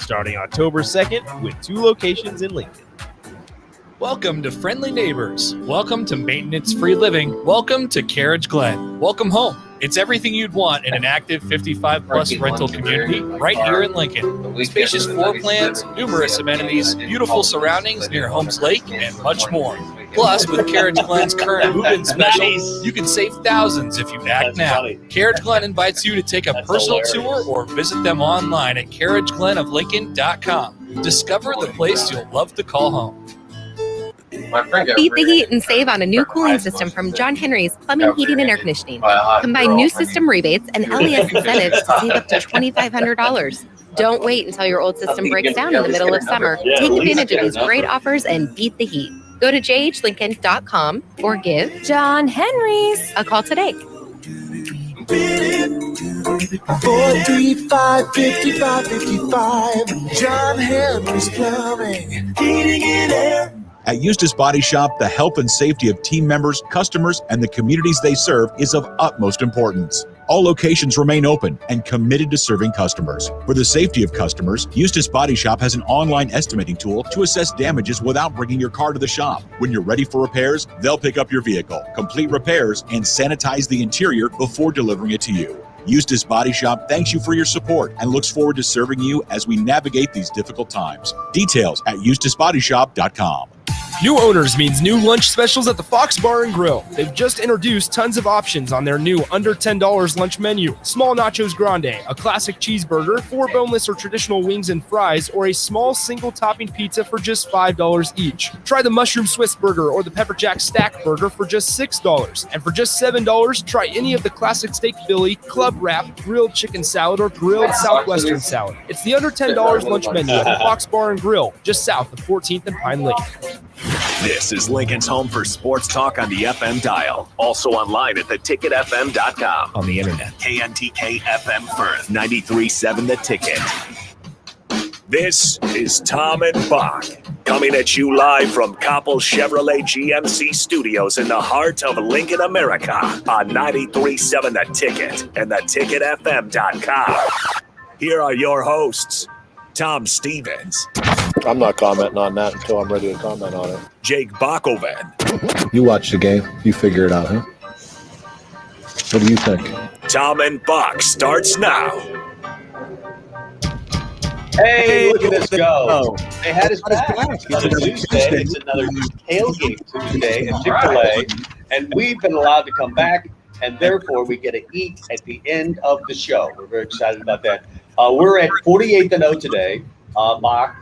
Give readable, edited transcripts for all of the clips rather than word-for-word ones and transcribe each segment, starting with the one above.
starting October 2nd with 2 locations in Lincoln. Welcome to Friendly Neighbors. Welcome to maintenance-free living. Welcome to Carriage Glen. Welcome home. It's everything you'd want in an active 55-plus rental community right here in Lincoln. Spacious floor plans, numerous amenities, beautiful surroundings near Holmes Lake, and much more. Plus, with Carriage Glen's current move-in special, you can save thousands if you act now. Carriage Glen invites you to take a personal tour or visit them online at carriageglenoflincoln.com. Discover the place you'll love to call home. Beat the heat and save on a new cooling system from John Henry's Plumbing, Heating, and Air Conditioning. Combine new system rebates and LES incentives to save up to $2,500. Don't wait until your old system breaks down in the middle of summer. Take advantage of these great offers and beat the heat. Go to jhlincoln.com or give John Henry's a call today. 435-5555. John Henry's Plumbing, Heating, and Air. At Eustace Body Shop, the health and safety of team members, customers, and the communities they serve is of utmost importance. All locations remain open and committed to serving customers. For the safety of customers, Eustace Body Shop has an online estimating tool to assess damages without bringing your car to the shop. When you're ready for repairs, they'll pick up your vehicle, complete repairs, and sanitize the interior before delivering it to you. Eustace Body Shop thanks you for your support and looks forward to serving you as we navigate these difficult times. Details at EustaceBodyShop.com. New owners means new lunch specials at the Fox Bar and Grill. They've just introduced tons of options on their new under $10 lunch menu. Small nachos grande, a classic cheeseburger, 4 boneless or traditional wings and fries, or a small single topping pizza for just $5 each. Try the mushroom Swiss burger or the pepper jack stack burger for just $6. And for just $7, try any of the classic steak Philly, club wrap, grilled chicken salad, or grilled southwestern salad. It's the under $10 lunch menu at the Fox Bar and Grill, just south of 14th and Pine Lake. This is Lincoln's home for sports talk on the FM dial. Also online at theticketfm.com. On the internet. KNTK FM Firth, 93.7 The Ticket. This is Tom and Bock, coming at you live from Koppel Chevrolet GMC Studios in the heart of Lincoln, America, on 93.7 The Ticket and theticketfm.com. Here are your hosts, Tom Stevens. I'm not commenting on that until I'm ready to comment on it. Jake Bockoven. You watch the game. You figure it out, huh? What do you think? Tom and Bock starts now. Hey, look at this go. They had us back. It's another Tuesday. It's another tailgate Tuesday at Chick-fil-A. And we've been allowed to come back, and therefore we get to eat at the end of the show. We're very excited about that. We're at 48th and 0 today. Bock,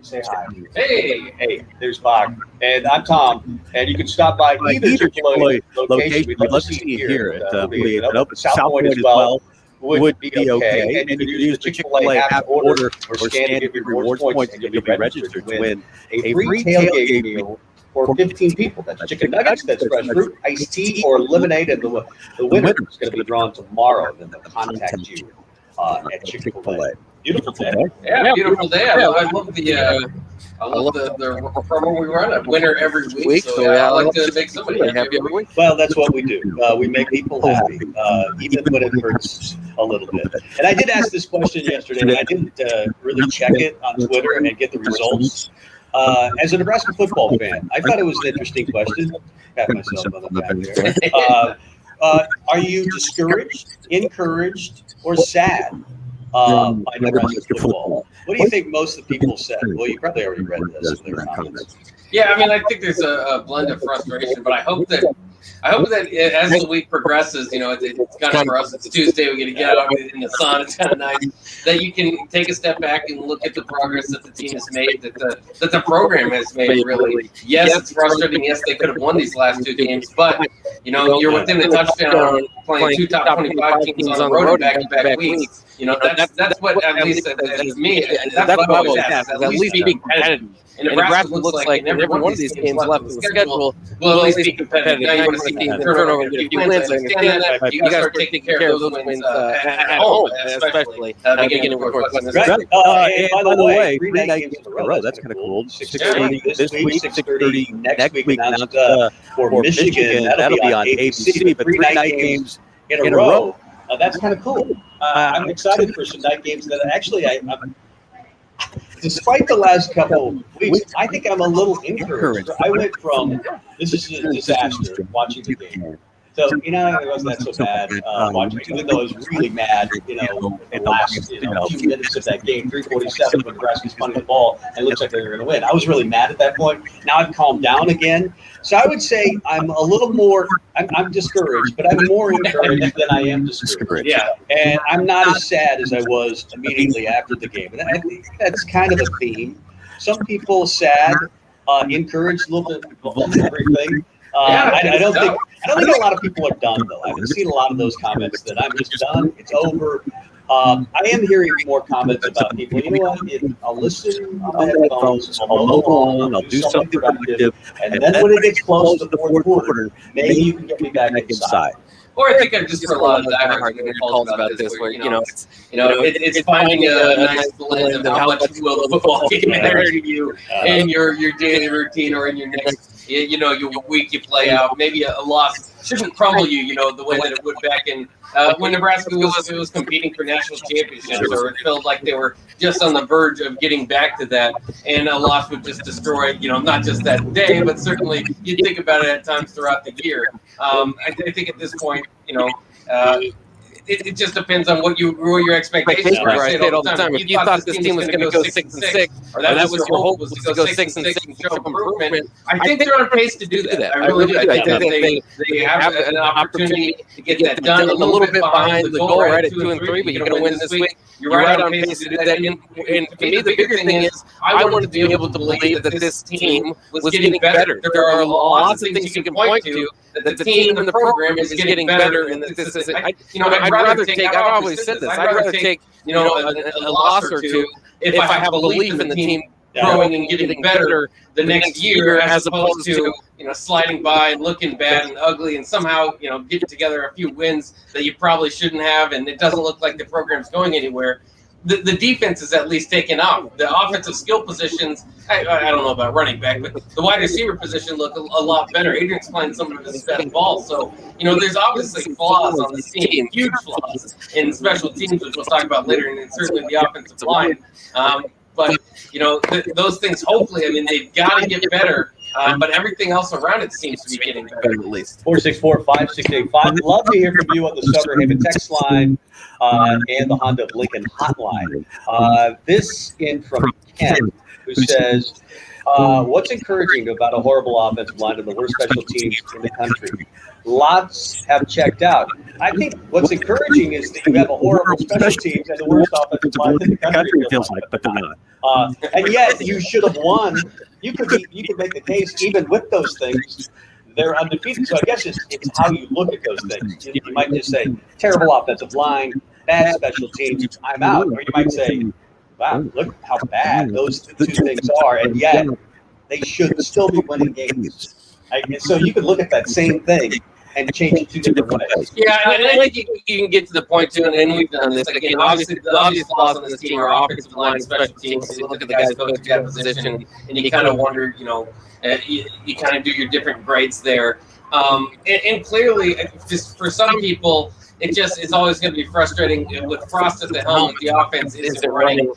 say hi. Hey, there's Bock. And I'm Tom. And you can stop by either Chick-fil-A location. We'd love to see you here at 48th and 0. South Point as well would be okay. And you can use the Chick-fil-A app order or scan to give your rewards points, and you'll be registered to win a free tailgate meal for 15 people. That's chicken nuggets, that's fresh fruit, iced tea, or lemonade. And the winner is going to be drawn tomorrow. Then they'll contact you at Chick-fil-A. Beautiful day. Yeah, beautiful day. I love the promo we run. A winner every week. So I like to make somebody happy every week. Well, that's what we do. We make people happy, even when it hurts a little bit. And I did ask this question yesterday, and I didn't really check it on Twitter and get the results. As a Nebraska football fan, I thought it was an interesting question. Pat myself on the back there. Are you discouraged, encouraged, or sad by Nebraska football? What do you think most of the people said? Well, you probably already read this in their comments. Yeah, I mean, I think there's a blend of frustration, but I hope that as the week progresses, you know, it's kind of for us. It's Tuesday. We get to get out in the sun. It's kind of nice that you can take a step back and look at the progress that the team has made, that the program has made. Really, yes, it's frustrating. Yes, they could have won these last 2 games, but you know, you're within a touchdown playing 2 top 25 teams on the road in back-to-back weeks. You know, that's what at least as me. That's what I always ask. At least be competitive. And Nebraska looks like in every one of these games left in the schedule will at least be competitive. Now you want to see teams turnover and get a few wins. I understand that, but you guys are taking care of those wins at home, especially beginning of the fourth quarter. And by the way, 3 night games in a row. That's kind of cool. 6:30 this week, 6:30 next week. Announced for Michigan. That'll be on ABC. But 3 night games in a row. That's kind of cool. I'm excited for some night games that actually despite the last couple weeks, I think I'm a little encouraged. I went from this is a disaster watching the game. So, it wasn't that so bad watching, even though I was really mad, in the last few minutes of that game, 3:47, when Nebraska's punting the ball, and it looks like they were going to win. I was really mad at that point. Now I've calmed down again. So I would say I'm a little more, I'm discouraged, but I'm more encouraged than I am discouraged. Yeah. And I'm not as sad as I was immediately after the game. And I think that's kind of a theme. Some people sad, encouraged, a little bit of everything. I don't think a lot of people are done, though. I've seen a lot of those comments that I'm just done. It's over. I am hearing more comments about people. You know what? I'll listen on my headphones. I'll mow on. I'll do something productive. And then when it gets close to the fourth quarter, maybe you can get me back inside. Or I think I've just heard a lot of diehard calls about this, where it's finding a nice blend of how much will the football game matter to you in your daily routine or in your next your week you play out. Maybe a loss shouldn't crumble you, the way that it would back in when Nebraska was competing for national championships, or it felt like they were just on the verge of getting back to that, and a loss would just destroy, not just that day, but certainly you think about it at times throughout the year. I think at this point, it just depends on what your expectations are. I say it all the time. If you thought this team was going to go 6-6, or that was your hope was to go 6-6 and show improvement, I think they're on pace to do that. I really do. I think they have an opportunity to get that done. A little bit behind the goal, right at 2-3, but you're going to win this week. You're right on pace to do that. And for me, the bigger thing is I wanted to be able to believe that this team was getting better. There are lots of things you can point to that the team and the program is getting better. And this is, I'd rather take. I've always said this. I'd rather take a loss or two if I have a belief in the team growing and getting better the next year, as opposed to sliding by and looking bad and ugly and somehow getting together a few wins that you probably shouldn't have, and it doesn't look like the program's going anywhere. The defense is at least taken off. The offensive skill positions, I don't know about running back, but the wide receiver position look a lot better. Adrian's playing some of his best ball. So, there's obviously flaws on this team, huge flaws in special teams, which we'll talk about later, and certainly the offensive line. But, those things, hopefully, they've got to get better. But everything else around it seems to be getting better, at least. 464-5685. Love to hear from you on the Sutter Haven text line and the Honda of Lincoln hotline. This in from Ken, who says, what's encouraging about a horrible offensive line and the worst special teams in the country? Lots have checked out. I think what's encouraging is that you have a horrible special teams and the worst offensive line in the country. Feels like, but they're not. And yet you should have won. You could make the case even with those things. They're undefeated. So I guess it's how you look at those things. You might just say terrible offensive line, bad special teams, I'm out. Or you might say, wow, look how bad those two things are, and yet they should still be winning games. And so you could look at that same thing and change it two different ways. Yeah, and I think you can get to the point too, and we've done this. Again, obviously, the obvious flaws on this team are offensive line and special teams. You look at the guys coaching that position, and you kind of wonder, you kind of do your different grades there. And clearly, just for some people, it's always going to be frustrating with Frost at the helm. The offense isn't running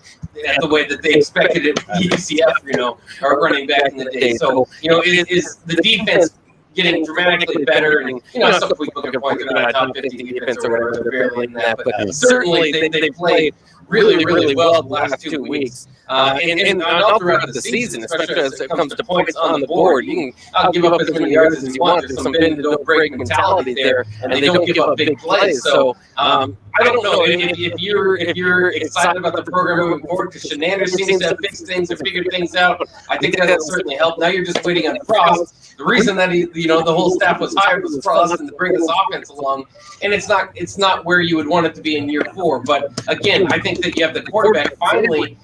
at the way that they expected it. UCF, or running back in the day. So, it is the defense getting dramatically better, and some people can point to that top 50 defense or whatever, they're barely in that, but certainly they played really, really well the last 2 weeks. And all throughout the season, especially as it comes to points on the board, you can give up as many yards as you want. There's some bend don't break mentality there, and they don't give up big plays. So I don't know if you're excited about the program moving forward, because Shenander seems to have fixed things and figured things out. I think that will certainly help. Now you're just waiting on Frost. The reason that the whole staff was hired was Frost and to bring this offense along, and it's not where you would want it to be in year 4. But again, I think that you have the quarterback finally.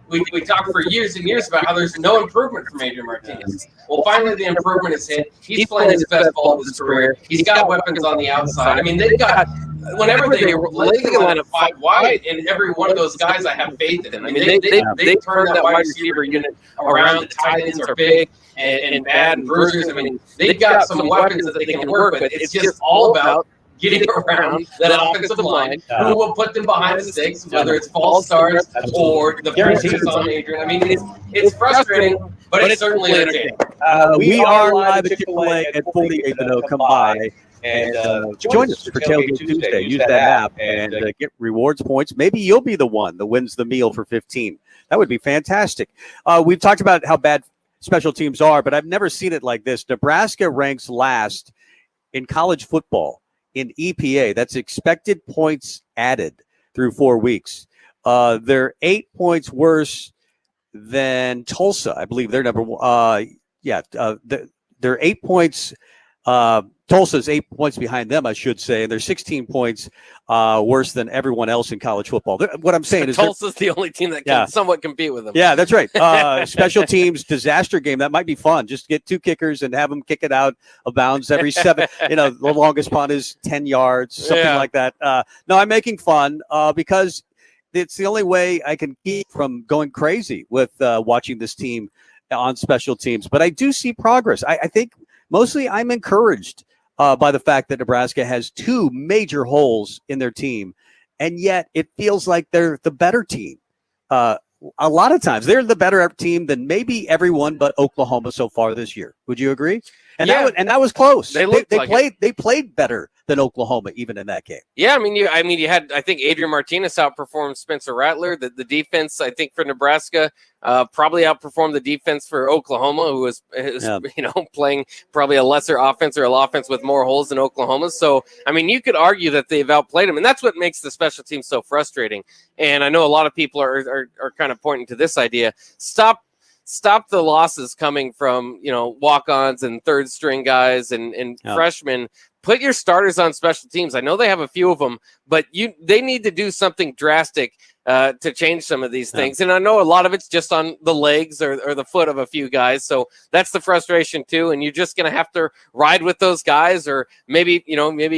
We talked for years and years about how there's no improvement from Adrian Martinez. Well, finally the improvement is hit. He's playing his best ball of his career. He's got weapons on the outside. They've got, whenever they line up 5 wide, and every one of those guys I have faith in. They turned that wide receiver unit around. The tight ends are big and bad and bruisers. They've got some weapons that they can work with. It's just all about getting around that offensive line who will put them behind the sticks, whether it's false starts or the pressures on Adrian. I mean, it's frustrating, but it's certainly entertaining. We are live at Chick-fil-A at 48th and O. Come by and join us for Tailgate Tuesday. Use that app and get rewards points. Maybe you'll be the one that wins the meal for 15. That would be fantastic. We've talked about how bad special teams are, but I've never seen it like this. Nebraska ranks last in college football in EPA. That's expected points added through 4 weeks. They're 8 points worse than Tulsa. I believe they're number one. They're 8 points. Tulsa's 8 points behind them, I should say, and they're 16 points worse than everyone else in college football. What I'm saying is Tulsa's the only team that can somewhat compete with them. Yeah, that's right. Special teams disaster game. That might be fun. Just get 2 kickers and have them kick it out of bounds every 7. The longest punt is 10 yards, something like that. No, I'm making fun because it's the only way I can keep from going crazy with watching this team on special teams. But I do see progress. I think mostly I'm encouraged by the fact that Nebraska has 2 major holes in their team, and yet it feels like they're the better team. A lot of times they're the better team than maybe everyone but Oklahoma so far this year. Would you agree? And that was close. They played better than Oklahoma even in that game. Yeah, you had, I think Adrian Martinez outperformed Spencer Rattler. The defense, I think, for Nebraska probably outperformed the defense for Oklahoma, who was playing probably a lesser offense or an offense with more holes than Oklahoma. So you could argue that they've outplayed them, and that's what makes the special team so frustrating. And I know a lot of people are kind of pointing to this idea. Stop the losses coming from walk-ons and third string guys and freshmen. Put your starters on special teams. I know they have a few of them, but they need to do something drastic to change some of these things. And I know a lot of it's just on the legs or the foot of a few guys. So that's the frustration too. And you're just going to have to ride with those guys, or maybe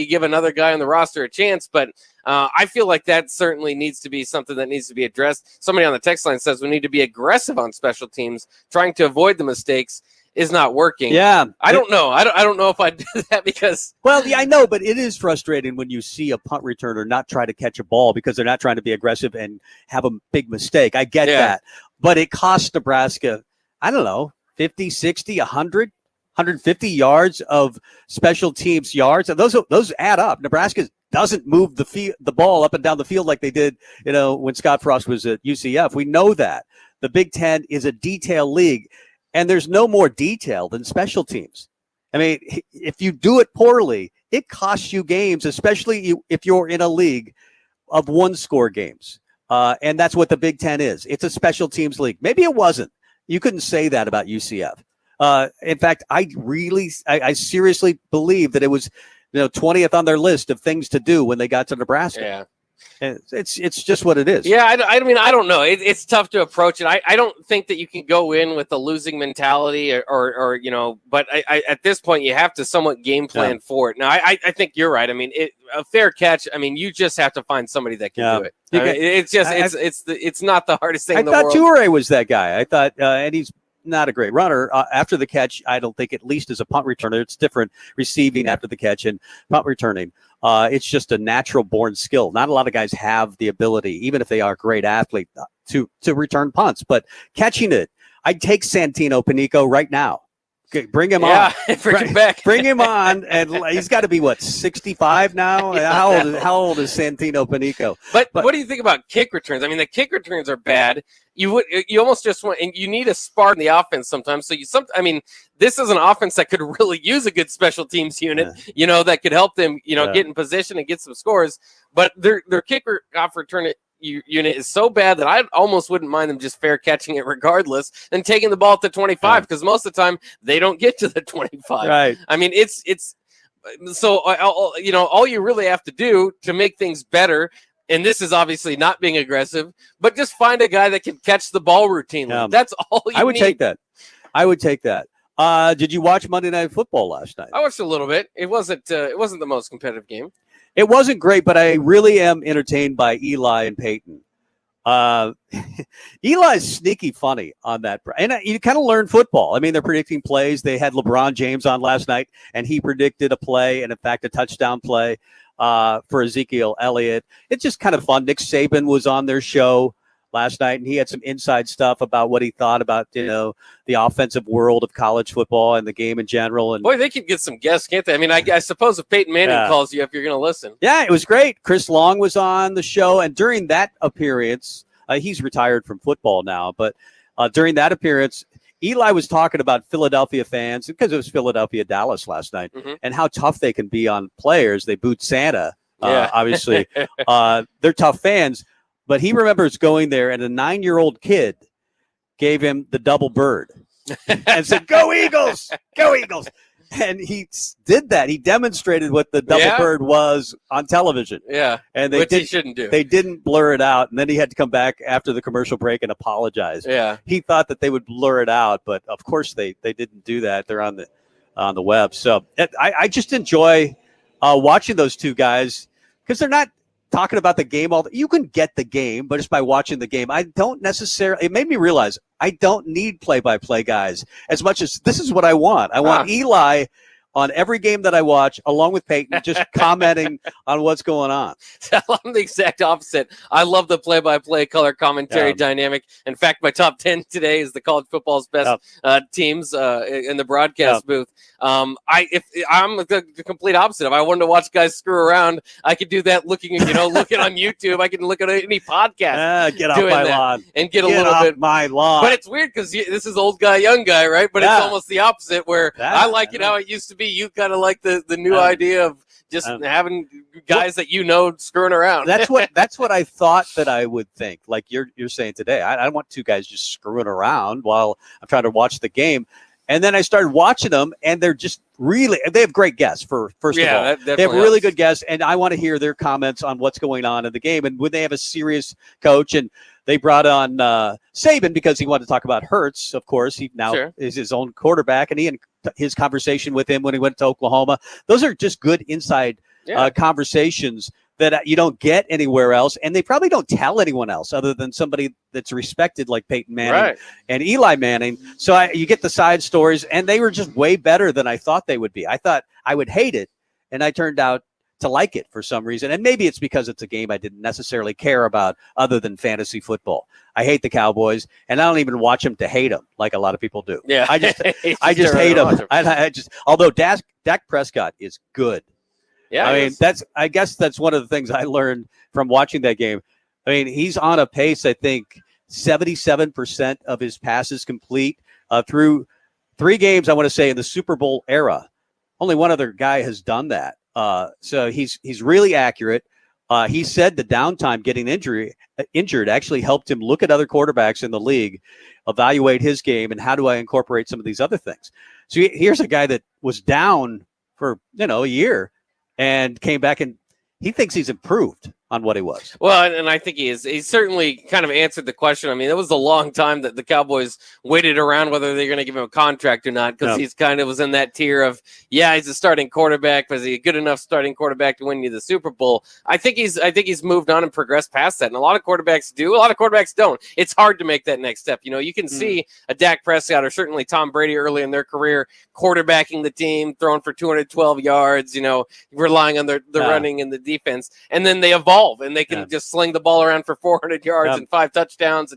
give another guy on the roster a chance. But I feel like that certainly needs to be something that needs to be addressed. Somebody on the text line says we need to be aggressive on special teams, trying to avoid the mistakes is not working. Yeah. I don't know. I don't know if I do that because. Well, yeah, I know, but it is frustrating when you see a punt returner not try to catch a ball because they're not trying to be aggressive and have a big mistake. I get that. But it costs Nebraska, 50, 60, 100, 150 yards of special teams yards. And those add up. Nebraska doesn't move the ball up and down the field like they did, when Scott Frost was at UCF. We know that. The Big Ten is a detail league. And there's no more detail than special teams. If you do it poorly, it costs you games, especially if you're in a league of 1-score games. And that's what the Big Ten is. It's a special teams league. Maybe it wasn't. You couldn't say that about UCF. In fact, I seriously believe that it was 20th on their list of things to do when they got to Nebraska. Yeah. It's just what it is. Yeah, I don't know. It's tough to approach it. I don't think that you can go in with a losing mentality or but I at this point you have to somewhat game plan for it. Now, I think you're right. A fair catch. You just have to find somebody that can do it. It's not the hardest thing in the world. I thought Mcrae was that guy. I thought, and he's not a great runner. After the catch, I don't think, at least as a punt returner, it's different receiving after the catch and punt returning. It's just a natural born skill. Not a lot of guys have the ability, even if they are a great athlete, to return punts. But catching it, I'd take Santino Panico right now. Okay, bring him on. Bring him back. Bring him on, and he's got to be 65 now. How old is Santino Panico? But what do you think about kick returns? The kick returns are bad. You almost just want, and you need a spark in the offense sometimes. So this is an offense that could really use a good special teams unit. That could help them, get in position and get some scores. But their kicker off return unit is so bad that I almost wouldn't mind them just fair catching it regardless and taking the ball at the 25 because most of the time they don't get to the 25. Right. It's so all you really have to do to make things better. And this is obviously not being aggressive, but just find a guy that can catch the ball routinely. That's all you need. I would take that. Did you watch Monday Night Football last night? I watched a little bit. It wasn't the most competitive game. It wasn't great, but I really am entertained by Eli and Peyton. Eli's sneaky funny on that. And you kind of learn football. They're predicting plays. They had LeBron James on last night, and he predicted a play and, in fact, a touchdown play. for Ezekiel Elliott. It's just kind of fun. Nick Saban was on their show last night, and he had some inside stuff about what he thought about, the offensive world of college football and the game in general. And boy, they could get some guests, can't they? I mean, I suppose if Peyton Manning calls you up, you're going to listen. Yeah, it was great. Chris Long was on the show, and during that appearance, he's retired from football now, but during that appearance, Eli was talking about Philadelphia fans, because it was Philadelphia-Dallas last night, and how tough they can be on players. They boot Santa, obviously. They're tough fans. But he remembers going there, and a 9-year-old kid gave him the double bird and said, "Go Eagles! Go Eagles!" And he did that. He demonstrated what the double bird was on television. Yeah, and which he shouldn't do. They didn't blur it out, and then he had to come back after the commercial break and apologize. Yeah, he thought that they would blur it out, but of course they didn't do that. They're on the web. So I just enjoy watching those two guys, because they're not talking about the game you can get the game, but just by watching the game. I don't necessarily, it made me realize I don't need play-by-play guys as much as this is what I want. I want Eli on every game that I watch, along with Peyton, just commenting on what's going on. I'm the exact opposite. I love the play-by-play color commentary dynamic. In fact, my top 10 today is the college football's best teams in the broadcast booth. I'm the complete opposite. If I wanted to watch guys screw around, I could do that looking on YouTube. I can look at any podcast. Get off my lawn. And get a little bit my lawn. But it's weird because this is old guy, young guy, right? But it's almost the opposite, where I like it how it used to be. You kind of like the new idea of just having guys that screwing around. That's what I thought that I would think. Like you're saying today, I don't want two guys just screwing around while I'm trying to watch the game. And then I started watching them, and they're just they have great guests first of all. They have really good guests, and I want to hear their comments on what's going on in the game. And when they have a serious coach, and they brought on Saban because he wanted to talk about Hurts, of course. He now is his own quarterback, and his conversation with him when he went to Oklahoma. Those are just good inside conversations that you don't get anywhere else, and they probably don't tell anyone else other than somebody that's respected like Peyton Manning and Eli Manning. So you get the side stories, and they were just way better than I thought they would be. I thought I would hate it, and I turned out to like it for some reason. And maybe it's because it's a game I didn't necessarily care about other than fantasy football. I hate the Cowboys, and I don't even watch them to hate them like a lot of people do. Yeah, I just hate them. Although Dak Prescott is good. Yeah, I mean, I guess that's one of the things I learned from watching that game. I mean, he's on a pace, I think 77% of his passes complete through 3 games, I want to say, in the Super Bowl era. Only one other guy has done that. So he's really accurate. He said the downtime getting injured actually helped him look at other quarterbacks in the league, evaluate his game, and how do I incorporate some of these other things. So here's a guy that was down for a year and came back, and he thinks he's improved on what he was. Well, and I think he is. He certainly kind of answered the question. I mean, it was a long time that the Cowboys waited around whether they're going to give him a contract or not, because he's kind of was in that tier of, he's a starting quarterback, but is he a good enough starting quarterback to win you the Super Bowl? I think he's moved on and progressed past that, and a lot of quarterbacks do. A lot of quarterbacks don't. It's hard to make that next step. You can see a Dak Prescott or certainly Tom Brady early in their career quarterbacking the team, throwing for 212 yards, relying on the running and the defense, and then they evolve. And they can just sling the ball around for 400 yards and 5 touchdowns,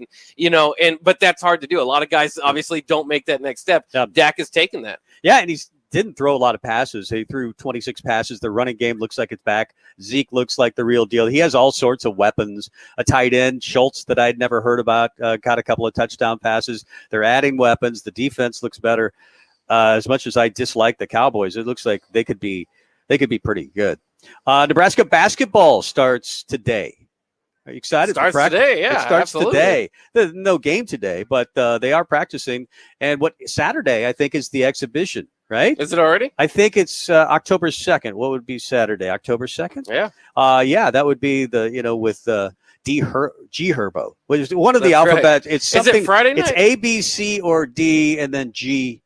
but that's hard to do. A lot of guys obviously don't make that next step. Dak has taken that. Yeah, and he didn't throw a lot of passes. He threw 26 passes. The running game looks like it's back. Zeke looks like the real deal. He has all sorts of weapons. A tight end, Schultz, that I'd never heard about, got a couple of touchdown passes. They're adding weapons. The defense looks better. As much as I dislike the Cowboys, it looks like they could be pretty good. Nebraska basketball starts today. Are you excited? Starts today, yeah. It starts absolutely. today. There's no game today, but they are practicing. And Saturday, I think, is the exhibition, right? Is it already? I think it's October 2nd. What would be Saturday? October 2nd? Yeah. That would be with G Herbo, which is one of the alphabets. It's something. Is it Friday night? It's A, B, C, or D, and then G.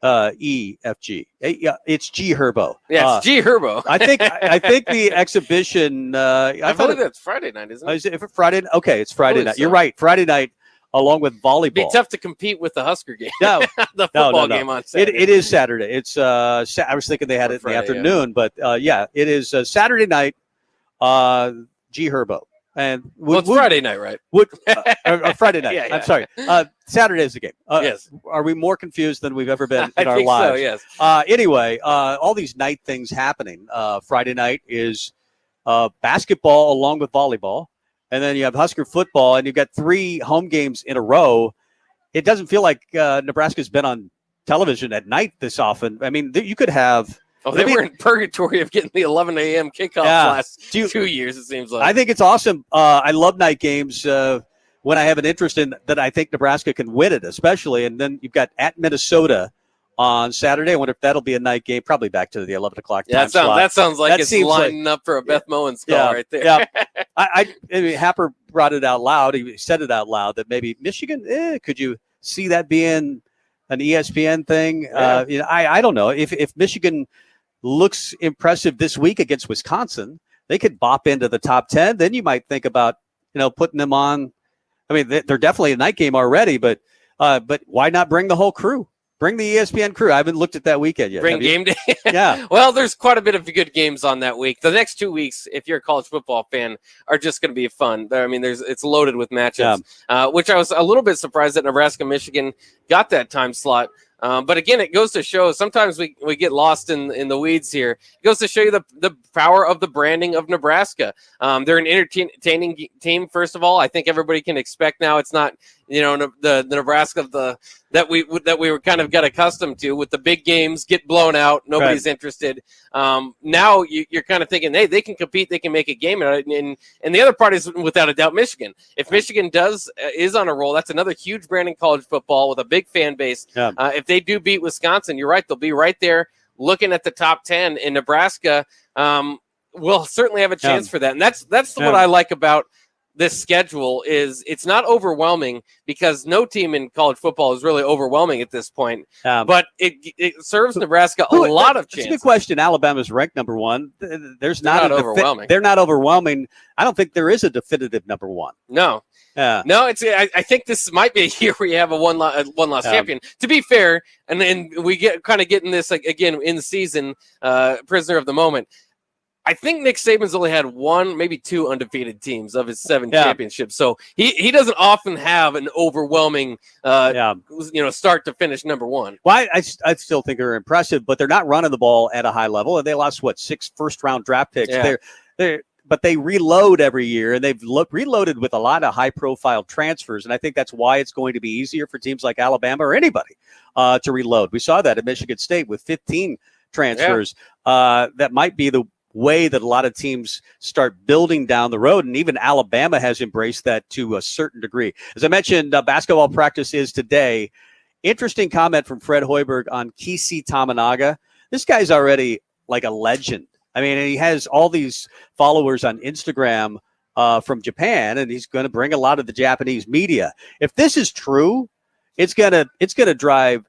E, F, G. It's G Herbo. Yeah, it's G Herbo. I think the exhibition. I believe that's Friday night, isn't it? Is it Friday? Okay, it's Friday night. You're right. Friday night along with volleyball. Be tough to compete with the Husker game. No, the football game on Saturday. It is Saturday. It's I was thinking they had it Friday, in the afternoon, but it is Saturday night. G Herbo. And it's Friday night, right? Friday night. Yeah. I'm sorry. Saturday is the game. Yes. Are we more confused than we've ever been I in our think lives? so, yes. Anyway, all these night things happening. Friday night is basketball along with volleyball. And then you have Husker football, and you've got 3 home games in a row. It doesn't feel like Nebraska's been on television at night this often. I mean, you could have – they were in purgatory of getting the 11 a.m. kickoff last 2 years, it seems like. I think it's awesome. I love night games when I have an interest in that. I think Nebraska can win it, especially. And then you've got at Minnesota on Saturday. I wonder if that'll be a night game, probably back to the 11 o'clock time slot. That sounds like it's lining up for a Beth Mowens call right there. Yeah. I mean, Happer brought it out loud. He said it out loud that maybe Michigan, could you see that being an ESPN thing? Yeah. I don't know. If Michigan looks impressive this week against Wisconsin, they could bop into the top 10. Then you might think about, putting them on. I mean, they're definitely a night game already, but why not bring the whole crew? Bring the ESPN crew. I haven't looked at that weekend yet. Bring game day. Yeah. Well, there's quite a bit of good games on that week. The next 2 weeks, if you're a college football fan, are just going to be fun. I mean, it's loaded with matchups, which I was a little bit surprised that Nebraska, Michigan got that time slot. But again, it goes to show sometimes we get lost in the weeds here. It goes to show you the power of the branding of Nebraska. They're an entertaining team, first of all. I think everybody can expect now it's not, the Nebraska that we were kind of got accustomed to with the big games get blown out. Nobody's interested. Now you're kind of thinking, hey, they can compete. They can make a game. And the other part is without a doubt, Michigan. If Michigan is on a roll, that's another huge brand in college football with a big fan base. Yeah. If they do beat Wisconsin, you're right. They'll be right there looking at the top 10 in Nebraska. We'll certainly have a chance for that. And that's what I like about this schedule is it's not overwhelming because no team in college football is really overwhelming at this point. But it serves Nebraska a lot of chances. That's a good question. Alabama's ranked number 1. They're not overwhelming. They're not overwhelming. I don't think there is a definitive number 1. No. No, I think this might be a year where you have a one-loss champion. To be fair, and then we get in this again in the season, prisoner of the moment. I think Nick Saban's only had 1, maybe 2 undefeated teams of his 7 championships. So he doesn't often have an overwhelming, start to finish number 1. Well, I still think they're impressive, but they're not running the ball at a high level. And they lost 6 first-round draft picks. Yeah. But they reload every year, and they've reloaded with a lot of high-profile transfers. And I think that's why it's going to be easier for teams like Alabama or anybody to reload. We saw that at Michigan State with 15 transfers. That might be the way that a lot of teams start building down the road, and even Alabama has embraced that to a certain degree. As I mentioned, basketball practice is today. Interesting comment from Fred Hoiberg on Keisei Tamanaga. This guy's already like a legend. I mean, he has all these followers on Instagram from Japan, and he's going to bring a lot of the Japanese media. If this is true, it's gonna drive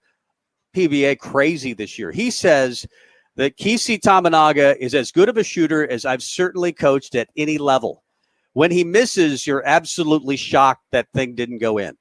PBA crazy this year. He says that Keisei Tamanaga is as good of a shooter as I've certainly coached at any level. When he misses, you're absolutely shocked that thing didn't go in.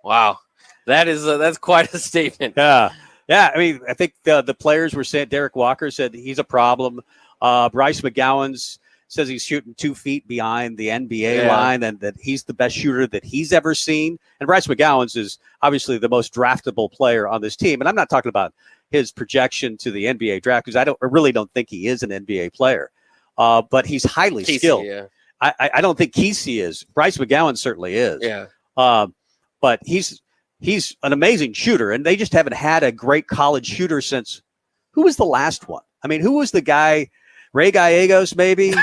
Wow, that's quite a statement. Yeah. I mean, I think the players were saying. Derek Walker said he's a problem. Bryce McGowan says he's shooting 2 feet behind the NBA line, and that he's the best shooter that he's ever seen. And Bryce McGowan is obviously the most draftable player on this team. And I'm not talking about his projection to the NBA draft because I really don't think he is an NBA player. But he's highly skilled. Yeah. I don't think Keisei is. Bryce McGowan certainly is. Yeah. But he's an amazing shooter, and they just haven't had a great college shooter since. Who was the last one? I mean, who was the guy? Ray Gallegos, maybe?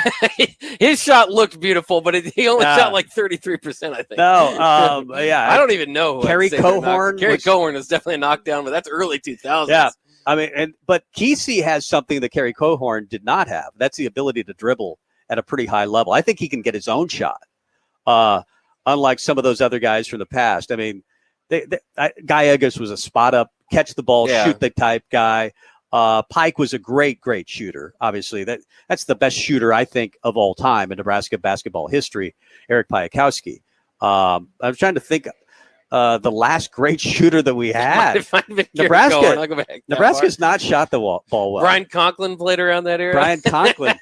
His shot looked beautiful, but he only shot like 33%, I think. No, I don't even know. Kerry Cohorn. Kerry Cohorn is definitely a knockdown, but that's early 2000s. Yeah, I mean, but Keisei has something that Kerry Cohorn did not have. That's the ability to dribble at a pretty high level. I think he can get his own shot, unlike some of those other guys from the past. I mean, Gallegos was a spot-up, catch the ball, shoot the type guy. Pike was a great shooter. Obviously, that's the best shooter I think of all time in Nebraska basketball history. Eric Piakowski. I'm trying to think the last great shooter that we had. Nebraska's not shot the ball well. Brian Conklin played around that era. Brian Conklin.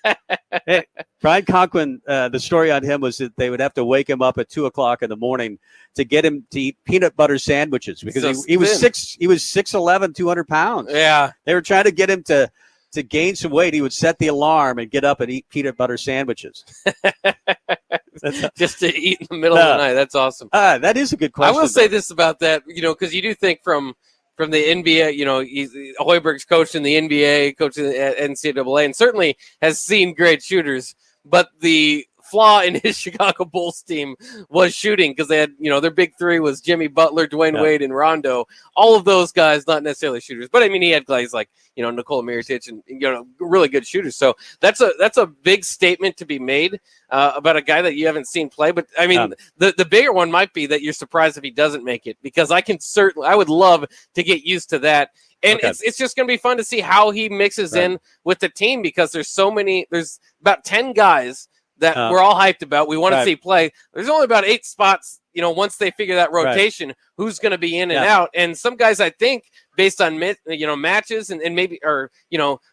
Brian Conklin, the story on him was that they would have to wake him up at 2:00 in the morning to get him to eat peanut butter sandwiches because he was 6'11", 200 pounds. Yeah. They were trying to get him to gain some weight. He would set the alarm and get up and eat peanut butter sandwiches. Just to eat in the middle of the night. That's awesome. That is a good question. I will say this about that, because you do think from the NBA, Hoiberg's coached in the NBA, coached in the NCAA, and certainly has seen great shooters. But the flaw in his Chicago Bulls team was shooting because they had, their big three was Jimmy Butler, Dwayne Wade, and Rondo. All of those guys, not necessarily shooters, but I mean, he had guys like, Nikola Mirotic and, really good shooters. So that's a big statement to be made about a guy that you haven't seen play. But I mean, the bigger one might be that you're surprised if he doesn't make it, because I would love to get used to that. And it's just going to be fun to see how he mixes in with the team, because there's about 10 guys that we're all hyped about. We want to see play. There's only about 8 spots, once they figure that rotation, who's going to be in and out. And some guys, I think, based on, matches and maybe, or,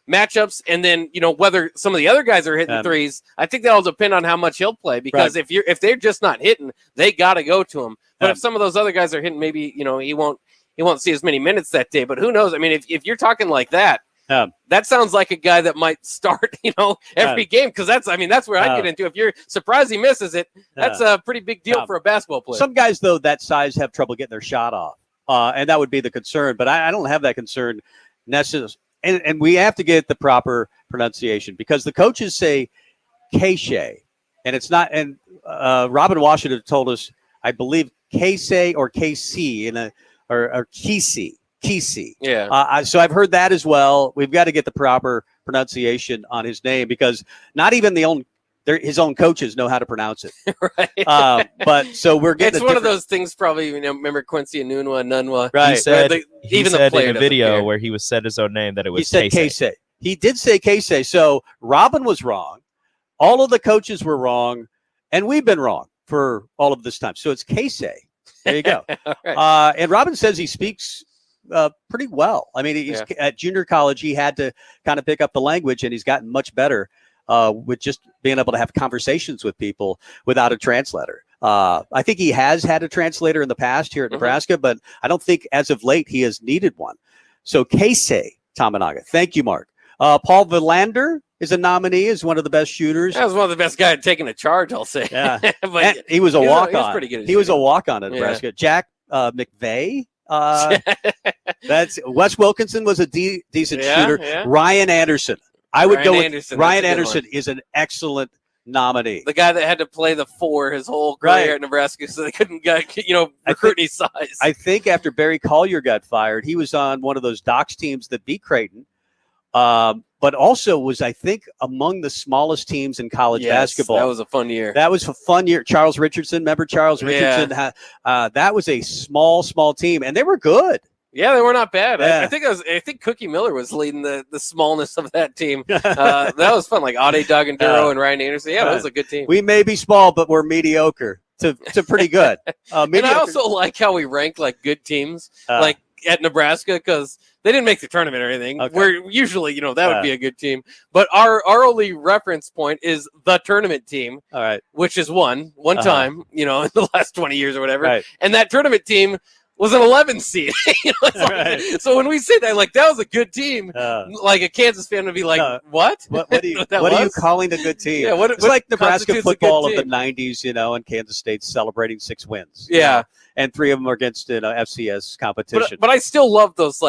matchups, and then, whether some of the other guys are hitting threes, I think that'll depend on how much he'll play, because if they're just not hitting, they got to go to him. But if some of those other guys are hitting, maybe, he won't see as many minutes that day. But who knows? I mean, if you're talking like that, that sounds like a guy that might start, every game, because that's where I get into. If you're surprised he misses it, that's a pretty big deal for a basketball player. Some guys, though, that size have trouble getting their shot off, and that would be the concern. But I don't have that concern necessarily. And we have to get the proper pronunciation, because the coaches say K-Shay, and it's not. And Robin Washington told us, I believe, K-Say or KC or Kesey. Yeah. So I've heard that as well. We've got to get the proper pronunciation on his name, because not even his own coaches know how to pronounce it. Right. But so we're getting. It's one of those things. Probably, remember Quincy Nunwa? Right. He said, the player in a video where he said his own name that it was. He said K-Say. He did say K-Say. So Robin was wrong. All of the coaches were wrong, and we've been wrong for all of this time. So it's K-Say. There you go. Right. And Robin says he speaks pretty well. I mean, he's at junior college, he had to kind of pick up the language, and he's gotten much better with just being able to have conversations with people without a translator. I think he has had a translator in the past here at Nebraska, but I don't think as of late he has needed one. So Keisei Tamanaga. Thank you, Mark. Paul Villander is a nominee as one of the best shooters. That was one of the best guys taking a charge, I'll say. Yeah. But he was a walk-on. Pretty good. He was a walk-on at Nebraska. Jack McVeigh. That's Wes Wilkinson was a decent shooter. Yeah. Ryan Anderson. I would go with Ryan Anderson is an excellent nominee. The guy that had to play the 4 his whole career at Nebraska, so they couldn't recruit any size. I think after Barry Collier got fired, he was on one of those Docks teams that beat Creighton. But also was, I think, among the smallest teams in college basketball. That was a fun year. That was a fun year. Charles Richardson, remember Charles Richardson? Yeah. That was a small team, and they were good. Yeah, they were not bad. Yeah. I think Cookie Miller was leading the smallness of that team. That was fun, like Ade Daganduro and Ryan Anderson. Yeah, that was a good team. We may be small, but we're mediocre to pretty good. And I also like how we rank like good teams, like at Nebraska, because they didn't make the tournament or anything. Okay. We're usually, that would be a good team. But our only reference point is the tournament team, all right, which is one time, in the last 20 years or whatever. Right. And that tournament team was an 11 seed. Right. So when we say that, like, that was a good team, like a Kansas fan would be like, what? What are you calling a good team? Yeah, it's like Nebraska football of the 90s, and Kansas State celebrating 6 wins. Yeah. And 3 of them are against FCS competition. But I still love those,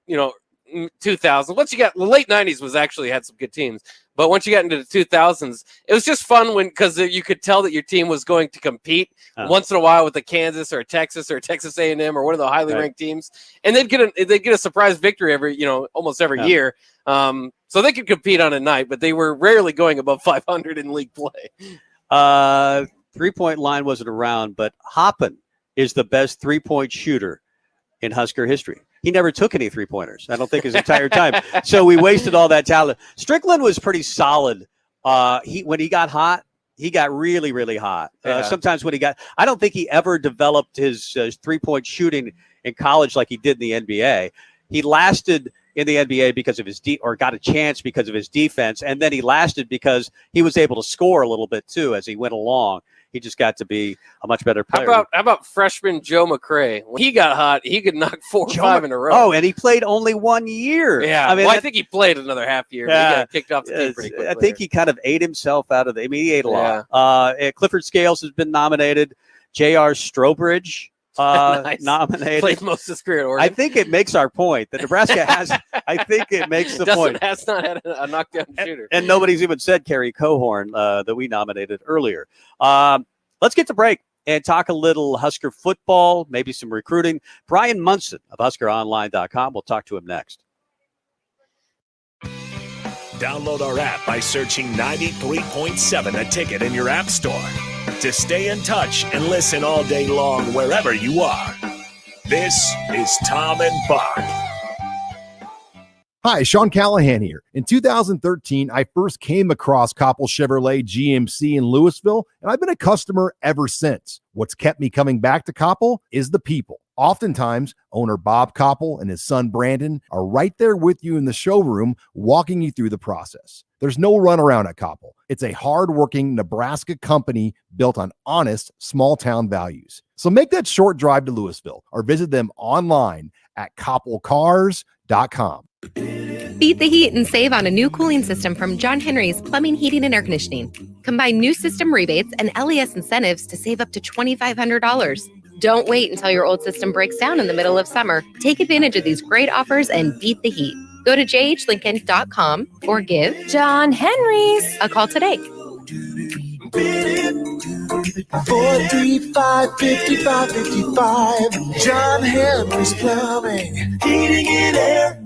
2000s. Once you got the late 90s was actually had some good teams. But once you got into the 2000s, it was just fun because you could tell that your team was going to compete once in a while with a Kansas or a Texas A&M or one of the highly ranked teams, and they'd get a surprise victory almost every year. So they could compete on a night, but they were rarely going above 500 in league play. 3-point line wasn't around, but Hoppen is the best 3-point shooter in Husker history. He never took any 3-pointers, I don't think, his entire time. So we wasted all that talent. Strickland was pretty solid. When he got hot, he got really, really hot. Yeah. Sometimes when I don't think he ever developed his 3-point shooting in college like he did in the NBA. He lasted in the NBA because of his or got a chance because of his defense, and then he lasted because he was able to score a little bit too as he went along. He just got to be a much better player. How about freshman Joe Mcrae? When he got hot, he could knock 4 or 5 in a row. Oh, and he played only 1 year. Yeah, I think he played another half year. Yeah, but he got kicked off the team pretty quickly. I think he kind of ate himself out of the. I mean, he ate a lot. Clifford Scales has been nominated. J.R. Strobridge. Nice. Nominated. Played most of his career at Oregon. I think it makes our point that Nebraska has. I think it makes the point. Has not had a knockdown shooter, and nobody's even said Kerry Cohorn that we nominated earlier. Let's get to break and talk a little Husker football, maybe some recruiting. Brian Munson of HuskerOnline.com. We'll talk to him next. Download our app by searching 93.7 The Ticket in your app store to stay in touch and listen all day long wherever you are. This is Tom and Bock. Hi, Sean Callahan here. In 2013, I first came across Koppel Chevrolet GMC in Louisville, and I've been a customer ever since. What's kept me coming back to Koppel is the people. Oftentimes, owner Bob Koppel and his son Brandon are right there with you in the showroom, walking you through the process. There's no runaround at Koppel. It's a hardworking Nebraska company built on honest, small-town values. So make that short drive to Louisville or visit them online at koppelcars.com. Beat the heat and save on a new cooling system from John Henry's Plumbing, Heating, and Air Conditioning. Combine new system rebates and LES incentives to save up to $2,500. Don't wait until your old system breaks down in the middle of summer. Take advantage of these great offers and beat the heat. Go to jhlincoln.com or give John Henry's a call today. 435-5555. John Henry's Plumbing, Heating, and Air.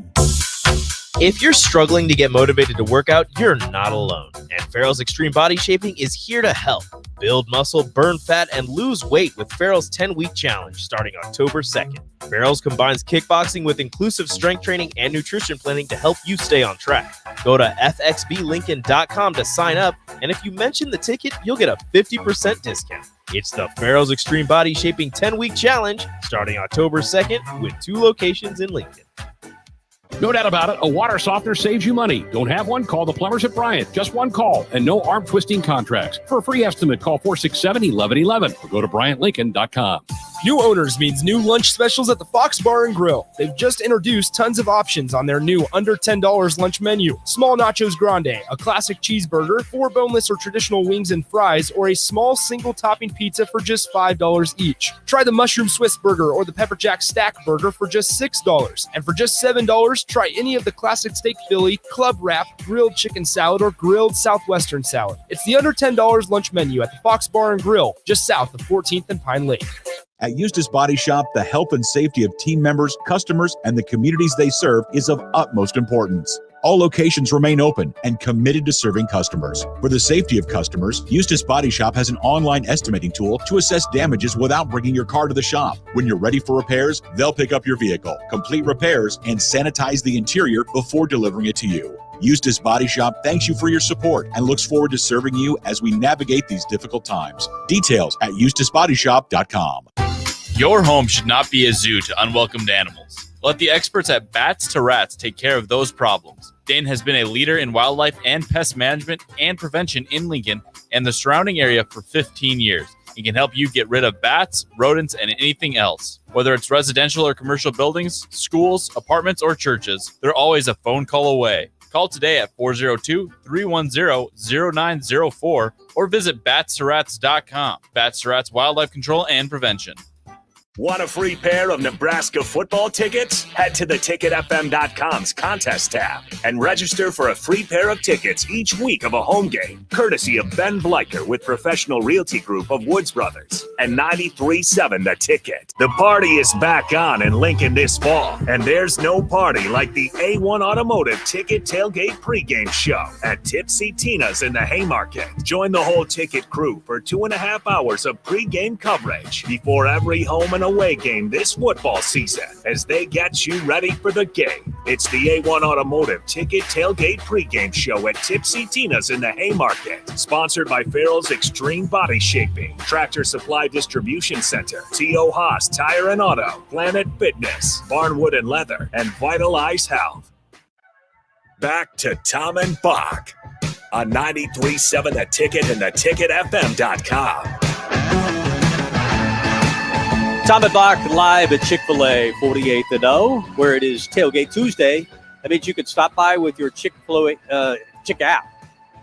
If you're struggling to get motivated to work out, you're not alone. And Farrell's Extreme Body Shaping is here to help. Build muscle, burn fat, and lose weight with Farrell's 10-week challenge starting October 2nd. Farrell's combines kickboxing with inclusive strength training and nutrition planning to help you stay on track. Go to fxblincoln.com to sign up, and if you mention the ticket, you'll get a 50% discount. It's the Farrell's Extreme Body Shaping 10-week challenge starting October 2nd with 2 locations in Lincoln. No doubt about it, a water softener saves you money. Don't have one? Call the plumbers at Bryant. Just one call and no arm-twisting contracts. For a free estimate, call 467-1111 or go to BryantLincoln.com. New owners means new lunch specials at the Fox Bar and Grill. They've just introduced tons of options on their new under $10 lunch menu. Small nachos grande, a classic cheeseburger, 4 boneless or traditional wings and fries, or a small single topping pizza for just $5 each. Try the mushroom Swiss burger or the pepper jack stack burger for just $6. And for just $7, try any of the classic steak Philly, club wrap, grilled chicken salad, or grilled southwestern salad. It's the under $10 lunch menu at the Fox Bar and Grill, just south of 14th and Pine Lake. At Eustis Body Shop, the health and safety of team members, customers, and the communities they serve is of utmost importance. All locations remain open and committed to serving customers. For the safety of customers, Eustis Body Shop has an online estimating tool to assess damages without bringing your car to the shop. When you're ready for repairs, they'll pick up your vehicle, complete repairs, and sanitize the interior before delivering it to you. Eustis Body Shop thanks you for your support and looks forward to serving you as we navigate these difficult times. Details at EustisBodyShop.com. Your home should not be a zoo to unwelcomed animals. Let the experts at Bats to Rats take care of those problems. Dane has been a leader in wildlife and pest management and prevention in Lincoln and the surrounding area for 15 years. He can help you get rid of bats, rodents, and anything else. Whether it's residential or commercial buildings, schools, apartments, or churches, they're always a phone call away. Call today at 402-310-0904 or visit batstoRats.com. Bats to Rats Wildlife Control and Prevention. Want a free pair of Nebraska football tickets? Head to theticketfm.com's contest tab and register for a free pair of tickets each week of a home game, courtesy of Ben Bleicher with Professional Realty Group of Woods Brothers and 93.7 The Ticket. The party is back on in Lincoln this fall, and there's no party like the A1 Automotive Ticket Tailgate pregame show at Tipsy Tina's in the Haymarket. Join the whole Ticket crew for 2.5 hours of pregame coverage before every home and #1 away game this football season as they get you ready for the game. It's the A1 Automotive Ticket Tailgate pregame show at Tipsy Tina's in the Haymarket. Sponsored by Farrell's Extreme Body Shaping, Tractor Supply Distribution Center, T.O. Haas Tire and Auto, Planet Fitness, Barnwood and Leather, and Vitalize Health. Back to Tom and Bock on 93.7 The Ticket and theticketfm.com. Tom and Bock live at Chick-fil-A 48th and O, where it is Tailgate Tuesday. That means you can stop by with your Chick-fil-A Chick app.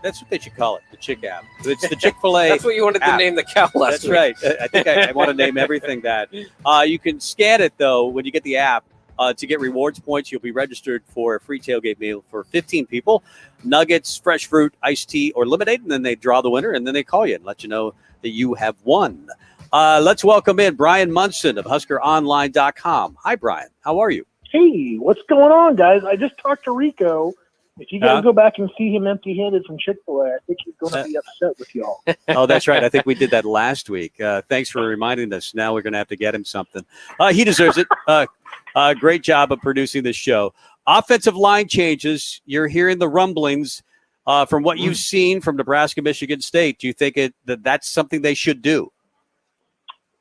That's what they should call it, the Chick app. It's the Chick-fil-A That's what you wanted app. to name the cow last That's week. right. I think I want to name everything that. You can scan it, though, when you get the app. To get rewards points, you'll be registered for a free tailgate meal for 15 people. Nuggets, fresh fruit, iced tea, or lemonade, and then they draw the winner, and then they call you and let you know that you have won. Let's welcome in Brian Munson of HuskerOnline.com. Hi, Brian. How are you? Hey, what's going on, guys? I just talked to Rico. If you guys go back and see him empty-handed from Chick-fil-A, I think he's going to be upset with y'all. Oh, that's right. I think we did that last week. Thanks for reminding us. Now we're going to have to get him something. He deserves it. Great job of producing this show. Offensive line changes. You're hearing the rumblings from what you've seen from Nebraska, Michigan State. Do you think that's something they should do?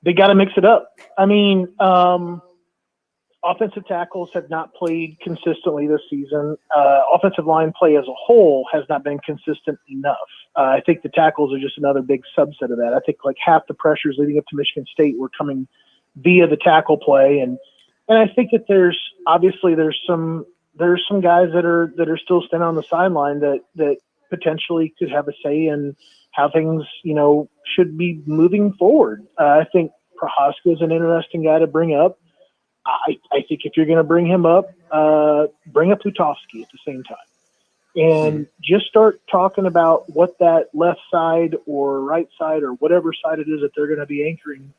They got to mix it up. I mean, offensive tackles have not played consistently this season. Offensive line play as a whole has not been consistent enough. I think the tackles are just another big subset of that. I think like half the pressures leading up to Michigan State were coming via the tackle play, and I think that there's some guys that are still standing on the sideline that potentially could have a say in how things should be moving forward. I think Prohaska is an interesting guy to bring up. I think if you're going to bring him up, bring up Lutovsky at the same time. And just start talking about what that left side or right side or whatever side it is that they're going to be anchoring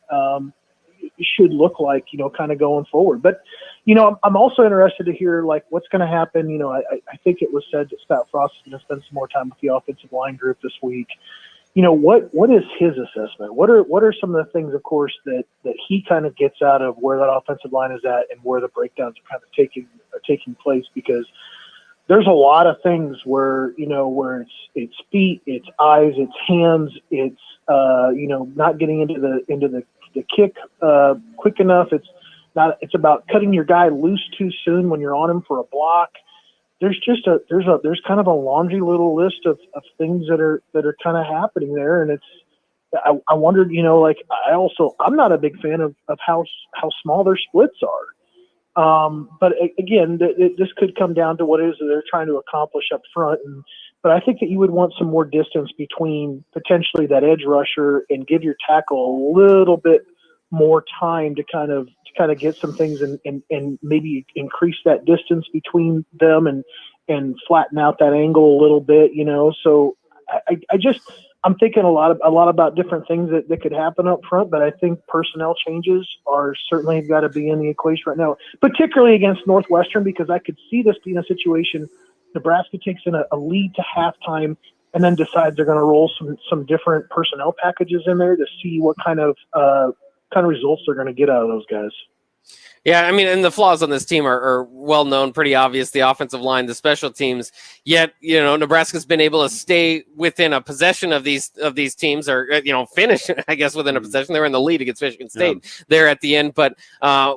should look like, kind of going forward. But, I'm also interested to hear, like, what's going to happen. I think it was said that Scott Frost is going to spend some more time with the offensive line group this week. What is his assessment? What are some of the things, of course, that he kind of gets out of where that offensive line is at and where the breakdowns are kind of taking place? Because there's a lot of things where it's feet, it's eyes, it's hands, it's not getting into the kick quick enough. It's about cutting your guy loose too soon when you're on him for a block. There's kind of a laundry little list of things that are kind of happening there, and I wondered, I'm not a big fan of how small their splits are. But again, this could come down to what it is that they're trying to accomplish up front. But I think that you would want some more distance between potentially that edge rusher and give your tackle a little bit more time to kind of get some things and maybe increase that distance between them and flatten out that angle a little bit, So I'm thinking a lot about different things that could happen up front, but I think personnel changes are certainly got to be in the equation right now, particularly against Northwestern, because I could see this being a situation. Nebraska takes in a lead to halftime and then decides they're going to roll some different personnel packages in there to see what kind of results they're going to get out of those guys. Yeah, I mean, and the flaws on this team are well known, pretty obvious. The offensive line, the special teams. Yet, Nebraska's been able to stay within a possession of these teams, or finish, I guess, within a possession. They were in the lead against Michigan State there at the end, but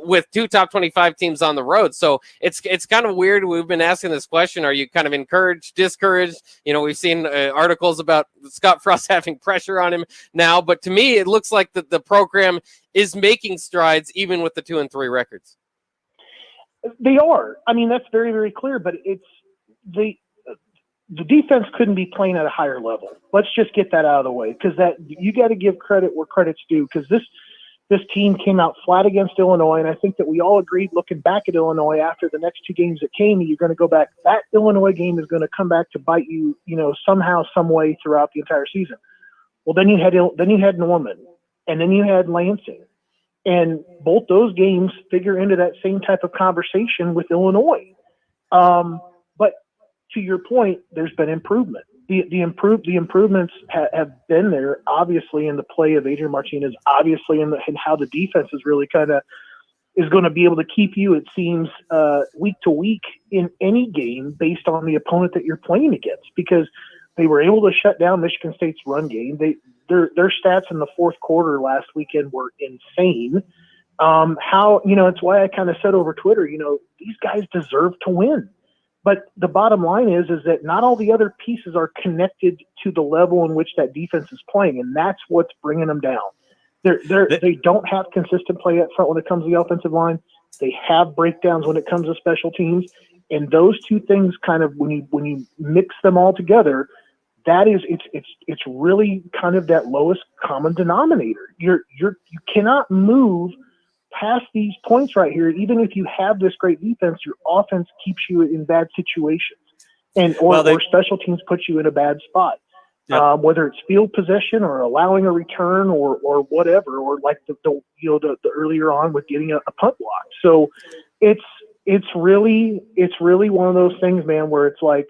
with two top 25 teams on the road, so it's kind of weird. We've been asking this question: are you kind of encouraged, discouraged? We've seen articles about Scott Frost having pressure on him now, but to me, it looks like the program is making strides even with the 2-3 records. They are. I mean, that's very, very clear, but it's the defense couldn't be playing at a higher level. Let's just get that out of the way, because that you got to give credit where credit's due, because this team came out flat against Illinois, and I think that we all agreed looking back at Illinois after the next two games that came, you're going to go back. That Illinois game is going to come back to bite you, somehow, some way throughout the entire season. Well, then you had Norman. And then you had Lansing. And both those games figure into that same type of conversation with Illinois. But to your point, there's been improvement. the improvements have been there, obviously, in the play of Adrian Martinez, obviously in how the defense is really kind of is going to be able to keep you, it seems, week to week in any game based on the opponent that you're playing against, because they were able to shut down Michigan State's run game. Their stats in the fourth quarter last weekend were insane. It's why I kind of said over Twitter, these guys deserve to win. But the bottom line is that not all the other pieces are connected to the level in which that defense is playing, and that's what's bringing them down. They don't have consistent play up front when it comes to the offensive line. They have breakdowns when it comes to special teams, and those two things kind of when you mix them all together, it's really kind of that lowest common denominator. You cannot move past these points right here. Even if you have this great defense, your offense keeps you in bad situations, or special teams put you in a bad spot. Yep. Whether it's field possession or allowing a return or whatever, or like the earlier on with getting a punt block. So it's really one of those things, man, where it's like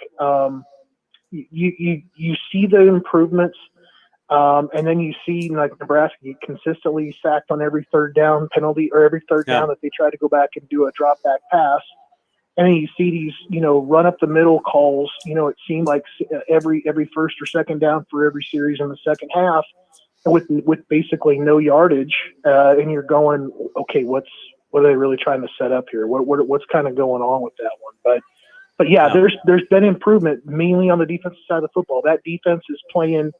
you see the improvements. And then you see, like, Nebraska get consistently sacked on every third down penalty, or every third down that they try to go back and do a drop back pass. And then you see these, run up the middle calls. It seemed like every first or second down for every series in the second half, with basically no yardage. And you're going, okay, what are they really trying to set up here? What's kind of going on with that one? But yeah, there's been improvement mainly on the defensive side of the football. That defense is playing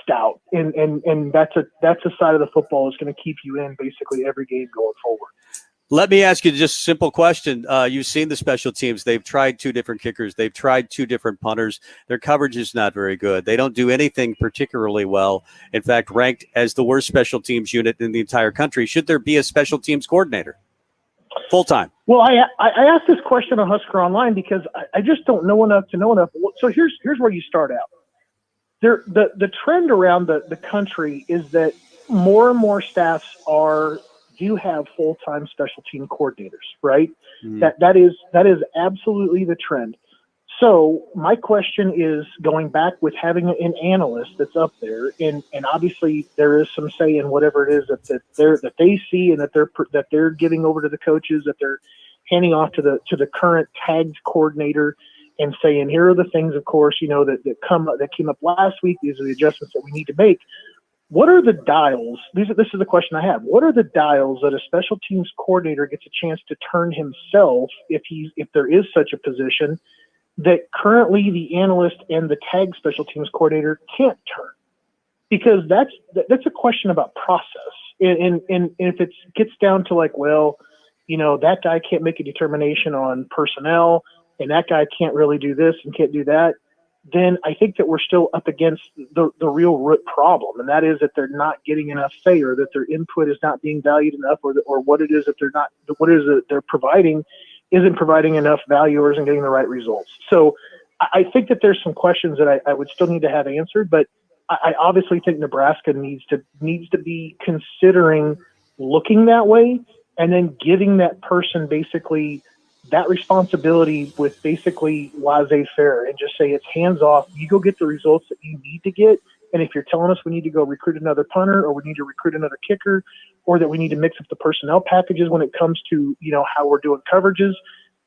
stout, and that's a side of the football that's going to keep you in basically every game going forward. Let me ask you just a simple question. You've seen the special teams. They've tried two different kickers. They've tried two different punters. Their coverage is not very good. They don't do anything particularly well. In fact, ranked as the worst special teams unit in the entire country. Should there be a special teams coordinator full-time? Well, I asked this question on Husker Online because I just don't know enough to know enough. So here's where you start out. The trend around the country is that more and more staffs do have full-time special team coordinators, right? Mm. That is absolutely the trend. So my question is, going back with having an analyst that's up there, and obviously there is some say in whatever it is that they see and that they're giving over to the coaches, that they're handing off to the current tagged coordinator, and saying, here are the things, of course, that came up last week. These are the adjustments that we need to make. What are the dials? This is the question I have. What are the dials that a special teams coordinator gets a chance to turn himself, if there is such a position, that currently the analyst and the tag special teams coordinator can't turn? Because that's a question about process. And if it gets down to like, well, that guy can't make a determination on personnel, and that guy can't really do this and can't do that, then I think that we're still up against the real root problem, and that is that they're not getting enough say, or that their input is not being valued enough, or what it is that they're providing isn't providing enough value or isn't getting the right results. So I think that there's some questions that I would still need to have answered, but I obviously think Nebraska needs to be considering looking that way, and then giving that person basically that responsibility with basically laissez-faire, and just say it's hands off. You go get the results that you need to get. And if you're telling us we need to go recruit another punter, or we need to recruit another kicker, or that we need to mix up the personnel packages when it comes to, how we're doing coverages,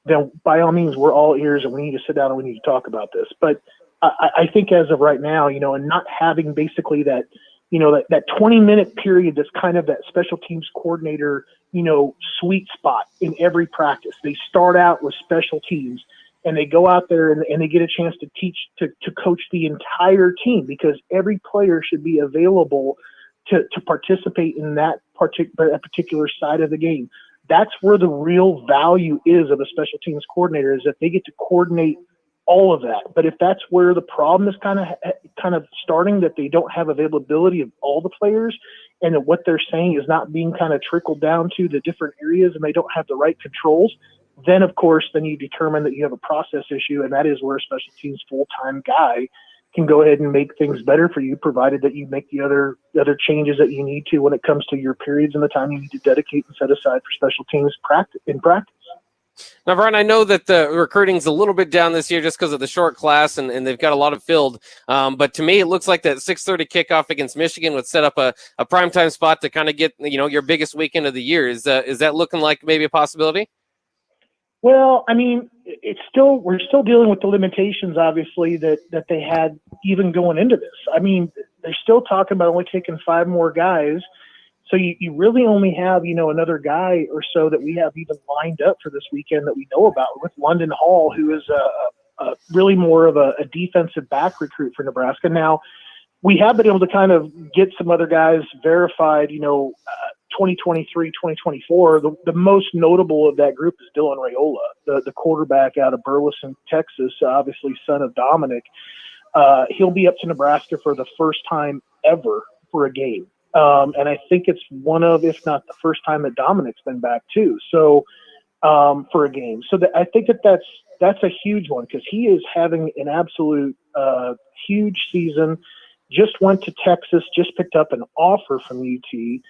then by all means, we're all ears, and we need to sit down and we need to talk about this. But I think as of right now, and not having basically that, that 20-minute period that's kind of that special teams coordinator, sweet spot in every practice. They start out with special teams, and they go out there and they get a chance to teach, to coach the entire team, because every player should be available to participate in that particular side of the game. That's where the real value is of a special teams coordinator, is that they get to coordinate all of that. But if that's where the problem is kind of starting, that they don't have availability of all the players, and that what they're saying is not being kind of trickled down to the different areas, and they don't have the right controls, then of course, then you determine that you have a process issue, and that is where a special teams full-time guy can go ahead and make things better for you, provided that you make the other changes that you need to when it comes to your periods and the time you need to dedicate and set aside for special teams practice. Now, Brian, I know that the recruiting's a little bit down this year just because of the short class, and they've got a lot of filled. But to me, it looks like that 6:30 kickoff against Michigan would set up a primetime spot to kind of get your biggest weekend of the year. Is that looking like maybe a possibility? Well, I mean, we're still dealing with the limitations, obviously, that they had even going into this. I mean, they're still talking about only taking 5 more guys. So you really only have, another guy or so that we have even lined up for this weekend that we know about, with London Hall, who is a really more of a defensive back recruit for Nebraska. Now, we have been able to kind of get some other guys verified, 2023, 2024. The most notable of that group is Dylan Raiola, the quarterback out of Burleson, Texas, obviously son of Dominic. He'll be up to Nebraska for the first time ever for a game. And I think it's one of, if not the first time that Dominic's been back too. So, for a game. So I think that's a huge one, because he is having an absolute, huge season. Just went to Texas, just picked up an offer from UT.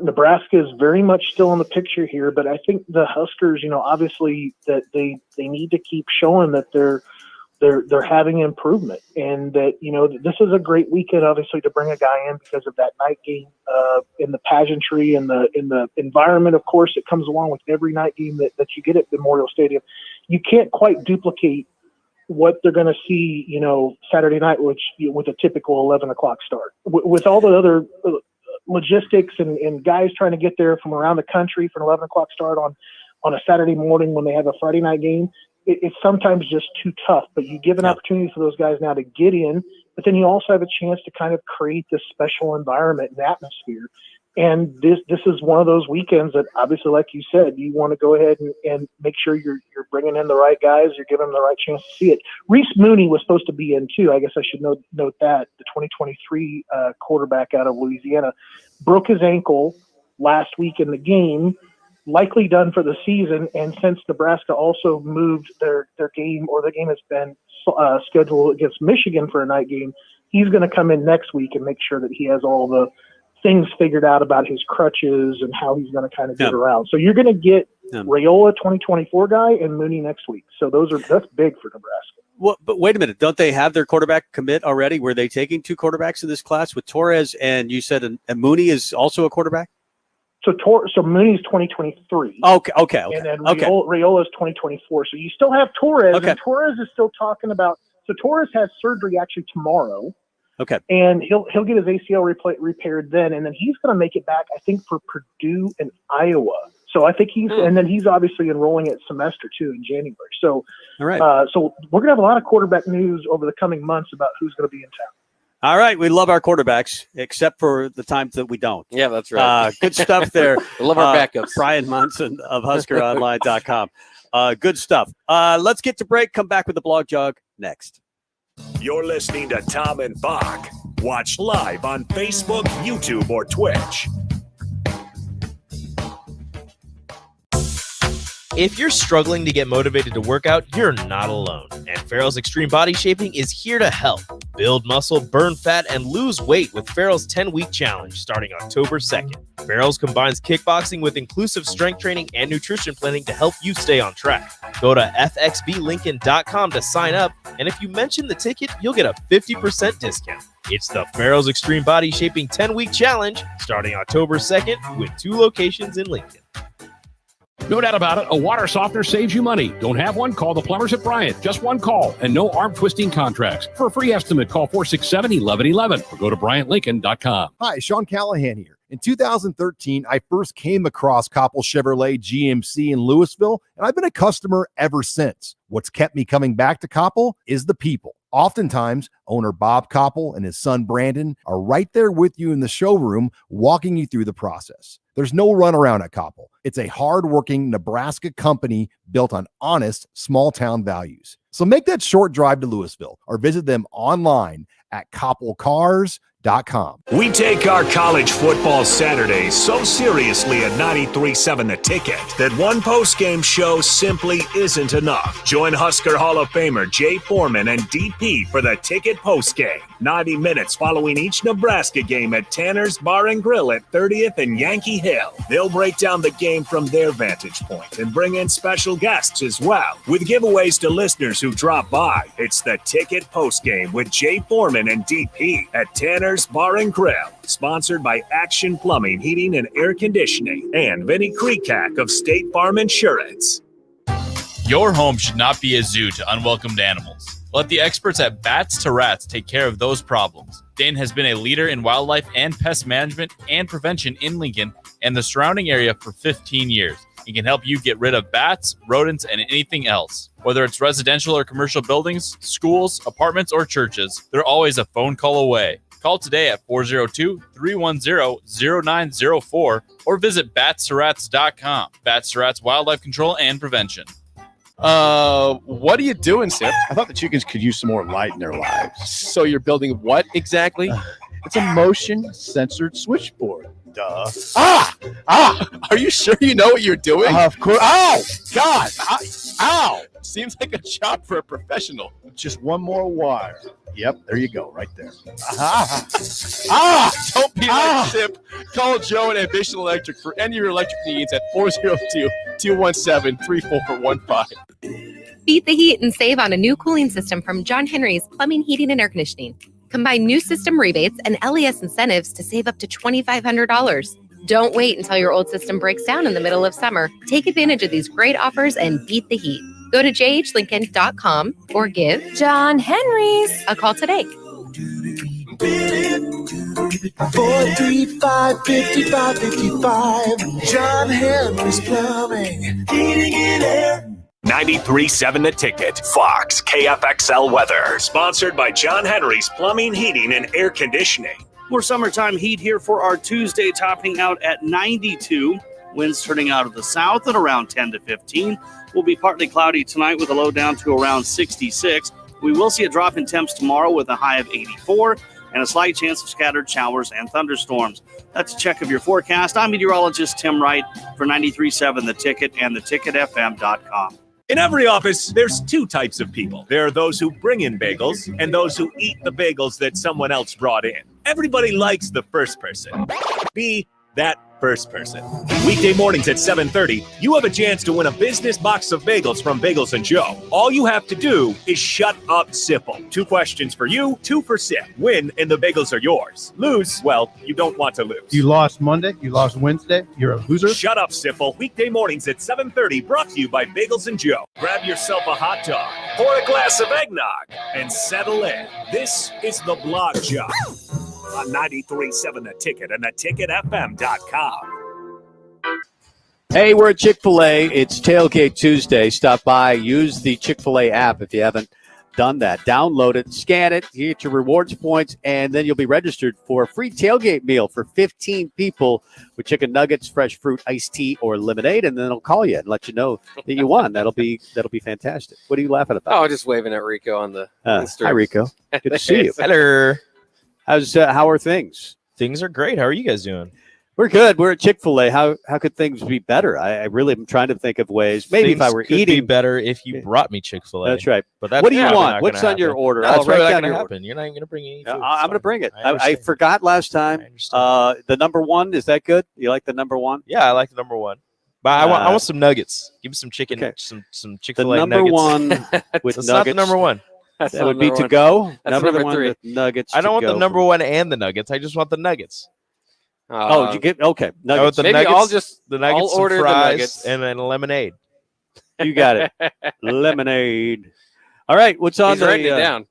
Nebraska is very much still in the picture here, but I think the Huskers, obviously that they need to keep showing that they're having improvement, and that, this is a great weekend, obviously, to bring a guy in because of that night game, in the pageantry and in the environment, of course, that comes along with every night game that you get at Memorial Stadium. You can't quite duplicate what they're going to see, Saturday night, with a typical 11 o'clock start, with all the other logistics and guys trying to get there from around the country for an 11 o'clock start on a Saturday morning when they have a Friday night game. It's sometimes just too tough, but you give an opportunity for those guys now to get in, but then you also have a chance to kind of create this special environment and atmosphere. And this is one of those weekends that, obviously, like you said, you want to go ahead and make sure you're bringing in the right guys, you're giving them the right chance to see it. Reese Mooney was supposed to be in too. I guess I should note that, the 2023 quarterback out of Louisiana, broke his ankle last week in the game, likely done for the season. And since Nebraska also moved their game, or the game has been scheduled against Michigan for a night game, he's going to come in next week and make sure that he has all the things figured out about his crutches and how he's going to kind of get around. So you're going to get Raiola, 2024 guy, and Mooney next week. So that's big for Nebraska. Well, but wait a minute. Don't they have their quarterback commit already? Were they taking 2 quarterbacks in this class with Torres, and you said and Mooney is also a quarterback? So Mooney's 2023. Okay. And then Raiola's 2024. So you still have Torres, and Torres is still talking about. So Torres has surgery actually tomorrow. Okay. And he'll get his ACL repaired then, and then he's going to make it back, I think, for Purdue and Iowa. So I think and then he's obviously enrolling at semester too in January. So, all right. So we're going to have a lot of quarterback news over the coming months about who's going to be in town. All right. We love our quarterbacks, except for the times that we don't. Yeah, that's right. Good stuff there. We love our backups. Brian Munson of HuskerOnline.com. Good stuff. Let's get to break. Come back with the blog jog next. You're listening to Tom and Bock. Watch live on Facebook, YouTube, or Twitch. If you're struggling to get motivated to work out, you're not alone. And Farrell's Extreme Body Shaping is here to help. Build muscle, burn fat, and lose weight with Farrell's 10-week challenge starting October 2nd. Farrell's combines kickboxing with inclusive strength training and nutrition planning to help you stay on track. Go to fxblincoln.com to sign up, and if you mention the ticket, you'll get a 50% discount. It's the Farrell's Extreme Body Shaping 10-week challenge starting October 2nd with 2 locations in Lincoln. No doubt about it, a water softener saves you money. Don't have one? Call the plumbers at Bryant. Just one call and no arm-twisting contracts. For a free estimate, call 467-1111 or go to BryantLincoln.com. Hi, Sean Callahan here. In 2013, I first came across Koppel Chevrolet GMC in Louisville, and I've been a customer ever since. What's kept me coming back to Koppel is the people. Oftentimes, owner Bob Koppel and his son Brandon are right there with you in the showroom, walking you through the process. There's no runaround at Koppel. It's a hardworking Nebraska company built on honest, small-town values. So make that short drive to Louisville or visit them online at koppelcars.com. We take our college football Saturdays so seriously at 93.7 The Ticket that one post-game show simply isn't enough. Join Husker Hall of Famer Jay Foreman and DP for The Ticket postgame. 90 minutes following each Nebraska game at Tanner's Bar and Grill at 30th and Yankee Hill. They'll break down the game from their vantage point and bring in special guests as well, with giveaways to listeners who drop by. It's the Ticket Postgame with Jay Foreman and DP at Tanner's Bar and Grill, sponsored by Action Plumbing, Heating, and Air Conditioning, and Vinny Kreekak of State Farm Insurance. Your home should not be a zoo to unwelcomed animals. Let the experts at Bats to Rats take care of those problems. Dane has been a leader in wildlife and pest management and prevention in Lincoln and the surrounding area for 15 years. He can help you get rid of bats, rodents, and anything else. Whether it's residential or commercial buildings, schools, apartments, or churches, they're always a phone call away. Call today at 402-310-0904 or visit batstorats.com. Bats to Rats Wildlife Control and Prevention. What are you doing, Sip? I thought the chickens could use some more light in their lives. So you're building what exactly? It's a motion-censored switchboard. Duh. Are you sure you know what you're doing? Of course. Ow! God! Ow! Seems like a job for a professional. Just one more wire. Yep, there you go, right there. Don't be like Sip. Call Joe at Ambition Electric for any of your electric needs at 402-217-3415. Beat the heat and save on a new cooling system from John Henry's Plumbing, Heating, and Air Conditioning. Combine new system rebates and LES incentives to save up to $2,500. Don't wait until your old system breaks down in the middle of summer. Take advantage of these great offers and beat the heat. Go to jhlincoln.com or give John Henry's a call today. 435-5555. John Henry's Plumbing, Heating, and Air. 93.7 The Ticket. Fox KFXL weather. Sponsored by John Henry's Plumbing, Heating, and Air Conditioning. More summertime heat here for our Tuesday, topping out at 92. Winds turning out of the south at around 10 to 15. Will be partly cloudy tonight with a low down to around 66. We will see a drop in temps tomorrow with a high of 84 and a slight chance of scattered showers and thunderstorms. That's a check of your forecast. I'm meteorologist Tim Wright for 93.7 The Ticket and theticketfm.com. In every office, there's two types of people. There are those who bring in bagels and those who eat the bagels that someone else brought in. Everybody likes the first person. Be that first person. Weekday mornings at 7:30, you have a chance to win a business box of bagels from Bagels and Joe. All you have to do is shut up, Sipple. 2 questions for you, 2 for Sip. Win, and the bagels are yours. Lose, well, you don't want to lose. You lost Monday. You lost Wednesday. You're a loser. Shut up, Sipple. Weekday mornings at 7:30, brought to you by Bagels and Joe. Grab yourself a hot dog, pour a glass of eggnog, and settle in. This is the Blog Job on 93.7 The Ticket and theticketfm.com. Hey, we're at Chick-fil-A. It's Tailgate Tuesday. Stop by. Use the Chick-fil-A app if you haven't done that. Download it, scan it, you get your rewards points, and then you'll be registered for a free tailgate meal for 15 people with chicken nuggets, fresh fruit, iced tea, or lemonade, and then they'll call you and let you know that you won. That'll be fantastic. What are you laughing about? Oh, just waving at Rico on the Hi, Rico. Good to see you. Hello. How are things? Things are great. How are you guys doing? We're good. We're at Chick-fil-A. How could things be better? I really am trying to think of ways. Maybe things if I were could eating be better if you brought me Chick-fil-A. That's right. But that's what do you probably want? not What's gonna on your happen. order? No, I'll that's probably write not down going your to order. happen. You're not even going to bring any food. I'm going to bring it. I understand. forgot last time. The number one, is that good? You like the number one? Yeah, I like the number one. But I want some nuggets. Give me some chicken, okay. some The Chick-fil-A number nuggets. one with That's nuggets. not the number one. That would be to go. That's number number one 3. with nuggets. I don't to want the go. number one and the nuggets. I just want the nuggets. You get okay. I want Nuggets. the Maybe nuggets, I'll some order the fries, nuggets. and then lemonade. You got it. Lemonade. All right. What's on He's the? writing it down.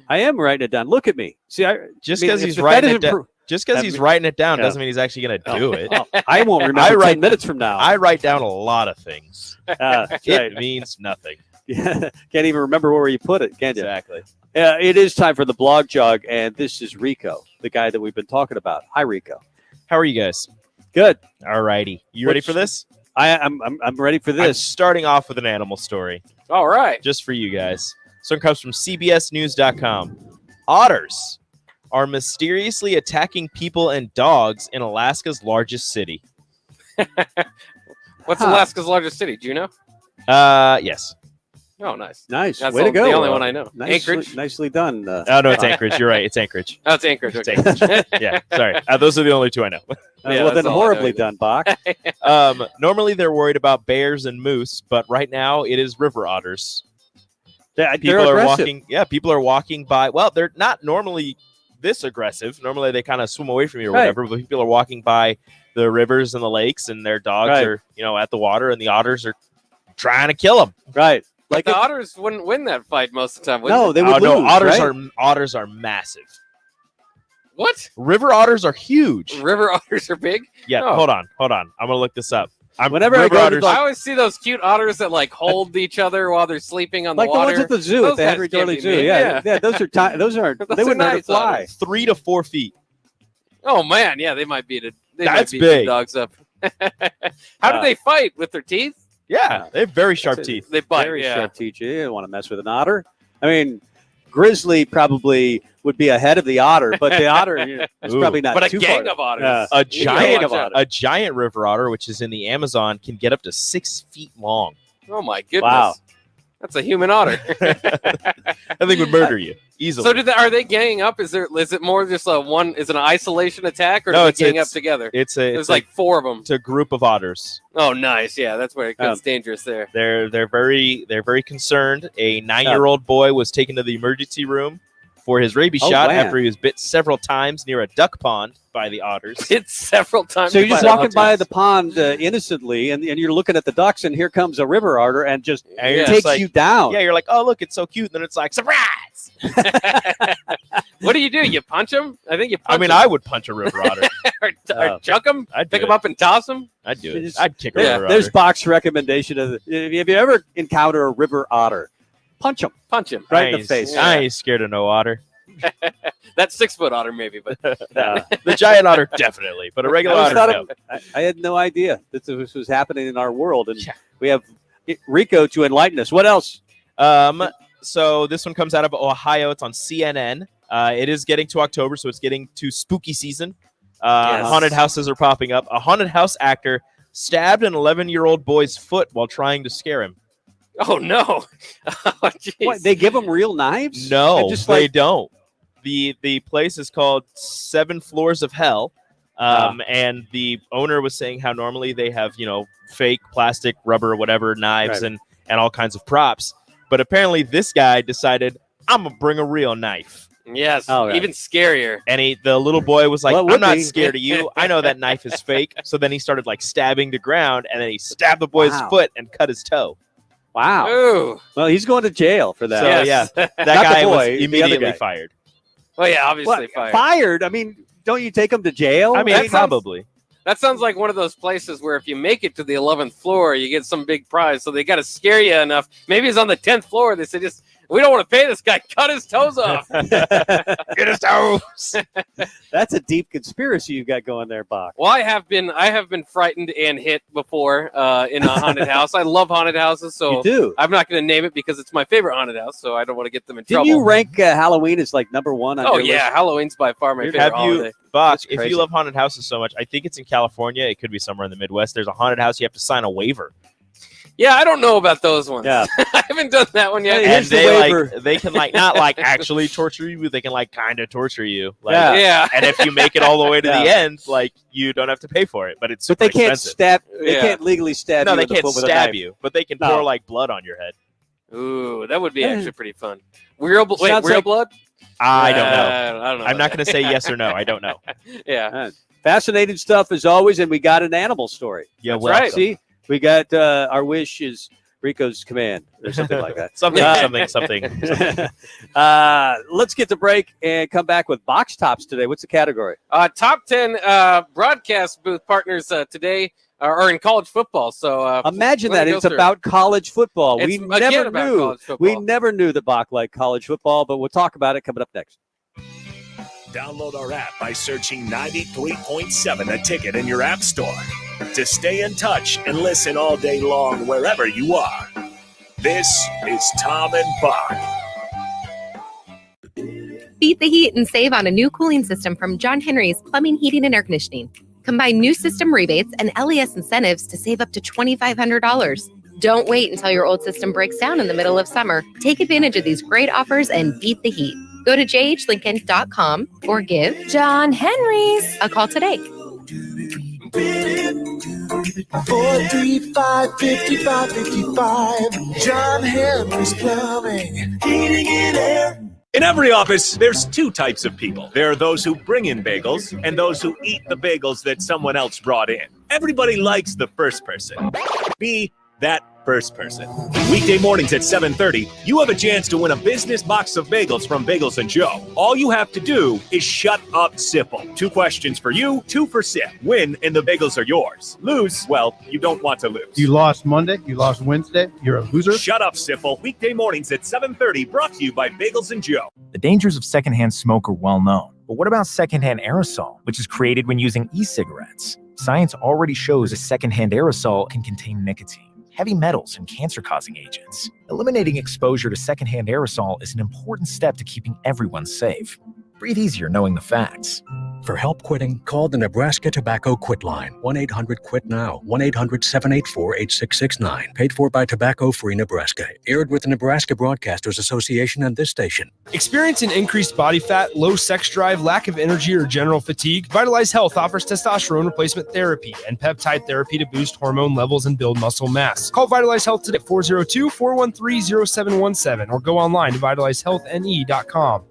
I am writing it down. Look at me. See, Just because he's writing it down. Just because he's writing it down Yeah. doesn't mean he's actually going to do it. I won't remember 10 minutes from now. I write down a lot of things. That's It right. means nothing. Can't even remember where you put it, can you? Exactly. It is time for the blog jog, and this is Rico, the guy that we've been talking about. Hi, Rico. How are you guys? Good. All righty. You ready for this? I'm ready for I'm this. starting off with an animal story. All right. Just for you guys. This one comes from CBSNews.com. Otters are mysteriously attacking people and dogs in Alaska's largest city. What's Alaska's largest city? Do you know? Yes. Oh, nice. Nice. That's Way to go. the only one I know. Nicely, Anchorage. nicely done. Oh no, it's Anchorage. You're right. It's Anchorage. Oh, it's Anchorage. It's Okay. Anchorage. Yeah, sorry. Those are the only two I know. Yeah, well, then that's all I know, horribly either. done, Bock. Normally they're worried about bears and moose, but right now it is river otters. They're People are aggressive. walking. Yeah, people are walking by. Well, they're not normally this aggressive. Normally they kind of swim away from you or Right. whatever. But people are walking by the rivers and the lakes, and their dogs Right. are at the water, and the otters are trying to kill them. Right. Like the Otters wouldn't win that fight most of the time. No, Wouldn't they would no, lose. otters right? otters are massive. What? River otters are huge. River otters are big. Yeah, Oh. hold on. I'm gonna look this up. Whenever I river go to otters, I always see those cute otters that like hold each other while they're sleeping on Like the the water. ones at the zoo, Those at the guys Henry can't Dorley be Zoo. mean. Yeah, those are those aren't. Those They are wouldn't hurt a nice fly. otters. 3 to 4 feet. Oh man, yeah, they might beat it. They That's might beat some big. dogs up. How do they fight with their teeth? Yeah, they have very sharp That's a teeth. They bite. Very Yeah. sharp teeth. You don't want to mess with an otter. I mean, grizzly probably would be ahead of the otter, but the otter is Ooh. probably not But a too gang far. of otters. Yeah. A You gotta giant, watch out. a giant river otter, which is in the Amazon, can get up to 6 feet long. Oh my goodness. Wow. That's a human otter. I think would murder you easily. So are they ganging up? Is it more just a one? Is it an isolation attack, or No, do it's- they gang up it's- together? It's like 4 of them. It's a group of otters. Oh, nice. Yeah, that's where it gets dangerous there. They're very concerned. A 9-year-old boy was taken to the emergency room for his rabies Oh, shot man. after he was bit several times near a duck pond by the otters. It's several times. So you're just by the walking by hunters. the pond innocently, and you're looking at the ducks, and here comes a river otter and just And you're takes just like- you down. Yeah, you're like, oh look, it's so cute. And then it's like, surprise! What do? You punch them? I think you punch I mean, them. I would punch a river otter. or chuck them, I'd pick do them it. up and toss them. I'd do it. It's- I'd kick a river There's otter. Bock's recommendation of if you ever encounter a river otter, punch them Punch him. right in the face. I ain't scared of no otter. That 6-foot otter, maybe, but The giant otter, definitely, but a regular I, always otter, thought no. I had no idea that this was happening in our world, and we have Rico to enlighten us. What else? So this one comes out of Ohio. It's on CNN. It is getting to October, so it's getting to spooky season. Yes. Haunted houses are popping up. A haunted house actor stabbed an 11-year-old boy's foot while trying to scare him. oh no! Oh, jeez. What, they give them real knives? No, And just they like don't. The place is called 7 Floors of Hell. And the owner was saying how normally they have, fake plastic, rubber, whatever, knives Right. and all kinds of props. But apparently this guy decided, I'm going to bring a real knife. Yes, Oh, right. even scarier. And the little boy was like, Well, it would I'm not be. scared of you. I know that knife is fake. So then he started like stabbing the ground, and then he stabbed the boy's Wow. foot and cut his toe. wow. Ooh. Well, he's going to jail for that. So Yes. yeah, that Not the guy boy, was the other immediately guy. fired. Well, yeah, obviously What, fired. I mean, don't you take him to jail? I mean, That sounds- probably. That sounds like one of those places where if you make it to the 11th floor, you get some big prize. So they got to scare you enough. Maybe it's on the 10th floor. They say, we don't want to pay this guy. Cut his toes off. Get his toes. That's a deep conspiracy you got going there, Bock. Well, I have been frightened and hit before in a haunted house. I love haunted houses, so You do. I'm not going to name it because it's my favorite haunted house. So I don't want to get them in Didn't trouble. you rank Halloween as like number one on Oh your yeah, list? Halloween's by far my favorite Have holiday. you, Bock, That's if crazy. you love haunted houses so much, I think it's in California. It could be somewhere in the Midwest. There's a haunted house. You have to sign a waiver. Yeah, I don't know about those ones. Yeah. I haven't done that one yet. Hey, And here's the they waiver. they can not actually torture you, but they can kind of torture you. Like, Yeah. Yeah. And if you make it all the way to the Yeah. end, you don't have to pay for it. But it's But super they can't expensive. stab. They Yeah. can't legally stab No, you. they in the can't foot with a stab knife. you, but they can No. pour blood on your head. Ooh, that would be Yeah. actually pretty fun. Real Sounds real like- blood? I don't know. I don't know. I'm not going to say yes or no. I don't know. Yeah. Fascinating stuff as always, and we got an animal story. Yeah, That's right. See, we got our wish is Rico's command or something like that. Something. Let's get the break and come back with box tops today. What's the category? Top 10 broadcast booth partners today are in college football. So Imagine let that me go it's through. about college football. It's We again never about knew. college football. We never knew that Bock liked college football, but we'll talk about it coming up next. Download our app by searching 93.7 The Ticket in your app store to stay in touch and listen all day long wherever you are. This is Tom and Bock. Beat the heat and save on a new cooling system from John Henry's Plumbing, Heating, and Air Conditioning. Combine new system rebates and LES incentives to save up to $2,500. Don't wait until your old system breaks down in the middle of summer. Take advantage of these great offers and beat the heat. Go to jhlincoln.com or give John Henry's a call today. 435-5555. John Henry's Plumbing, Heating and Air. In every office, there's two types of people. There are those who bring in bagels and those who eat the bagels that someone else brought in. Everybody likes the first person. Be that first person. Weekday mornings at 7:30, you have a chance to win a business box of bagels from Bagels & Joe. All you have to do is shut up, Sipple. 2 questions for you, 2 for Sip. Win, and the bagels are yours. Lose, well, you don't want to lose. You lost Monday, you lost Wednesday, you're a loser. Shut up, Sipple. Weekday mornings at 7:30, brought to you by Bagels & Joe. The dangers of secondhand smoke are well known. But what about secondhand aerosol, which is created when using e-cigarettes? Science already shows a secondhand aerosol can contain nicotine, heavy metals, and cancer-causing agents. Eliminating exposure to secondhand aerosol is an important step to keeping everyone safe. Breathe easier knowing the facts. For help quitting, call the Nebraska Tobacco Quit Line, 1-800-QUIT-NOW, 1-800-784-8669. Paid for by Tobacco Free Nebraska. Aired with the Nebraska Broadcasters Association and this station. Experiencing increased body fat, low sex drive, lack of energy, or general fatigue? Vitalize Health offers testosterone replacement therapy and peptide therapy to boost hormone levels and build muscle mass. Call Vitalize Health today at 402-413-0717 or go online to vitalizehealthne.com.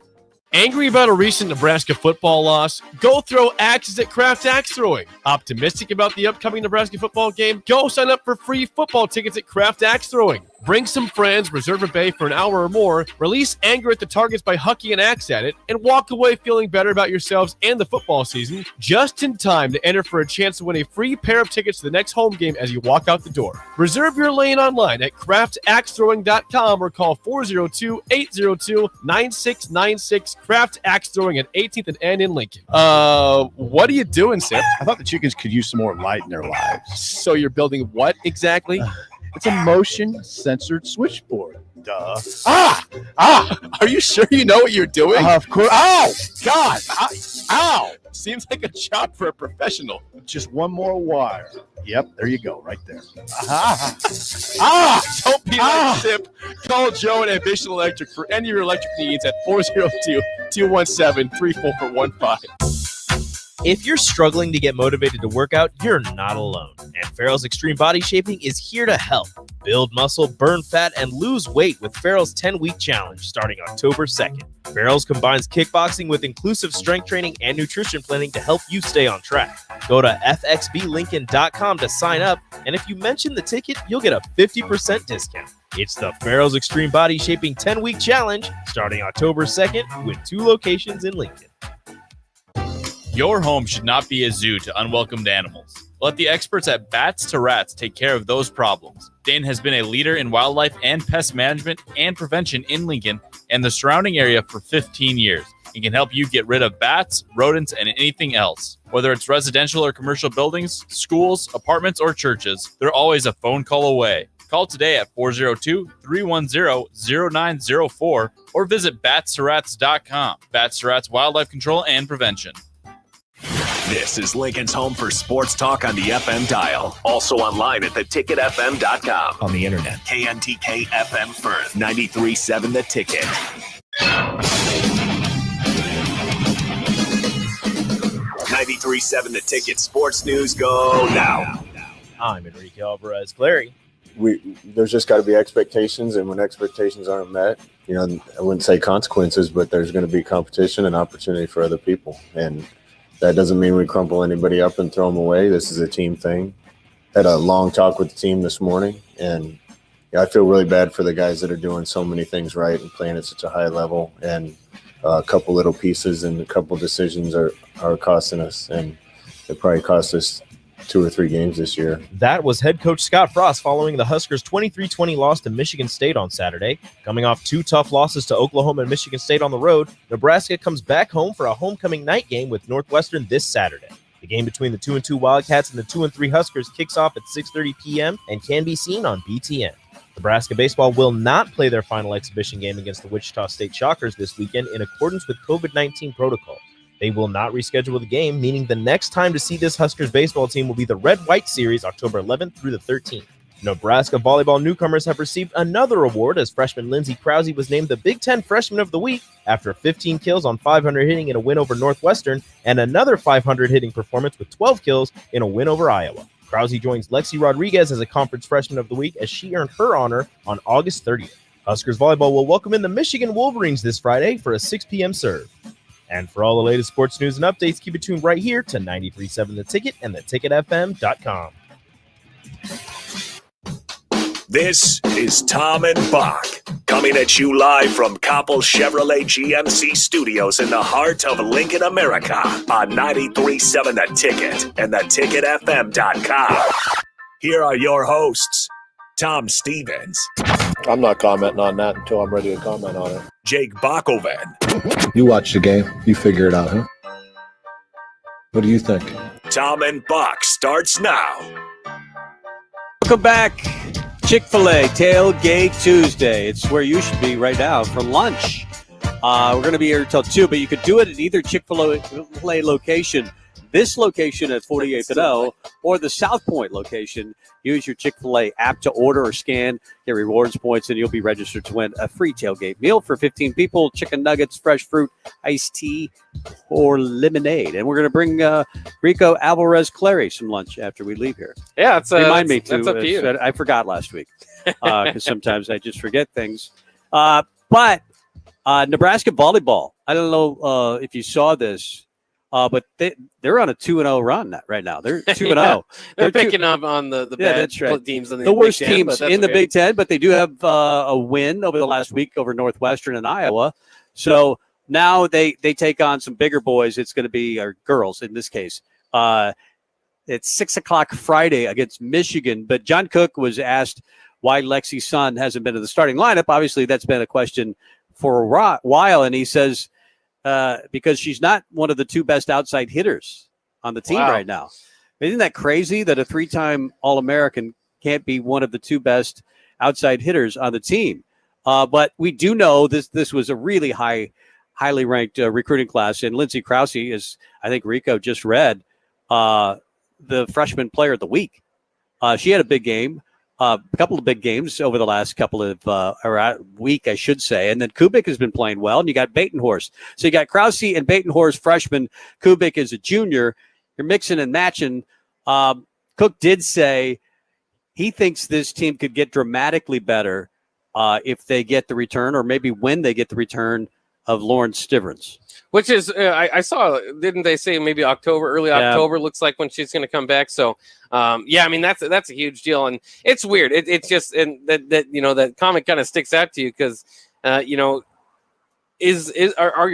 Angry about a recent Nebraska football loss? Go throw axes at Kraft Axe Throwing. Optimistic about the upcoming Nebraska football game? Go sign up for free football tickets at Kraft Axe Throwing. Bring some friends, reserve a bay for an hour or more, release anger at the targets by hucking an axe at it, and walk away feeling better about yourselves and the football season just in time to enter for a chance to win a free pair of tickets to the next home game as you walk out the door. Reserve your lane online at craftaxethrowing.com or call 402-802-9696. Kraft Axe Throwing at 18th and N in Lincoln. What are you doing, Sip? I thought the chickens could use some more light in their lives. So you're building what exactly? It's a motion-censored switchboard. Duh. Are you sure you know what you're doing? Of course. Ow! God! Ow! Seems like a job for a professional. Just one more wire. Yep, there you go, right there. Don't be like Sip. Call Joe at Ambition Electric for any of your electric needs at 402-217-3415. If you're struggling to get motivated to work out, you're not alone. And Farrell's Extreme Body Shaping is here to help. Build muscle, burn fat, and lose weight with Farrell's 10-week challenge starting October 2nd. Farrell's combines kickboxing with inclusive strength training and nutrition planning to help you stay on track. Go to fxblincoln.com to sign up, and if you mention the ticket, you'll get a 50% discount. It's the Farrell's Extreme Body Shaping 10-week challenge starting October 2nd with 2 locations in Lincoln. Your home should not be a zoo to unwelcomed animals. Let the experts at Bats to Rats take care of those problems. Dane has been a leader in wildlife and pest management and prevention in Lincoln and the surrounding area for 15 years. He can help you get rid of bats, rodents, and anything else. Whether it's residential or commercial buildings, schools, apartments, or churches, they're always a phone call away. Call today at 402-310-0904 or visit batstoRats.com. Bats to Rats Wildlife Control and Prevention. This is Lincoln's home for sports talk on the FM dial. Also online at theticketfm.com. On the internet. KNTK FM Firth, 93.7 The Ticket. 93.7 The Ticket sports news go now. I'm Enrique Alvarez-Clary. There's just got to be expectations, and when expectations aren't met, I wouldn't say consequences, but there's going to be competition and opportunity for other people. And that doesn't mean we crumple anybody up and throw them away. This is a team thing. Had a long talk with the team this morning, and I feel really bad for the guys that are doing so many things right and playing at such a high level. And a couple little pieces and a couple decisions are costing us, and it probably cost us 2 or 3 games this year. That was head coach Scott Frost following the Huskers' 23-20 loss to Michigan State on Saturday. Coming off 2 tough losses to Oklahoma and Michigan State on the road, Nebraska comes back home for a homecoming night game with Northwestern this Saturday. The game between the 2-2 Wildcats and the 2-3 Huskers kicks off at 6:30 p.m. and can be seen on BTN. Nebraska baseball will not play their final exhibition game against the Wichita State Shockers this weekend in accordance with COVID-19 protocol. They will not reschedule the game, meaning the next time to see this Huskers baseball team will be the Red-White Series October 11th through the 13th. Nebraska Volleyball newcomers have received another award as freshman Lindsey Krause was named the Big Ten Freshman of the Week after 15 kills on 500 hitting in a win over Northwestern and another 500 hitting performance with 12 kills in a win over Iowa. Krause joins Lexi Rodriguez as a Conference Freshman of the Week as she earned her honor on August 30th. Huskers Volleyball will welcome in the Michigan Wolverines this Friday for a 6 p.m. serve. And for all the latest sports news and updates, keep it tuned right here to 93.7 The Ticket and theticketfm.com. This is Tom and Bock, coming at you live from Coppell Chevrolet GMC Studios in the heart of Lincoln, America, on 93.7 The Ticket and theticketfm.com. Here are your hosts, Tom Stevens. I'm not commenting on that until I'm ready to comment on it. Jake Bockoven. You watch the game. You figure it out, huh? What do you think? Tom and Bock starts now. Welcome back. Chick-fil-A Tailgate Tuesday. It's where you should be right now for lunch. We're going to be here until 2, but you could do it at either Chick-fil-A location. This location at 48th and O or the South Point location. Use your Chick-fil-A app to order or scan, get rewards points, and you'll be registered to win a free tailgate meal for 15 people, chicken nuggets, fresh fruit, iced tea, or lemonade. And we're going to bring Rico Alvarez-Clary some lunch after we leave here. Yeah, Remind me to. That's up to you. I forgot last week because sometimes I just forget things. But Nebraska Volleyball, I don't know if you saw this. But they're on a 2-0 run right now. They're 2-0. They're picking up on the bad teams in the worst Big Ten, teams in the Big Ten, but they do have a win over the last week over Northwestern and Iowa. So now they take on some bigger boys. It's going to be or girls in this case. It's 6:00 Friday against Michigan. But John Cook was asked why Lexi Sun hasn't been in the starting lineup. Obviously, that's been a question for a while, and he says. Because she's not one of the two best outside hitters on the team right now. Isn't that crazy that a 3-time All-American can't be one of the two best outside hitters on the team? But we do know this was a really highly ranked recruiting class. And Lindsey Krause, as I think Rico just read, the freshman player of the week. She had a big game. A couple of big games over the last couple of week, I should say. And then Kubik has been playing well, and you got Batenhorst. So you got Krause and Batenhorst, freshman. Kubik is a junior. You're mixing and matching. Cook did say he thinks this team could get dramatically better if they get the return, or maybe when they get the return of Lauren Stivrins. Which is, I saw, didn't they say maybe early October looks like when she's going to come back. So, I mean, that's a huge deal. And it's weird. It's just, and that comment kind of sticks out to you because, are your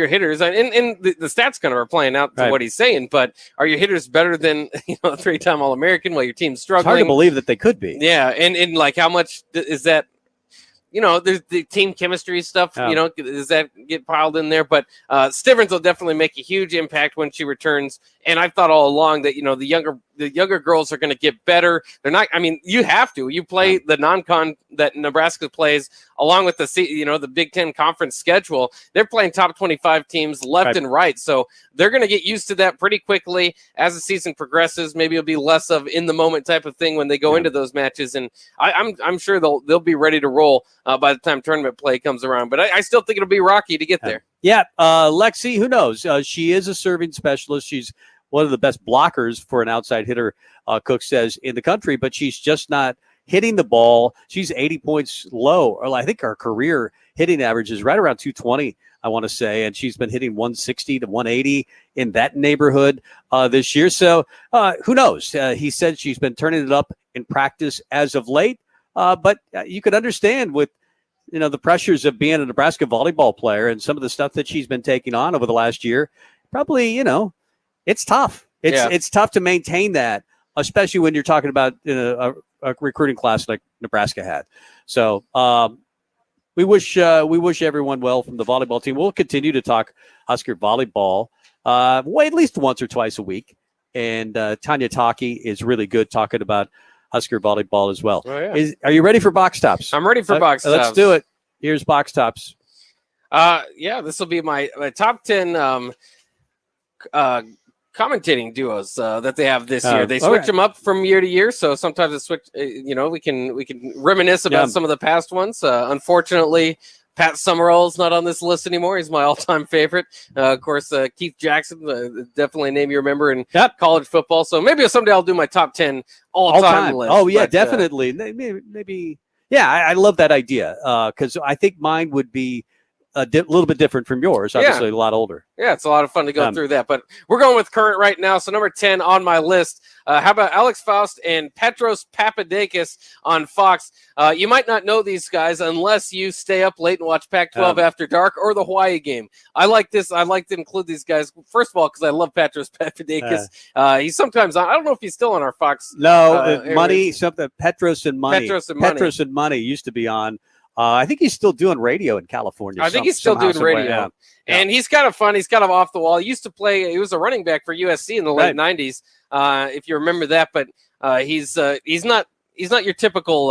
hitters, and the stats kind of are playing out to what he's saying, but are your hitters better than, a 3-time All-American while your team's struggling? It's hard to believe that they could be. Yeah. And like, how much is that? There's the team chemistry stuff, does that get piled in there? But Stivrins will definitely make a huge impact when she returns. And I've thought all along that, the younger girls are going to get better. They're not, you have to. You play the non-con that Nebraska plays along with the Big Ten conference schedule. They're playing top 25 teams left and right. So they're going to get used to that pretty quickly as the season progresses. Maybe it'll be less of in the moment type of thing when they go into those matches. And I'm sure they'll be ready to roll by the time tournament play comes around. But I still think it'll be rocky to get there. Yeah. Lexi, who knows? She is a serving specialist. She's one of the best blockers for an outside hitter, Cook says, in the country, but she's just not hitting the ball. She's 80 points low. Or I think our career hitting average is right around 220, I want to say, and she's been hitting 160 to 180 in that neighborhood this year. So who knows? He said she's been turning it up in practice as of late, but you could understand with the pressures of being a Nebraska volleyball player and some of the stuff that she's been taking on over the last year. Probably, it's tough. It's tough to maintain that, especially when you're talking about a recruiting class like Nebraska had. So we wish everyone well from the volleyball team. We'll continue to talk Husker volleyball at least once or twice a week. And Tanya Taki is really good talking about Husker volleyball as well. Oh, yeah. Are you ready for box tops? I'm ready for box tops. Let's do it. Here's box tops. This will be my top 10 commentating duos that they have this year. They switch them up from year to year, so sometimes it's switch. We can reminisce about some of the past ones. Unfortunately, Pat Summerall's not on this list anymore. He's my all-time favorite. Of course, Keith Jackson, definitely a name you remember in college football. So maybe someday I'll do my top 10 all-time list. Oh yeah, definitely. Maybe. Yeah, I love that idea because I think mine would be a little bit different from yours. Obviously, a lot older. Yeah, it's a lot of fun to go through that. But we're going with current right now. So number 10 on my list. How about Alex Faust and Petros Papadakis on Fox? You might not know these guys unless you stay up late and watch Pac-12 After Dark or the Hawaii game. I like this. I like to include these guys, first of all, because I love Petros Papadakis. He's sometimes on. I don't know if he's still on our Fox. No, Money, something. Petros and Money. Petros and Money used to be on. I think he's still doing radio in California. I think he's still doing radio. And he's kind of fun. He's kind of off the wall. He used to play. He was a running back for USC in the late 90s, if you remember that. But he's not your typical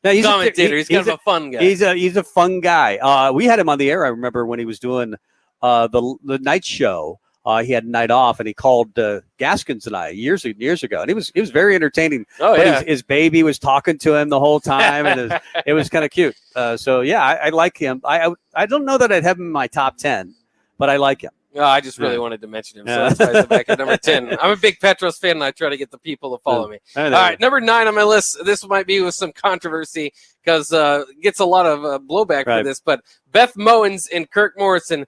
commentator. He's kind of a fun guy. He's a fun guy. We had him on the air. I remember when he was doing the night show. He had a night off, and he called Gaskins and I years ago, and it was very entertaining. Oh, but yeah. His baby was talking to him the whole time, and it was kind of cute. I like him. I don't know that I'd have him in my top 10, but I like him. No, I just really wanted to mention him, so that's why he's back at number 10. I'm a big Petros fan, and I try to get the people to follow me. All right, number 9 on my list. This might be with some controversy because gets a lot of blowback for this, but Beth Mowins and Kirk Morrison.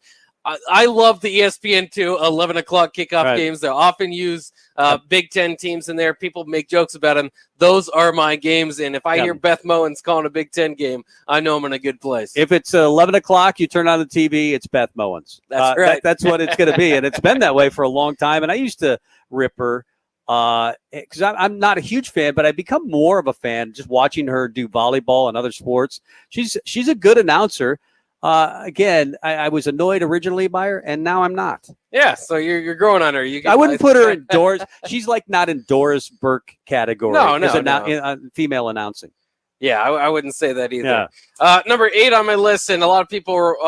I love the ESPN2 11 o'clock kickoff games. They often use Big Ten teams in there. People make jokes about them. Those are my games. And if I hear Beth Mowins calling a Big Ten game, I know I'm in a good place. If it's 11 o'clock, you turn on the TV, it's Beth Mowins. That's right. That's what it's going to be. And it's been that way for a long time. And I used to rip her because I'm not a huge fan, but I've become more of a fan just watching her do volleyball and other sports. She's a good announcer. Again, I was annoyed originally by her, and now I'm not. Yeah, so you're growing on her. I wouldn't put her in Doris. She's like not in Doris Burke category. No. Female announcing. Yeah, I wouldn't say that either. Yeah. Number 8 on my list, and a lot of people were,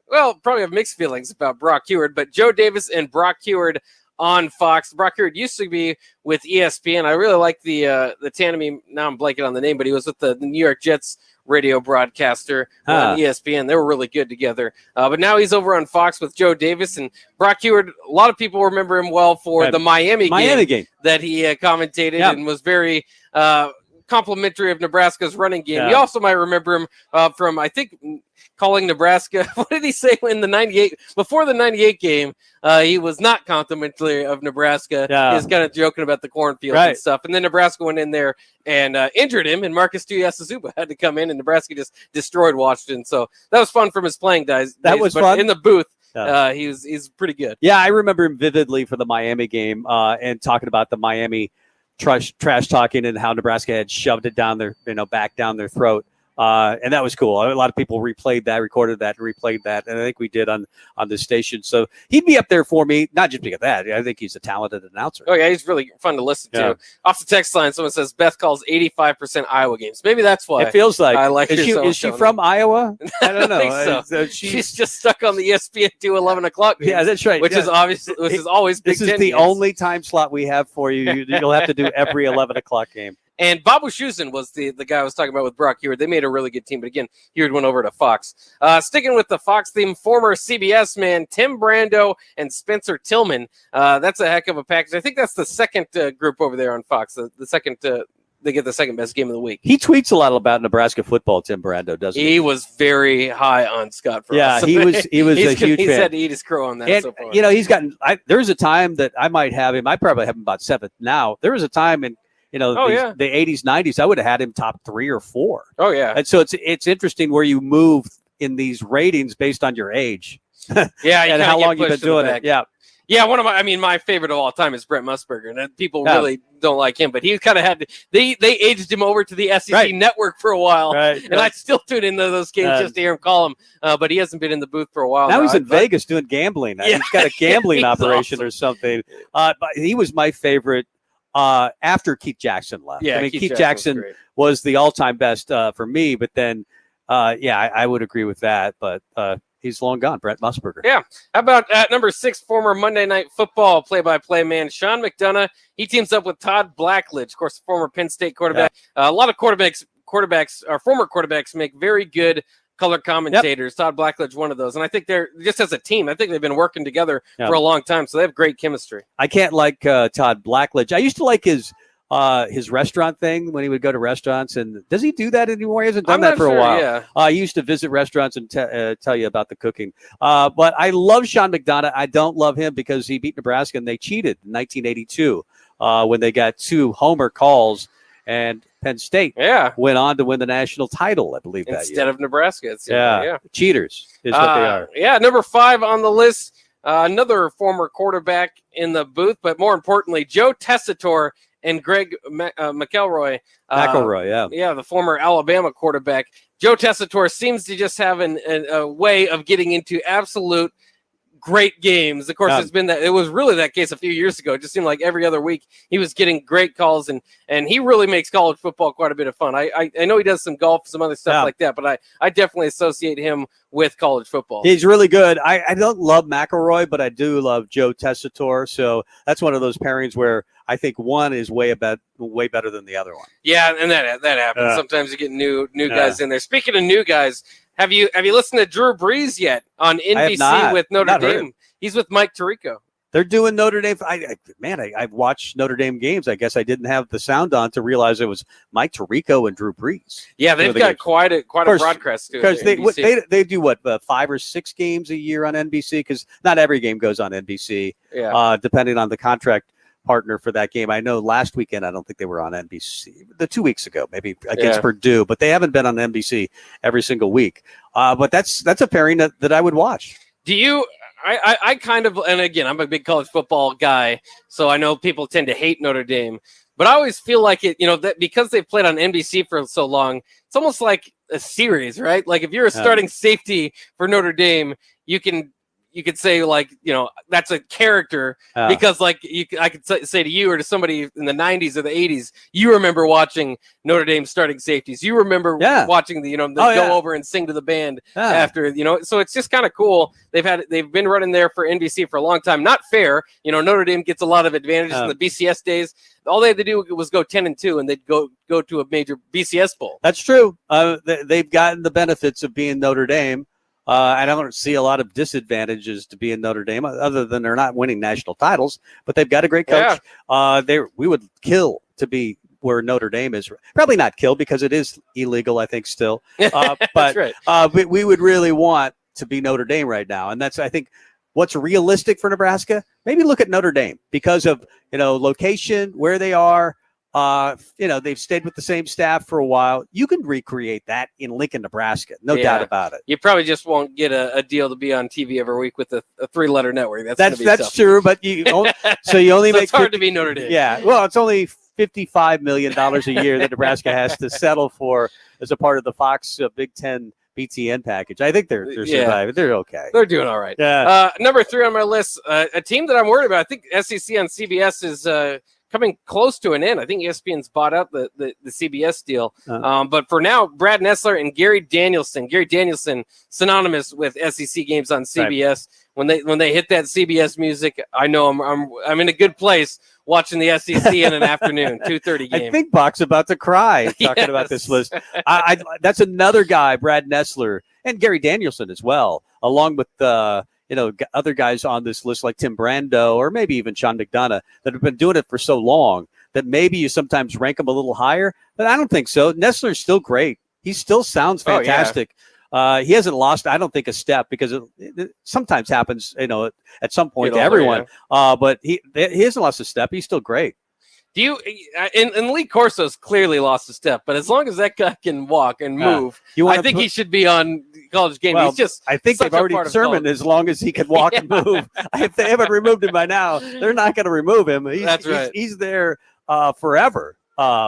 probably have mixed feelings about Brock Heward, but Joe Davis and Brock Heward on Fox. Brock Heward used to be with ESPN. I really like the tandem. Now I'm blanking on the name, but he was with the New York Jets radio broadcaster on ESPN. They were really good together. But now he's over on Fox with Joe Davis and Brock Heward. A lot of people remember him well for the Miami game that he commentated and was very complimentary of Nebraska's running game. You also might remember him from, I think, calling Nebraska. What did he say in the 98? Before the 98 game, he was not complimentary of Nebraska. He was kind of joking about the cornfields and stuff. And then Nebraska went in there and injured him, and Marcus Tuiasosopo had to come in, and Nebraska just destroyed Washington. So that was fun from his playing days. That was fun. In the booth, he's pretty good. Yeah, I remember him vividly for the Miami game and talking about the Miami trash talking and how Nebraska had shoved it down their, back down their throat. And that was cool. A lot of people recorded that, and replayed that. And I think we did on this station. So he'd be up there for me, not just because of that. I think he's a talented announcer. Oh, yeah, he's really fun to listen to. Off the text line, someone says Beth calls 85% Iowa games. Maybe that's why. It feels like. I like is she from Iowa? I don't know. I think so. She's just stuck on the ESPN2 11 o'clock games. Yeah, that's right. Which is always Big Ten. This is the only time slot we have for you. You'll have to do every 11 o'clock game. And Babu Shusin was the guy I was talking about with Brock Heward. They made a really good team, but again, Heward went over to Fox. Sticking with the Fox theme, former CBS man Tim Brando and Spencer Tillman. That's a heck of a package. I think that's the second group over there on Fox. The second, they get the second best game of the week. He tweets a lot about Nebraska football, Tim Brando, doesn't he? He was very high on Scott Frost. Yeah, he was a huge fan. He's had to eat his crow on that and, so far. He's gotten. There was a time that I might have him. I probably have him about 7th now. There was a time in the 80s, 90s, I would have had him top 3 or 4. Oh, yeah. And so it's interesting where you move in these ratings based on your age. Yeah, and how long you've been doing it. Yeah. Yeah, my favorite of all time is Brent Musburger, and people really don't like him, but he kind of had they aged him over to the SEC network for a while, and I still tune into those games just to hear him call him, but he hasn't been in the booth for a while. Now he's in Vegas doing gambling. Yeah. He's got a gambling operation or something. But he was my favorite after Keith Jackson left. Yeah, I mean, Keith Jackson was the all-time best for me, but then, I would agree with that. But He's long gone, Brett Musburger. Yeah. How about at number 6, former Monday Night Football play-by-play man Sean McDonough? He teams up with Todd Blackledge, of course, former Penn State quarterback. A lot of quarterbacks or former quarterbacks make very good color commentators. Todd Blackledge, one of those. And I think they're just as a team, I think they've been working together for a long time. So they have great chemistry. I can't like Todd Blackledge. I used to like his restaurant thing when he would go to restaurants. And does he do that anymore? He hasn't done that for a while. He used to visit restaurants and tell you about the cooking. But I love Sean McDonough. I don't love him because he beat Nebraska and they cheated in 1982 when they got 2 homer calls. And Penn State went on to win the national title, I believe, that year. Instead of Nebraska. Cheaters is what they are. Yeah, number 5 on the list, another former quarterback in the booth, but more importantly, Joe Tessitore and Greg McElroy. McElroy, the former Alabama quarterback. Joe Tessitore seems to just have a way of getting into absolute great games. Of course, it was really that case a few years ago. It just seemed like every other week he was getting great calls, and he really makes college football quite a bit of fun. I know he does some golf, some other stuff like that, but I definitely associate him with college football. He's really good. I don't love McElroy, but I do love Joe Tessitore. So that's one of those pairings where I think one is way better than the other one. Yeah, and that happens. Sometimes you get new guys in there. Speaking of new guys, have you listened to Drew Brees yet on NBC with Notre Dame? He's with Mike Tirico. They're doing Notre Dame. I've watched Notre Dame games. I guess I didn't have the sound on to realize it was Mike Tirico and Drew Brees. Yeah, they've got quite a broadcast too. Because they do 5 or 6 games a year on NBC, because not every game goes on NBC. Depending on the contract partner for that game. I know last weekend I don't think they were on NBC. The 2 weeks ago, maybe against Purdue, but they haven't been on NBC every single week. But that's a pairing that I would watch. Do you? I kind of, and again, I'm a big college football guy, so I know people tend to hate Notre Dame, but I always feel like it, that because they've played on NBC for so long, it's almost like a series, right? Like if you're a starting safety for Notre Dame, you could say that's a character because I could say to you or to somebody in the 90s or the 80s, you remember watching Notre Dame starting safeties. You remember watching the go over and sing to the band after, so it's just kind of cool. They've been running there for NBC for a long time. Not fair. Notre Dame gets a lot of advantages in the BCS days. All they had to do was go 10-2 and they'd go to a major BCS bowl. That's true. They've gotten the benefits of being Notre Dame. I don't see a lot of disadvantages to being Notre Dame other than they're not winning national titles, but they've got a great coach. We would kill to be where Notre Dame is. Probably not kill because it is illegal, I think, still. But right. We would really want to be Notre Dame right now. And that's, I think, what's realistic for Nebraska. Maybe look at Notre Dame because of, location, where they are. They've stayed with the same staff for a while. You can recreate that in Lincoln, Nebraska. No doubt about it. You probably just won't get a deal to be on TV every week with a 3-letter network. That's true, but you only make it's hard to be Notre Dame. Yeah, well, it's only $55 million a year that Nebraska has to settle for as a part of the Fox Big Ten BTN package. I think they're surviving. They're okay. They're doing all right. Yeah. Number 3 on my list, a team that I'm worried about. I think SEC on CBS is coming close to an end. I think ESPN's bought out the CBS deal. But for now, Brad Nessler and Gary Danielson. Gary Danielson, synonymous with SEC games on CBS. Right. When they hit that CBS music, I know I'm in a good place watching the SEC in an afternoon, 2:30 game. I think Bock's about to cry talking about this list. That's another guy, Brad Nessler, and Gary Danielson as well, along with other guys on this list like Tim Brando or maybe even Sean McDonough that have been doing it for so long that maybe you sometimes rank them a little higher, but I don't think so. Nessler's still great. He still sounds fantastic. He hasn't lost, I don't think, a step because it sometimes happens, at some point to everyone. But he hasn't lost a step. He's still great. Do you? And Lee Corso's clearly lost a step, but as long as that guy can walk and move, I think he should be on College Game. Well, He's just. I think they've already determined as long as he can walk and move. If they haven't removed him by now, they're not going to remove him. That's right. He's there forever,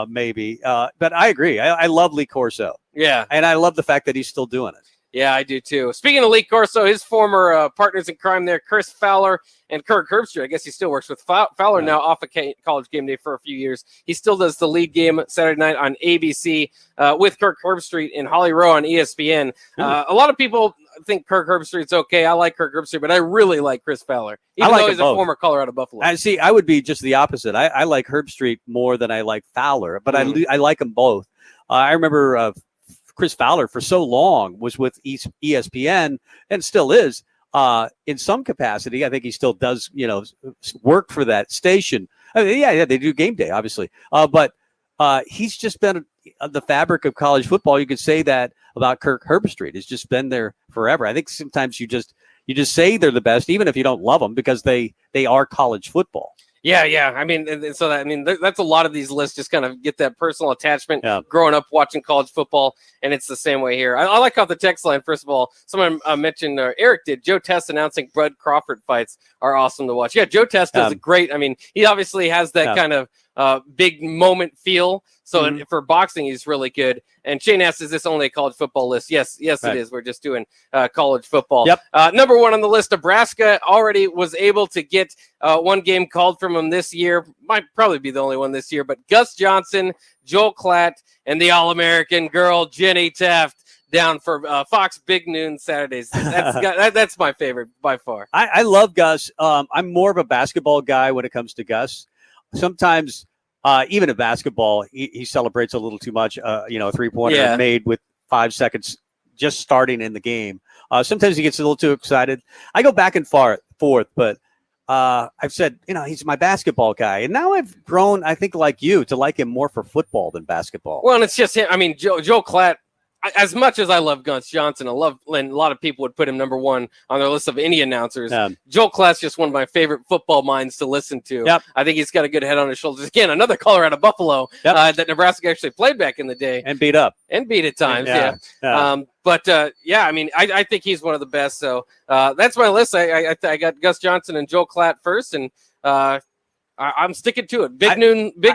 maybe. But I agree. I love Lee Corso. Yeah, and I love the fact that he's still doing it. Yeah, I do too. Speaking of Lee Corso, his former partners in crime there, Chris Fowler and Kirk Herbstreit. I guess he still works with Fowler now off of College Game Day for a few years. He still does the lead game Saturday night on ABC with Kirk Herbstreit and Holly Rowe on ESPN. A lot of people think Kirk Herbstreit's okay. I like Kirk Herbstreit, but I really like Chris Fowler, even though he's a former Colorado Buffalo. I would be just the opposite. I like Herbstreit more than I like Fowler, but I like them both. I remember Chris Fowler for so long was with ESPN and still is in some capacity. I think he still does, work for that station. I mean, yeah, they do game day, obviously. But he's just been the fabric of college football. You could say that about Kirk Herbstreit. He's just been there forever. I think sometimes you just say they're the best, even if you don't love them, because they are college football. Yeah. I mean, that's a lot of these lists just kind of get that personal attachment growing up watching college football, and it's the same way here. I like how the text line, first of all, someone mentioned, Eric did, Joe Test announcing Bud Crawford fights are awesome to watch. Yeah, Joe Test does a great, I mean, he obviously has that kind of big moment feel. So for boxing, he's really good. And Shane asks, is this only a college football list? Yes, it is. We're just doing college football. Yep. Number one on the list, Nebraska already was able to get one game called from him this year. Might probably be the only one this year, but Gus Johnson, Joel Klatt, and the All-American girl, Jenny Taft, down for Fox Big Noon Saturdays. That's my favorite by far. I love Gus. I'm more of a basketball guy when it comes to Gus. Sometimes even in basketball, he celebrates a little too much. A 3-pointer made with 5 seconds just starting in the game. Sometimes he gets a little too excited. I go back and forth, but I've said, he's my basketball guy. And now I've grown, I think, like you, to like him more for football than basketball. Well, and it's just him. I mean, Joel Klatt, as much as I love Gus Johnson, and a lot of people would put him number one on their list of any announcers. Joel Klatt's just one of my favorite football minds to listen to. I think he's got a good head on his shoulders. Again, another Colorado Buffalo that Nebraska actually played back in the day. And beat up. And beat at times, I mean, I think he's one of the best. So that's my list. I got Gus Johnson and Joel Klatt first, and I'm sticking to it. Big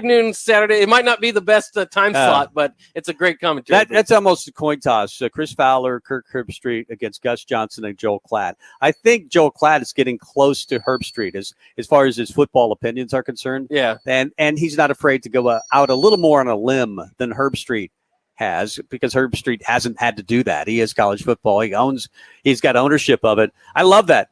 noon Saturday. It might not be the best time slot, but it's a great commentary. That's almost a coin toss. Chris Fowler, Kirk Herbstreit against Gus Johnson and Joel Klatt. I think Joel Klatt is getting close to Herbstreit as far as his football opinions are concerned. Yeah, and he's not afraid to go out a little more on a limb than Herbstreit has, because Herbstreit hasn't had to do that. He is college football. He's got ownership of it. I love that.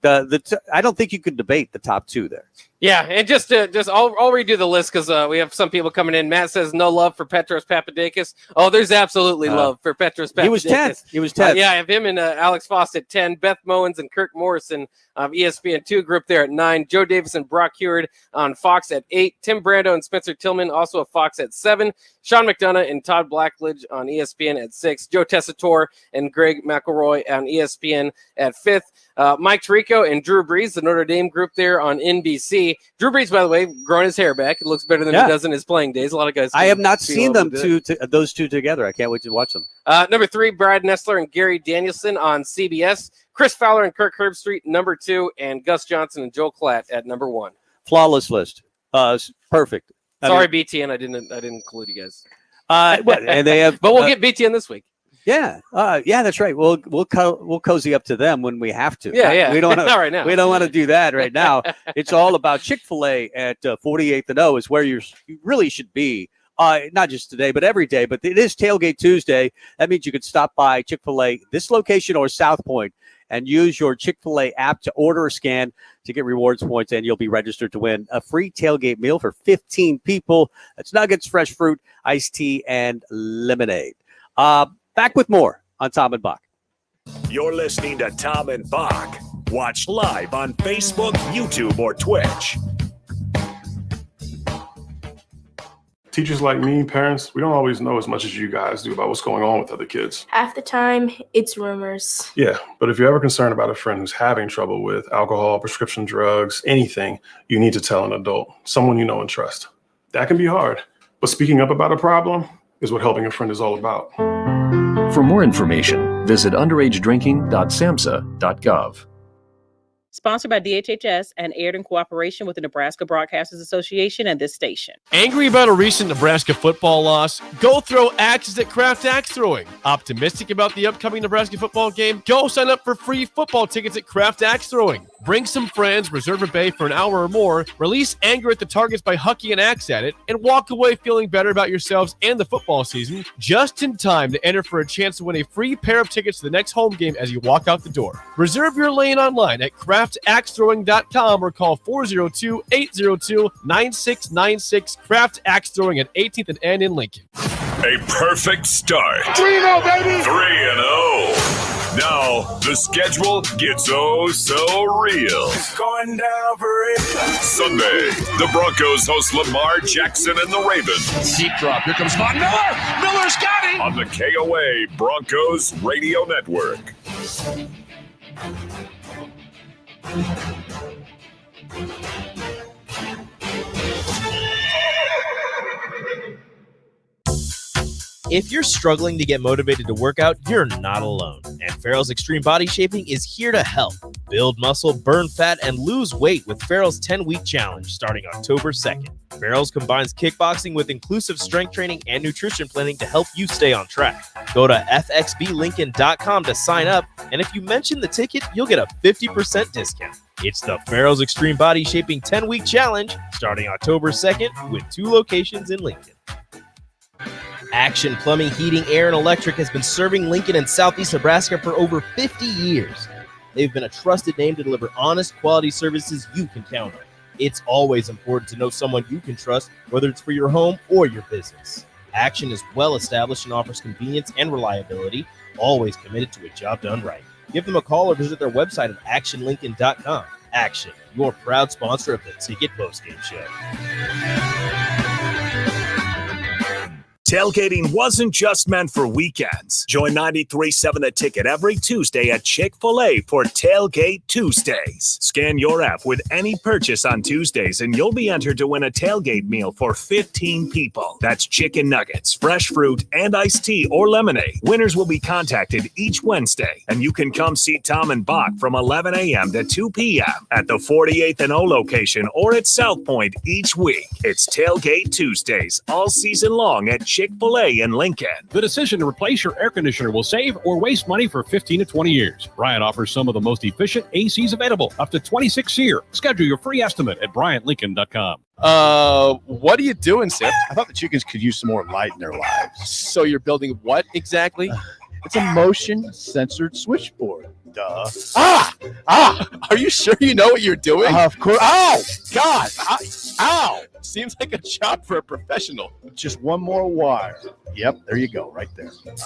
I don't think you could debate the top two there. Yeah, and just I'll redo the list because we have some people coming in. Matt says no love for Petros Papadakis. Oh, there's absolutely love for Petros Papadakis. He was 10th. Yeah, I have him and Alex Foss at 10. Beth Mowens and Kirk Morrison of ESPN2 group there at 9. Joe Davis and Brock Heward on Fox at 8. Tim Brando and Spencer Tillman also a Fox at 7. Sean McDonough and Todd Blackledge on ESPN at 6. Joe Tessitore and Greg McElroy on ESPN at 5th. Mike Tirico and Drew Brees, the Notre Dame group there on NBC. Drew Brees, by the way, growing his hair back. It looks better than it does in his playing days. A lot of guys. I have not seen them those two together. I can't wait to watch them. Number 3, Brad Nessler and Gary Danielson on CBS. Chris Fowler and Kirk Herbstreit, number 2, and Gus Johnson and Joel Klatt at number 1. Flawless list. Perfect. Sorry, BTN, I didn't include you guys. And they have, but we'll get BTN this week. Yeah, that's right. We'll cozy up to them when we have to. Yeah. We don't not right now. We don't want to do that right now. It's all about Chick-fil-A at 48th and 0 is where you really should be. Not just today, but every day. But it is Tailgate Tuesday. That means you could stop by Chick-fil-A, this location or South Point, and use your Chick-fil-A app to order or scan to get rewards points, and you'll be registered to win a free tailgate meal for 15 people. That's nuggets, fresh fruit, iced tea, and lemonade. Back with more on Tom and Bock. You're listening to Tom and Bock. Watch live on Facebook, YouTube, or Twitch. Teachers like me, parents, we don't always know as much as you guys do about what's going on with other kids. Half the time, it's rumors. Yeah, but if you're ever concerned about a friend who's having trouble with alcohol, prescription drugs, anything, you need to tell an adult, someone you know and trust. That can be hard, but speaking up about a problem is what helping a friend is all about. For more information, visit underagedrinking.samhsa.gov. Sponsored by DHHS and aired in cooperation with the Nebraska Broadcasters Association and this station. Angry about a recent Nebraska football loss? Go throw axes at Craft Axe Throwing. Optimistic about the upcoming Nebraska football game? Go sign up for free football tickets at Craft Axe Throwing. Bring some friends, reserve a bay for an hour or more, release anger at the targets by hucking an axe at it, and walk away feeling better about yourselves and the football season just in time to enter for a chance to win a free pair of tickets to the next home game as you walk out the door. Reserve your lane online at craftaxethrowing.com or call 402-802-9696. Craft Axe Throwing at 18th and N in Lincoln. A perfect start. 3-0, baby. 3-0. Now, the schedule gets oh so real. It's going down for it. Sunday, the Broncos host Lamar Jackson and the Ravens. Deep drop. Here comes Von Miller. Miller's got him. On the KOA Broncos Radio Network. If you're struggling to get motivated to work out, you're not alone. And Farrell's Extreme Body Shaping is here to help. Build muscle, burn fat, and lose weight with Farrell's 10-week challenge starting October 2nd. Farrell's combines kickboxing with inclusive strength training and nutrition planning to help you stay on track. Go to fxblincoln.com to sign up, and if you mention the ticket, you'll get a 50% discount. It's the Farrell's Extreme Body Shaping 10-week challenge starting October 2nd with 2 locations in Lincoln. Action Plumbing, Heating, Air, and Electric has been serving Lincoln and Southeast Nebraska for over 50 years. They've been a trusted name to deliver honest, quality services you can count on. It's always important to know someone you can trust, whether it's for your home or your business. Action is well established and offers convenience and reliability, always committed to a job done right. Give them a call or visit their website at actionlincoln.com. Action, your proud sponsor of the Ticket Postgame Show. Tailgating wasn't just meant for weekends. Join 93.7 The Ticket every Tuesday at Chick-fil-A for Tailgate Tuesdays. Scan your app with any purchase on Tuesdays and you'll be entered to win a tailgate meal for 15 people. That's chicken nuggets, fresh fruit, and iced tea or lemonade. Winners will be contacted each Wednesday, and you can come see Tom and Bock from 11 a.m. to 2 p.m. at the 48th and O location or at South Point each week. It's Tailgate Tuesdays all season long at Chick-fil-A in Lincoln. The decision to replace your air conditioner will save or waste money for 15 to 20 years. Bryant offers some of the most efficient ACs available, up to 26 year. Schedule your free estimate at BryantLincoln.com. What are you doing, Sip? I thought the chickens could use some more light in their lives. So you're building what exactly? It's a motion censored switchboard. Duh. Are you sure you know what you're doing? Of course. Oh, God. Ow. Seems like a job for a professional. Just one more wire. Yep, there you go, right there. Don't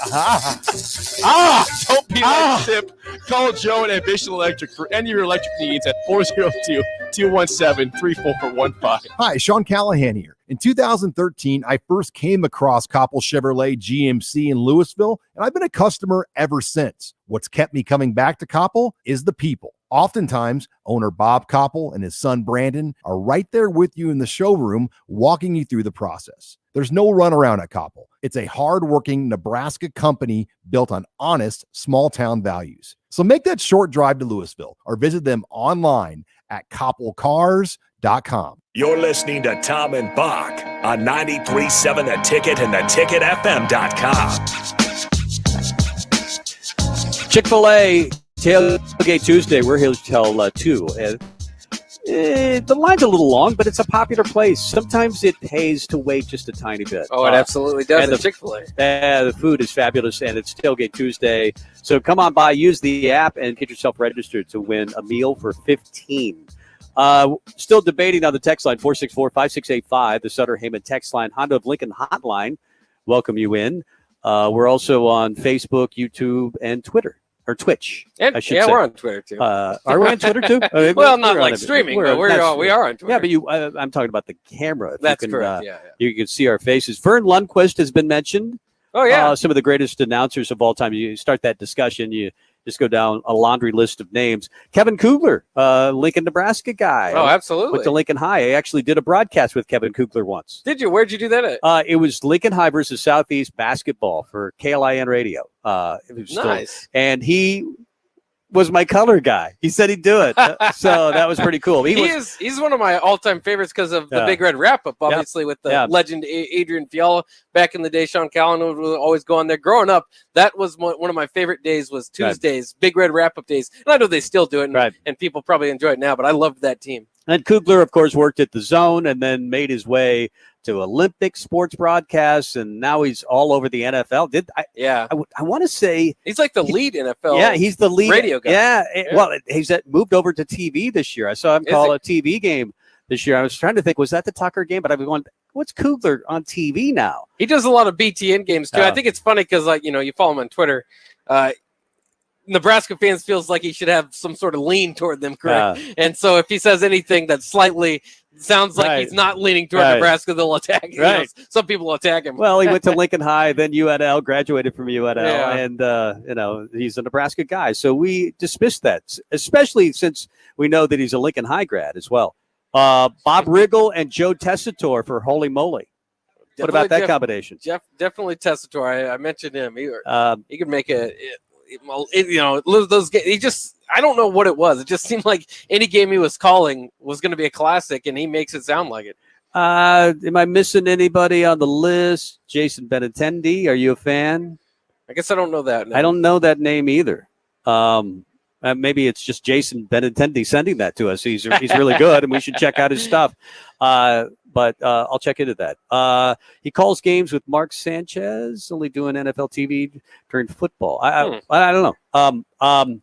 be like Sip. Call Joe at Ambition Electric for any of your electric needs at 402-217-3415. Hi, Sean Callahan here. In 2013, I first came across Koppel Chevrolet GMC in Louisville, and I've been a customer ever since. What's kept me coming back to Koppel is the people. Oftentimes, owner Bob Koppel and his son Brandon are right there with you in the showroom, walking you through the process. There's no runaround at Koppel. It's a hardworking Nebraska company built on honest, small-town values. So make that short drive to Louisville or visit them online at koppelcars.com. You're listening to Tom and Bock on 93.7 The Ticket and theticketfm.com. Chick-fil-A Tailgate Tuesday. We're here till 2. The line's a little long, but it's a popular place. Sometimes it pays to wait just a tiny bit. Oh, it absolutely does at Chick-fil-A. The food is fabulous, and it's Tailgate Tuesday. So come on by, use the app, and get yourself registered to win a meal for 15. Still debating on the text line, 464-5685, the Sutter Heyman text line, Honda of Lincoln hotline. Welcome you in. We're also on Facebook, YouTube, and Twitter. Or Twitch, I should say. We're on Twitter, too. Are we on Twitter, too? Well, not like streaming, but we are on Twitter. Yeah, but I'm talking about the camera. That's correct, You can see our faces. Vern Lundquist has been mentioned. Oh, yeah. Some of the greatest announcers of all time. You start that discussion, you just go down a laundry list of names. Kevin Kugler, Lincoln, Nebraska guy. Oh, absolutely. Went to Lincoln High. I actually did a broadcast with Kevin Kugler once. Did you? Where'd you do that at? It was Lincoln High versus Southeast basketball for KLIN radio. It was nice. And he was my color guy. He said he'd do it. So that was pretty cool. He's one of my all-time favorites because of the Big Red Wrap-Up, obviously, with the legend Adrian Fiala back in the day. Sean Callan would always go on there. Growing up, that was one of my favorite days was Tuesdays, Big Red Wrap-Up days. And I know they still do it, and people probably enjoy it now, but I loved that team. And Kugler, of course, worked at the Zone and then made his way to Olympic sports broadcasts, and now he's all over the NFL. I want to say he's like the lead NFL. Yeah, he's the lead radio guy. Yeah. Well, he's moved over to TV this year. I saw him call a TV game this year. I was trying to think, was that the Tucker game? But I was going, what's Kugler on TV now? He does a lot of BTN games too. I think it's funny because, like, you follow him on Twitter. Nebraska fans feels like he should have some sort of lean toward them, correct? And so if he says anything that slightly sounds like he's not leaning toward Nebraska, they'll attack him. Some people will attack him. Well, he went to Lincoln High, then UNL, graduated from UNL, and he's a Nebraska guy. So we dismissed that, especially since we know that he's a Lincoln High grad as well. Bob Riggle and Joe Tessitore for Holy Moly. What about that combination? Definitely Tessitore. I mentioned him. He could make those games. I don't know what it was. It just seemed like any game he was calling was going to be a classic, and he makes it sound like it. Am I missing anybody on the list? Jason Benintendi, are you a fan? I guess I don't know that name. I don't know that name either. Maybe it's just Jason Benintendi sending that to us. He's really good, and we should check out his stuff. But I'll check into that. He calls games with Mark Sanchez, only doing NFL TV during football. I don't know.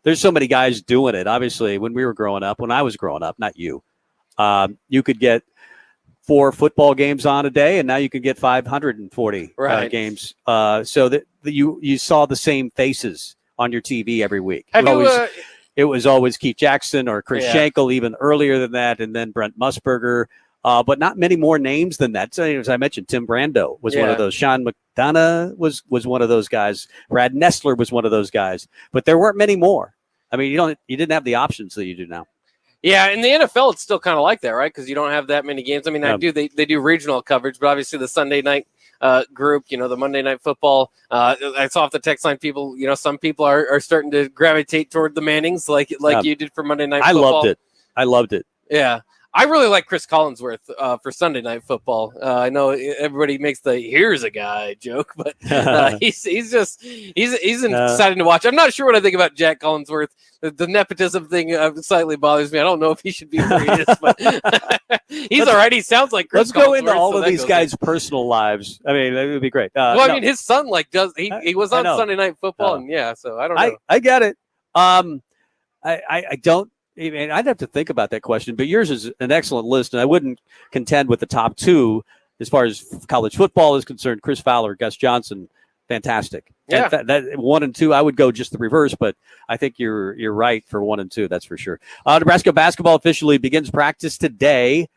There's so many guys doing it. Obviously, when I was growing up, not you, you could get 4 football games on a day, and now you can get 540 games. So that you saw the same faces on your TV every week. It was always Keith Jackson or Chris Schenkel, even earlier than that, and then Brent Musburger. But not many more names than that. So, as I mentioned, Tim Brando was one of those. Sean McDonough was one of those guys. Brad Nessler was one of those guys. But there weren't many more. I mean, you didn't have the options that you do now. Yeah, in the NFL, it's still kind of like that, right? Because you don't have that many games. I mean, they do regional coverage, but obviously the Sunday night group, the Monday Night Football. I saw off the text line, people, some people are starting to gravitate toward the Mannings, like you did for Monday Night Football. I loved it. Yeah. I really like Chris Collinsworth for Sunday Night Football. I know everybody makes the "here's a guy" joke, but he's exciting to watch. I'm not sure what I think about Jack Collinsworth. The nepotism thing slightly bothers me. I don't know if he should be where he is, but he's all right. He sounds like Chris. Let's go into all of these guys' personal lives. I mean, that would be great. I mean, his son he was on Sunday Night Football, and so I don't know. I get it. I don't. I mean, I'd have to think about that question, but yours is an excellent list, and I wouldn't contend with the top 2 as far as college football is concerned. Chris Fowler, Gus Johnson, fantastic. Yeah. That 1 and 2, I would go just the reverse, but I think you're right for 1 and 2. That's for sure. Nebraska basketball officially begins practice today.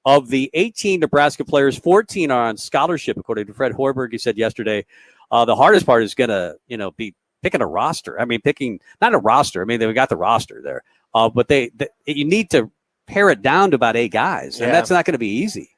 Of the 18 Nebraska players, 14 are on scholarship, according to Fred Hoiberg. He said yesterday, the hardest part is going to, be picking a roster. I mean, not a roster. I mean, they've got the roster there. But you need to pare it down to about 8 guys, and that's not going to be easy.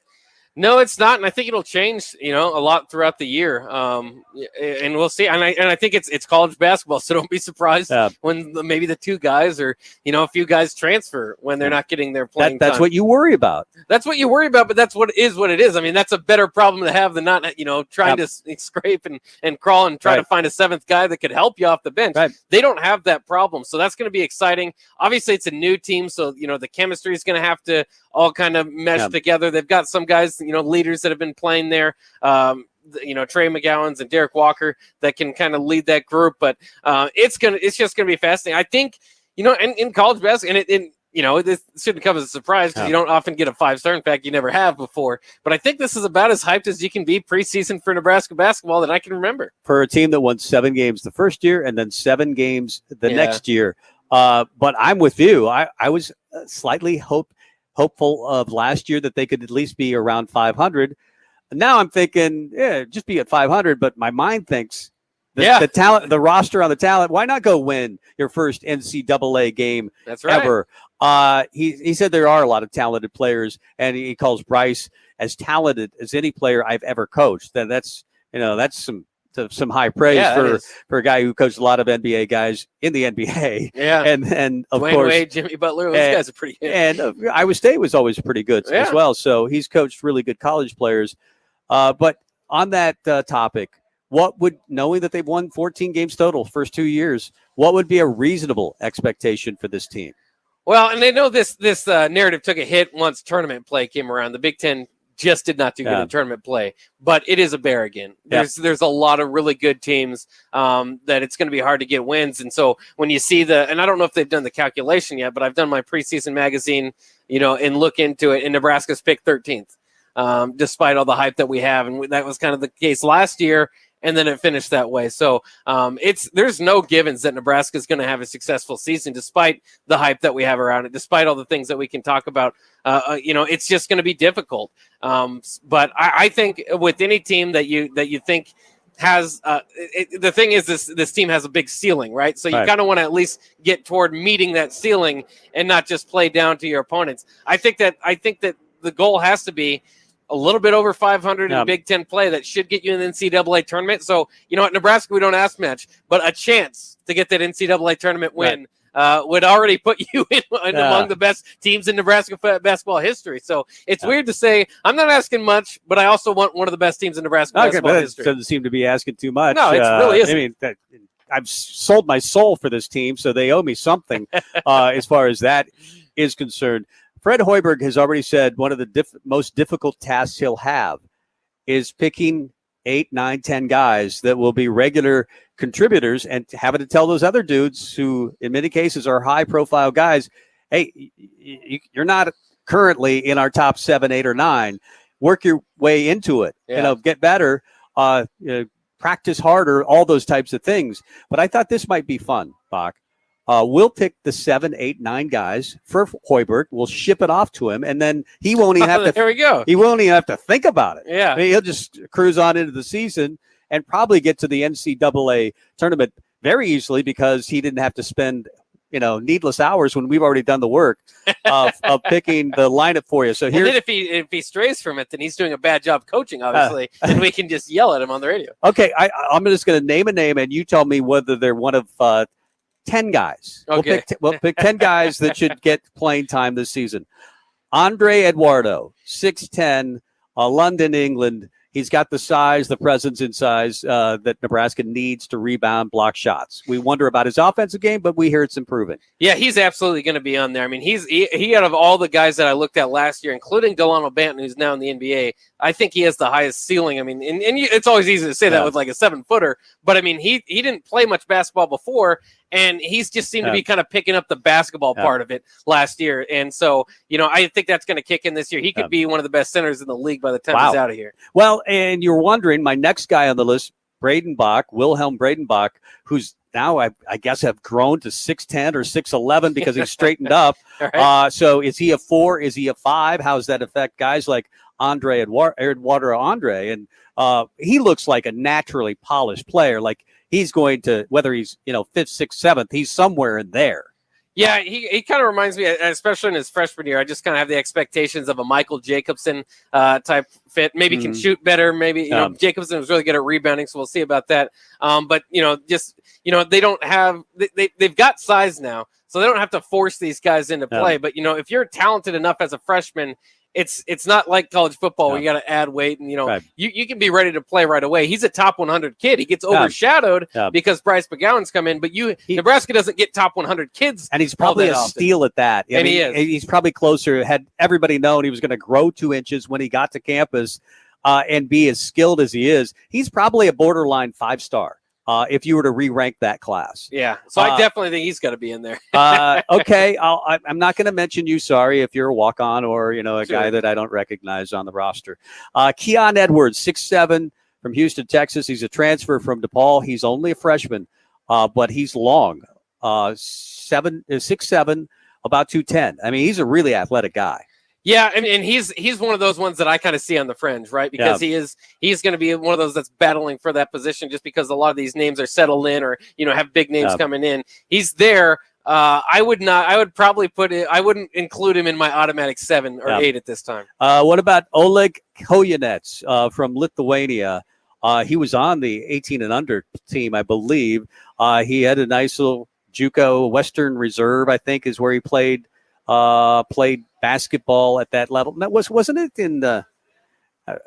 No, it's not, and I think it'll change, a lot throughout the year. And we'll see. And I think it's college basketball, so don't be surprised when maybe the 2 guys or a few guys transfer when they're not getting their playing time. That's what you worry about. That's what you worry about, but that's what it is. I mean, that's a better problem to have than not, trying to scrape and crawl and try to find a 7th guy that could help you off the bench. They don't have that problem, so that's going to be exciting. Obviously, it's a new team, so the chemistry is going to have to all kind of mesh together. They've got some guys, leaders that have been playing there, Trey McGowan's and Derek Walker that can kind of lead that group. But it's just gonna be fascinating. I think, in college basketball, and this shouldn't come as a surprise because you don't often get a 5-star. In fact, you never have before. But I think this is about as hyped as you can be preseason for Nebraska basketball that I can remember. For a team that won 7 games the first year and then 7 games the next year. But I'm with you. I was slightly hopeful of last year that they could at least be around 500. Now I'm thinking, just be at 500. But my mind thinks the talent, the roster on the talent, why not go win your first NCAA game ever? He said there are a lot of talented players, and he calls Bryce as talented as any player I've ever coached. That's some some high praise Yeah, for a guy who coached a lot of NBA guys in the NBA. Yeah. And of Dwayne course, Wade, Jimmy Butler, those guys are pretty good. And Iowa State was always pretty good as well. So he's coached really good college players. But on that topic, knowing that they've won 14 games total first 2 years, what would be a reasonable expectation for this team? Well, and they know this narrative took a hit once tournament play came around. The Big Ten just did not do good in tournament play, but it is a bear again. There's a lot of really good teams that it's going to be hard to get wins. And so when you see and I don't know if they've done the calculation yet, but I've done my preseason magazine, and look into it, and Nebraska's picked 13th, despite all the hype that we have. And that was kind of the case last year. And then it finished that way. So there's no givens that Nebraska is going to have a successful season, despite the hype that we have around it, despite all the things that we can talk about. It's just going to be difficult. But I think with any team that you think has the thing is this team has a big ceiling, right? So you kind of want to at least get toward meeting that ceiling and not just play down to your opponents. I think that the goal has to be a little bit over 500 in Big Ten play. That should get you in the NCAA tournament. So, at Nebraska, we don't ask much, but a chance to get that NCAA tournament win would already put you in among the best teams in Nebraska basketball history. So it's weird to say, I'm not asking much, but I also want one of the best teams in Nebraska basketball history. Doesn't seem to be asking too much. No, it really isn't. I mean, I've sold my soul for this team, so they owe me something as far as that is concerned. Fred Hoiberg has already said one of the most difficult tasks he'll have is picking 8, 9, 10 guys that will be regular contributors and having to tell those other dudes who in many cases are high profile guys, hey, you're not currently in our top 7, 8, or 9. Work your way into it. Get better, practice harder, all those types of things. But I thought this might be fun, Bock. We'll pick the 7, 8, 9 guys for Hoiberg. We'll ship it off to him, and then he won't even have to. There we go. He won't even have to think about it. Yeah, I mean, he'll just cruise on into the season and probably get to the NCAA tournament very easily because he didn't have to spend needless hours when we've already done the work of picking the lineup for you. So here, then if he strays from it, then he's doing a bad job coaching, obviously, and we can just yell at him on the radio. Okay, I'm just going to name a name, and you tell me whether they're one of 10 guys. Okay. We'll pick 10 guys that should get playing time this season. Andre Eduardo, 6'10", London, England. He's got the size, the presence in size that Nebraska needs to rebound, block shots. We wonder about his offensive game, but we hear it's improving. Yeah, he's absolutely going to be on there. I mean, he out of all the guys that I looked at last year, including Delano Banton, who's now in the NBA, I think he has the highest ceiling. I mean, and it's always easy to say that with like a 7-footer, but I mean, he didn't play much basketball before, and he's just seemed to be kind of picking up the basketball part of it last year. And so, I think that's going to kick in this year. He could be one of the best centers in the league by the time he's out of here. Well, and you're wondering, my next guy on the list, Wilhelm Bradenbach, who's now I guess have grown to 6'10" or 6'11" because he's straightened up. Right. So is he a 4? Is he a 5? How does that affect guys like Eduardo Andre? And he looks like a naturally polished player. Like he's going to, whether he's 5th, 6th, 7th, he's somewhere in there. Yeah, he kind of reminds me, especially in his freshman year, I just kind of have the expectations of a Michael Jacobson type fit. Maybe can shoot better. Maybe, Jacobson was really good at rebounding, so we'll see about that. But, they don't have – they've got size now, so they don't have to force these guys into play. But, if you're talented enough as a freshman – it's not like college football where you got to add weight and you can be ready to play right away. He's a top 100 kid. He gets overshadowed because Bryce McGowan's come in, but Nebraska doesn't get top 100 kids, and he's probably a steal at that. He is. He's probably closer. Had everybody known he was going to grow 2 inches when he got to campus and be as skilled as he is, he's probably a borderline 5-star. If you were to re-rank that class. Yeah, so I definitely think he's got to be in there. Okay, I'm not going to mention you, sorry, if you're a walk-on or, a guy that I don't recognize on the roster. Keon Edwards, 6'7", from Houston, Texas. He's a transfer from DePaul. He's only a freshman, but he's long, 6'7", about 210. I mean, he's a really athletic guy. Yeah, and he's one of those ones that I kind of see on the fringe, right? Because he's going to be one of those that's battling for that position just because a lot of these names are settled in or have big names coming in. He's there. I wouldn't include him in my automatic 7 or 8 at this time. What about Oleg Koyanets from Lithuania? He was on the 18 and under team, I believe. He had a nice little JUCO Western Reserve, I think, is where he played basketball at that level. That wasn't it in the?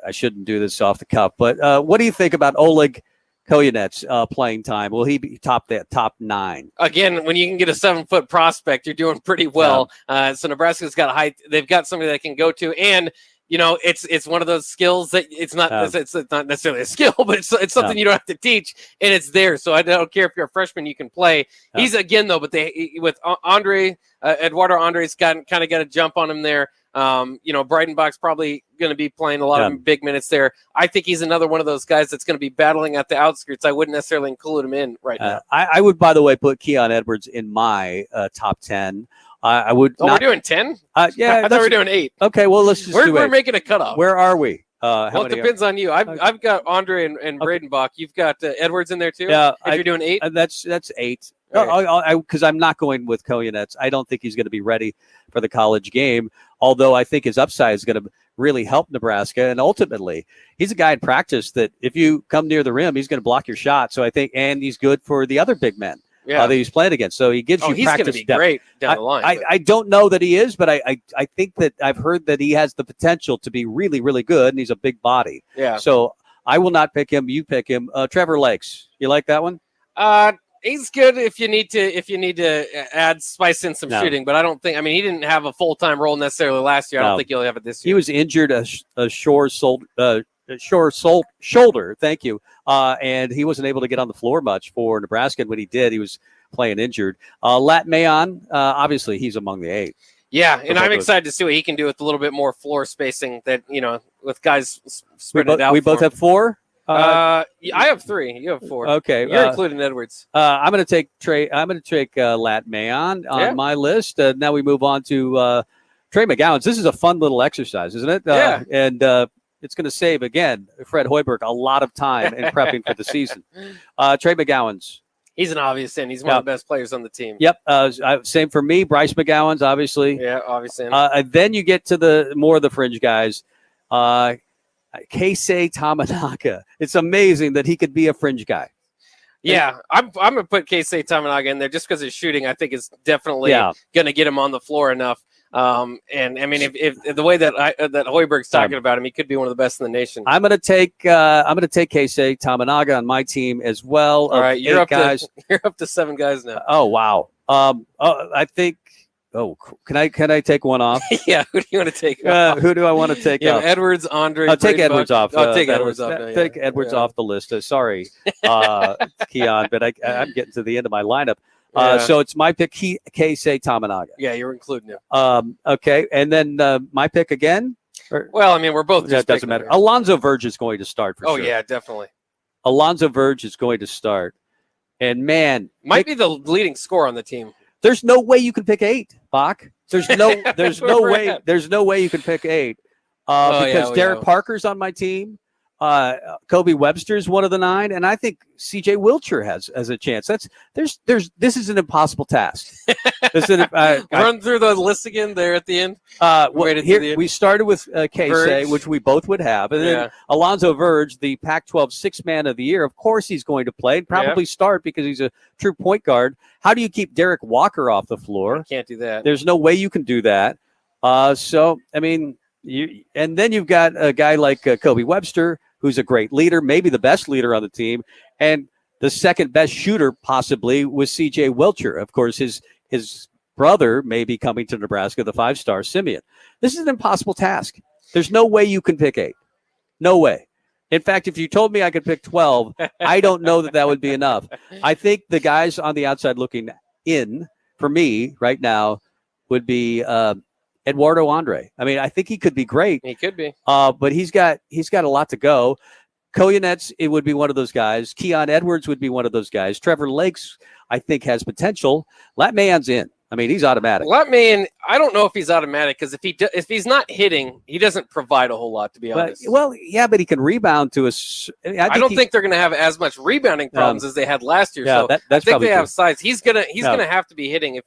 I shouldn't do this off the cuff, but what do you think about Oleg Koyanets playing time? Will he be top 9? Again, when you can get a 7-foot prospect, you're doing pretty well. So Nebraska's got a height. They've got somebody that can go to, and it's one of those skills that it's not necessarily a skill, but it's something you don't have to teach, and it's there. So I don't care if you're a freshman, you can play. He's again though, but with Andre Eduardo Andre's kind of got a jump on him there. Breitenbach's probably going to be playing a lot of big minutes there. I think he's another one of those guys that's going to be battling at the outskirts. I wouldn't necessarily include him in right now. I would, by the way, put Keon Edwards in my top 10. I would. We're doing 10. Yeah, I thought we were doing 8. Okay, well let's just do 8. We're making a cutoff. Where are we? Well, it depends on you. I've got Andre and Breitenbach. You've got Edwards in there too. Yeah, if you're doing 8, that's 8. Because I'm not going with Koyanets. I don't think he's going to be ready for the college game. Although I think his upside is going to really help Nebraska, and ultimately, he's a guy in practice that if you come near the rim, he's going to block your shot. So I think, and he's good for the other big men that he's playing against. So he gives you he's practice. He's going to be great down the line. I don't know that he is, but I think that I've heard that he has the potential to be really, really good, and he's a big body. Yeah. So I will not pick him. You pick him. Trevor Lakes. You like that one? He's good if you need to spice in some shooting, but I don't think. I mean, he didn't have a full-time role necessarily last year. I don't think he'll have it this year. He was injured a shore shoulder. Thank you, and he wasn't able to get on the floor much for Nebraska. And when he did, he was playing injured. Lat Mayon, obviously, he's among the 8. Yeah, and I'm excited to see what he can do with a little bit more floor spacing. That with guys spread it out. We both have 4. I have 3. You have 4. Okay, you're including Edwards. I'm going to take Trey. I'm going to take Lat Mayon on my list. Now we move on to Trey McGowan's. This is a fun little exercise, isn't it? Yeah. And it's going to save again Fred Hoiberg a lot of time in prepping for the season. Trey McGowan's. He's an obvious in. He's one of the best players on the team. Yep. Same for me. Bryce McGowan's obviously. Yeah, obviously. And then you get to the more of the fringe guys. Keisei Tamanaga. It's amazing that he could be a fringe guy. Yeah, I'm going to put Keisei Tamanaga in there just because his shooting, I think, is definitely going to get him on the floor enough. And I mean, if the way that Hoiberg's talking about him, he could be one of the best in the nation. I'm going to take Keisei Tamanaga on my team as well. All right, you're up to 7 guys now. Oh wow. I think. Oh, can I take one off? Yeah, who do you want to take off? Who do I want to take off? Edwards, Andre. I'll take Edwards off. Take Edwards off. Take Edwards off the list. Sorry, Keon, but I'm getting to the end of my lineup. So it's my pick, Keisei Tamanaga. Yeah, you're including him. Okay, and then my pick again? Well, I mean, we're both. It doesn't matter. Alonzo Verge is going to start for sure. Oh, yeah, definitely. Alonzo Verge is going to start. And, man. Might be the leading scorer on the team. There's no way you can pick 8, Bock. There's no way you can pick 8 because Derek Parker's on my team. Kobe Webster's one of the 9, and I think CJ Wilcher has a chance. This is an impossible task. Run through the list again there at the end. We started with Keisei, which we both would have, and then Alonzo Verge, the Pac-12 6th Man of the Year. Of course, he's going to play and probably start because he's a true point guard. How do you keep Derek Walker off the floor? You can't do that. There's no way you can do that. So I mean, and then you've got a guy like Kobe Webster, who's a great leader, maybe the best leader on the team, and the second best shooter possibly was C.J. Wilcher. Of course, his brother may be coming to Nebraska, the 5-star Simeon. This is an impossible task. There's no way you can pick 8. No way. In fact, if you told me I could pick 12, I don't know that would be enough. I think the guys on the outside looking in, for me right now, would be Eduardo Andre. I mean, I think he could be great. He could be. But he's got a lot to go. Koyanets, it would be one of those guys. Keon Edwards would be one of those guys. Trevor Lakes, I think, has potential. Lat Mayon's in. I mean, he's automatic. Let me in. I don't know if he's automatic because if he's not hitting, he doesn't provide a whole lot, to be honest. Well, yeah, but he can rebound to us. I don't think they're going to have as much rebounding problems as they had last year. Yeah, so that's I think probably they have true. size. He's gonna have to be hitting.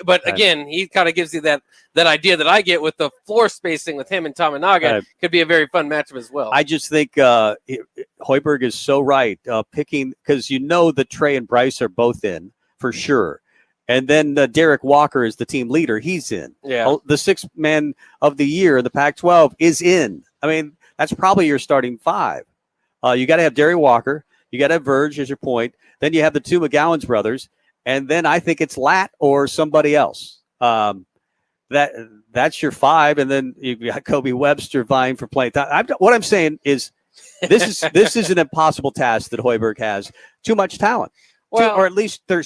But again, he kind of gives you that idea that I get with the floor spacing with him and Tamanaga. Could be a very fun matchup as well. I just think Hoiberg is so right picking because that Trey and Bryce are both in for sure. And then Derek Walker is the team leader. He's in. Yeah. The sixth man of the year in the Pac-12 is in. I mean, that's probably your starting five. You got to have Derek Walker. You got to have Verge as your point. Then you have the two McGowan's brothers. And then I think it's Lat or somebody else. That's your five. And then you've got Kobe Webster vying for playing time. What I'm saying is this is an impossible task that Hoiberg has. Too much talent. Well, or at least they're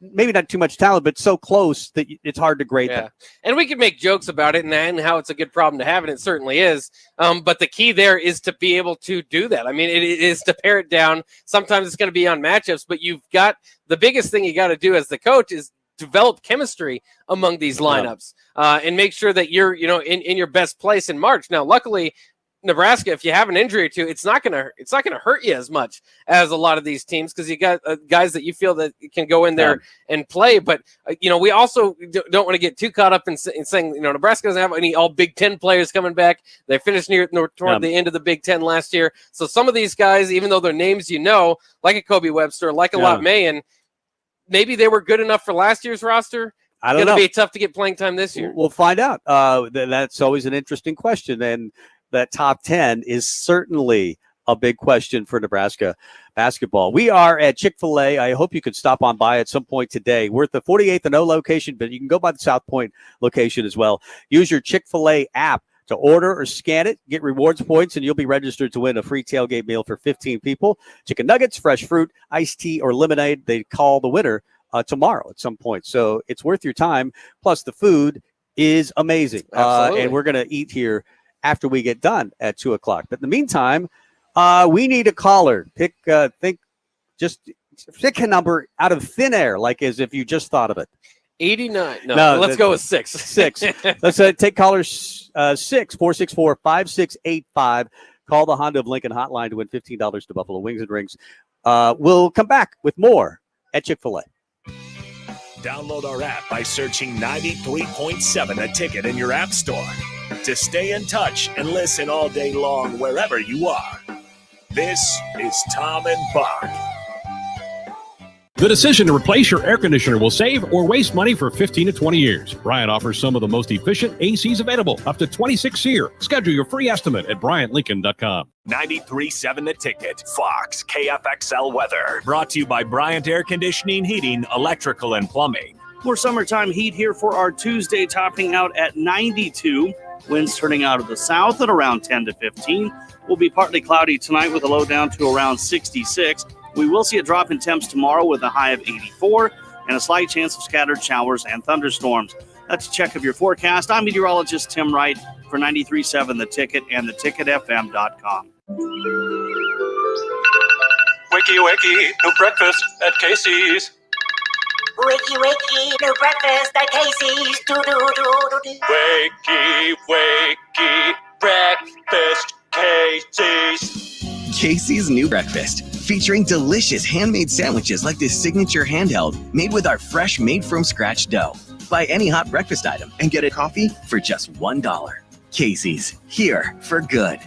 maybe not too much talent, but so close that it's hard to grade them. And we could make jokes about it and how it's a good problem to have, and it certainly is. But the key there is to be able to do that. I mean, it is to pare it down. Sometimes it's going to be on matchups, but you've got the biggest thing you got to do as the coach is develop chemistry among these lineups and make sure that you're in your best place in March. Now, luckily, Nebraska, if you have an injury or two, it's not gonna hurt you as much as a lot of these teams because you got guys that you feel that can go in there and play. But we also don't want to get too caught up in saying Nebraska doesn't have any all Big Ten players coming back. They finished toward the end of the Big Ten last year, so some of these guys, even though their names like a Kobe Webster, like a Lot Mayen, maybe they were good enough for last year's roster. I don't know. It's going to be tough to get playing time this year. We'll find out. That's always an interesting question, and that top 10 is certainly a big question for Nebraska basketball. We are at Chick-fil-A. I hope you could stop on by at some point today. We're at the 48th and O location, but you can go by the South Point location as well. Use your Chick-fil-A app to order or scan it, get rewards points, and you'll be registered to win a free tailgate meal for 15 people. Chicken nuggets, fresh fruit, iced tea, or lemonade. They call the winner tomorrow at some point. So it's worth your time. Plus, the food is amazing. And we're going to eat here after we get done at 2:00. But in the meantime, we need a caller. Pick a number out of thin air, like as if you just thought of it. 89. No, let's go with 6. 6. Let's take callers 6-464-5685. Call the Honda of Lincoln hotline to win $15 to Buffalo Wings and Rings. We'll come back with more at Chick-fil-A. Download our app by searching 93.7 The Ticket in your app store to stay in touch and listen all day long wherever you are. This is Tom and Bock. The decision to replace your air conditioner will save or waste money for 15 to 20 years. Bryant offers some of the most efficient ACs available, up to 26 year. Schedule your free estimate at BryantLincoln.com. 93.7 The Ticket, Fox, KFXL weather. Brought to you by Bryant Air Conditioning, Heating, Electrical, and Plumbing. More summertime heat here for our Tuesday, topping out at 92. Winds turning out of the south at around 10 to 15. Will be partly cloudy tonight with a low down to around 66. We will see a drop in temps tomorrow with a high of 84 and a slight chance of scattered showers and thunderstorms. That's a check of your forecast. I'm meteorologist Tim Wright for 93.7 The Ticket and theticketfm.com. Wakey, wakey, no breakfast at Casey's. Wakey, wakey, no breakfast at Casey's. Do-do-do-do-do. Wakey, wakey, breakfast, Casey's. Casey's new breakfast, featuring delicious handmade sandwiches like this signature handheld made with our fresh made-from-scratch dough. Buy any hot breakfast item and get a coffee for just $1. Casey's, here for good.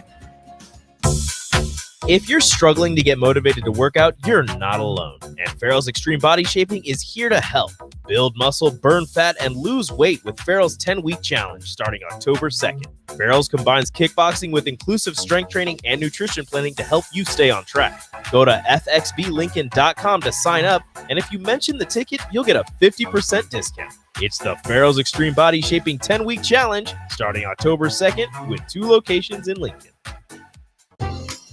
If you're struggling to get motivated to work out, you're not alone. And Farrell's Extreme Body Shaping is here to help. Build muscle, burn fat, and lose weight with Farrell's 10-week challenge starting October 2nd. Farrell's combines kickboxing with inclusive strength training and nutrition planning to help you stay on track. Go to fxblincoln.com to sign up, and if you mention the ticket, you'll get a 50% discount. It's the Farrell's Extreme Body Shaping 10-week challenge starting October 2nd with 2 locations in Lincoln.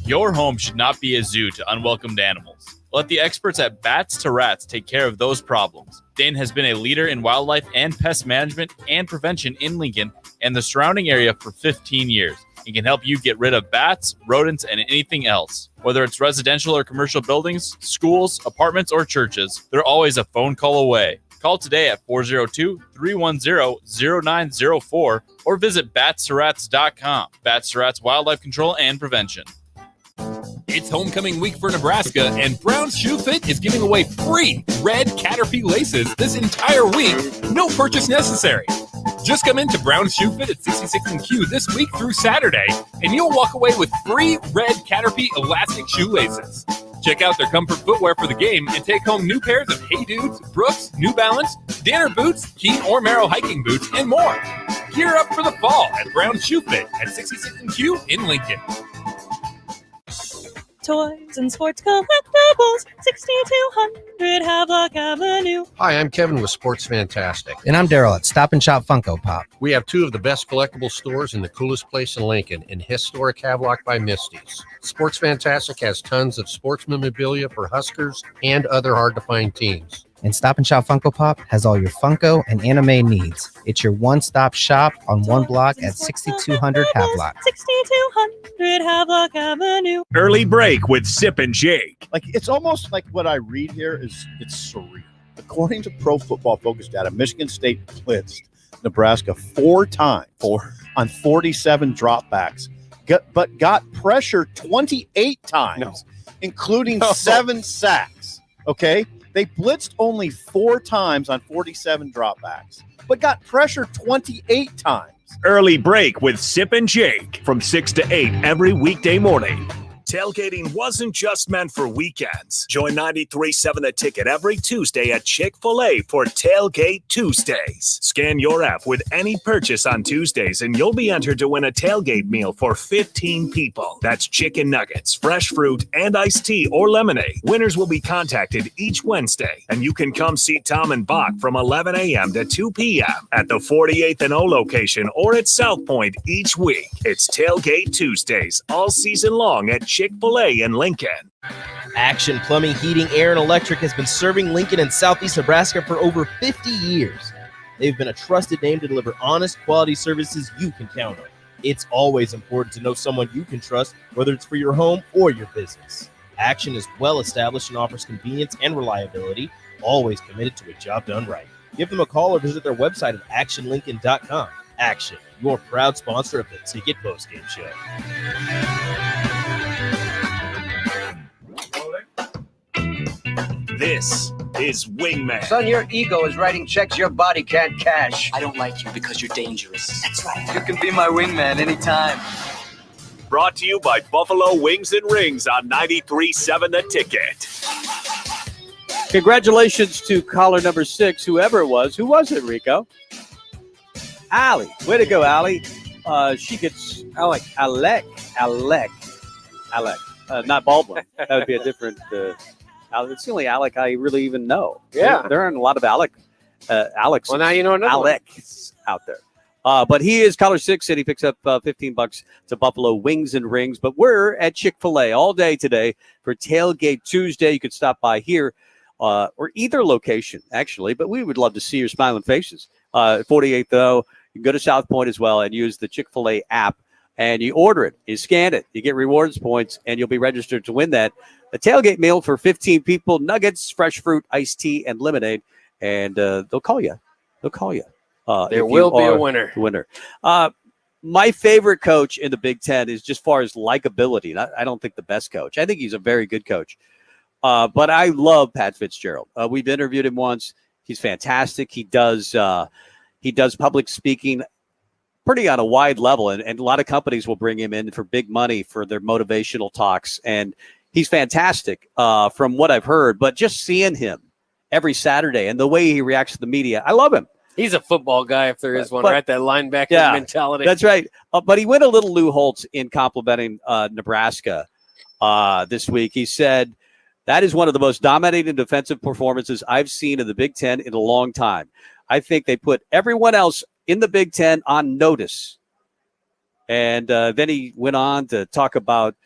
Your home should not be a zoo to unwelcomed animals. Let the experts at Bats to Rats take care of those problems. Dane has been a leader in wildlife and pest management and prevention in Lincoln and the surrounding area for 15 years. He can help you get rid of bats, rodents, and anything else. Whether it's residential or commercial buildings, schools, apartments, or churches, they're always a phone call away. Call today at 402-310-0904 or visit batsrats.com. Bats Rats Wildlife Control and Prevention. It's homecoming week for Nebraska, and Brown Shoe Fit is giving away free red Caterpie laces this entire week. No purchase necessary. Just come into Brown Shoe Fit at 66 and Q this week through Saturday, and you'll walk away with free red Caterpie elastic shoelaces. Check out their comfort footwear for the game and take home new pairs of Hey Dudes, Brooks, New Balance, Danner boots, Keen or Merrow hiking boots, and more. Gear up for the fall at Brown Shoe Fit at 66 and Q in Lincoln. Toys and sports collectibles, 6200 Havelock Avenue. Hi, I'm Kevin with Sports Fantastic. And I'm Daryl at Stop and Shop Funko Pop. We have two of the best collectible stores in the coolest place in Lincoln, in historic Havelock by Misty's. Sports Fantastic has tons of sports memorabilia for Huskers and other hard-to-find teams. And Stop and Shop Funko Pop has all your Funko and anime needs. It's your one-stop shop on one block at 6200 Havelock. 6200 Havelock Avenue. Early break with Sip and Jake. Like, it's almost like what I read here it's surreal. According to Pro Football Focus data, Michigan State blitzed Nebraska 4 times on 47 dropbacks, but got pressure 28 times, including 7 sacks. Okay? They blitzed only 4 times on 47 dropbacks, but got pressure 28 times. Early break with Sip and Jake from 6 to 8 every weekday morning. Tailgating wasn't just meant for weekends. Join 93.7 The Ticket every Tuesday at Chick-fil-A for Tailgate Tuesdays. Scan your app with any purchase on Tuesdays and you'll be entered to win a tailgate meal for 15 people. That's chicken nuggets, fresh fruit, and iced tea or lemonade. Winners will be contacted each Wednesday, and you can come see Tom and Bock from 11 a.m. to 2 p.m. at the 48th and O location or at South Point each week. It's Tailgate Tuesdays all season long at Chick-fil-A in Lincoln. Action Plumbing, Heating, Air, and Electric has been serving Lincoln and Southeast Nebraska for over 50 years. They've been a trusted name to deliver honest, quality services you can count on. It's always important to know someone you can trust, whether it's for your home or your business. Action is well established and offers convenience and reliability, always committed to a job done right. Give them a call or visit their website at actionlincoln.com. Action, your proud sponsor of the Ticket Postgame Show. This is Wingman. Son, your ego is writing checks your body can't cash. I don't like you because you're dangerous. That's right. You can be my wingman anytime. Brought to you by Buffalo Wings and Rings on 93.7 The Ticket. Congratulations to caller number 6, whoever it was. Who was it, Rico? Allie. Way to go, Allie. She gets Alec. Not Baldwin. That would be a different... It's the only Alec I really even know. Yeah. There aren't a lot of Alex. Well, now you know another Alex out there. But he is caller 6, and he picks up $15 to Buffalo Wings and Rings. But we're at Chick-fil-A all day today for Tailgate Tuesday. You could stop by here or either location, actually. But we would love to see your smiling faces. 48th, though, you can go to South Point as well and use the Chick-fil-A app. And you order it, you scan it, you get rewards points, and you'll be registered to win that. A tailgate meal for 15 people, nuggets, fresh fruit, iced tea, and lemonade. And they'll call you. There will be a winner. My favorite coach in the Big Ten is just far as likability. I don't think the best coach. I think he's a very good coach. But I love Pat Fitzgerald. We've interviewed him once. He's fantastic. He does public speaking pretty on a wide level, and a lot of companies will bring him in for big money for their motivational talks, and he's fantastic from what I've heard. But just seeing him every Saturday and the way he reacts to the media, I love him. He's a football guy if there is one, right? That linebacker mentality. That's right. But he went a little Lou Holtz in complimenting Nebraska this week. He said, that is one of the most dominating defensive performances I've seen in the Big Ten in a long time. I think they put everyone else in the Big Ten on notice. And then he went on to talk about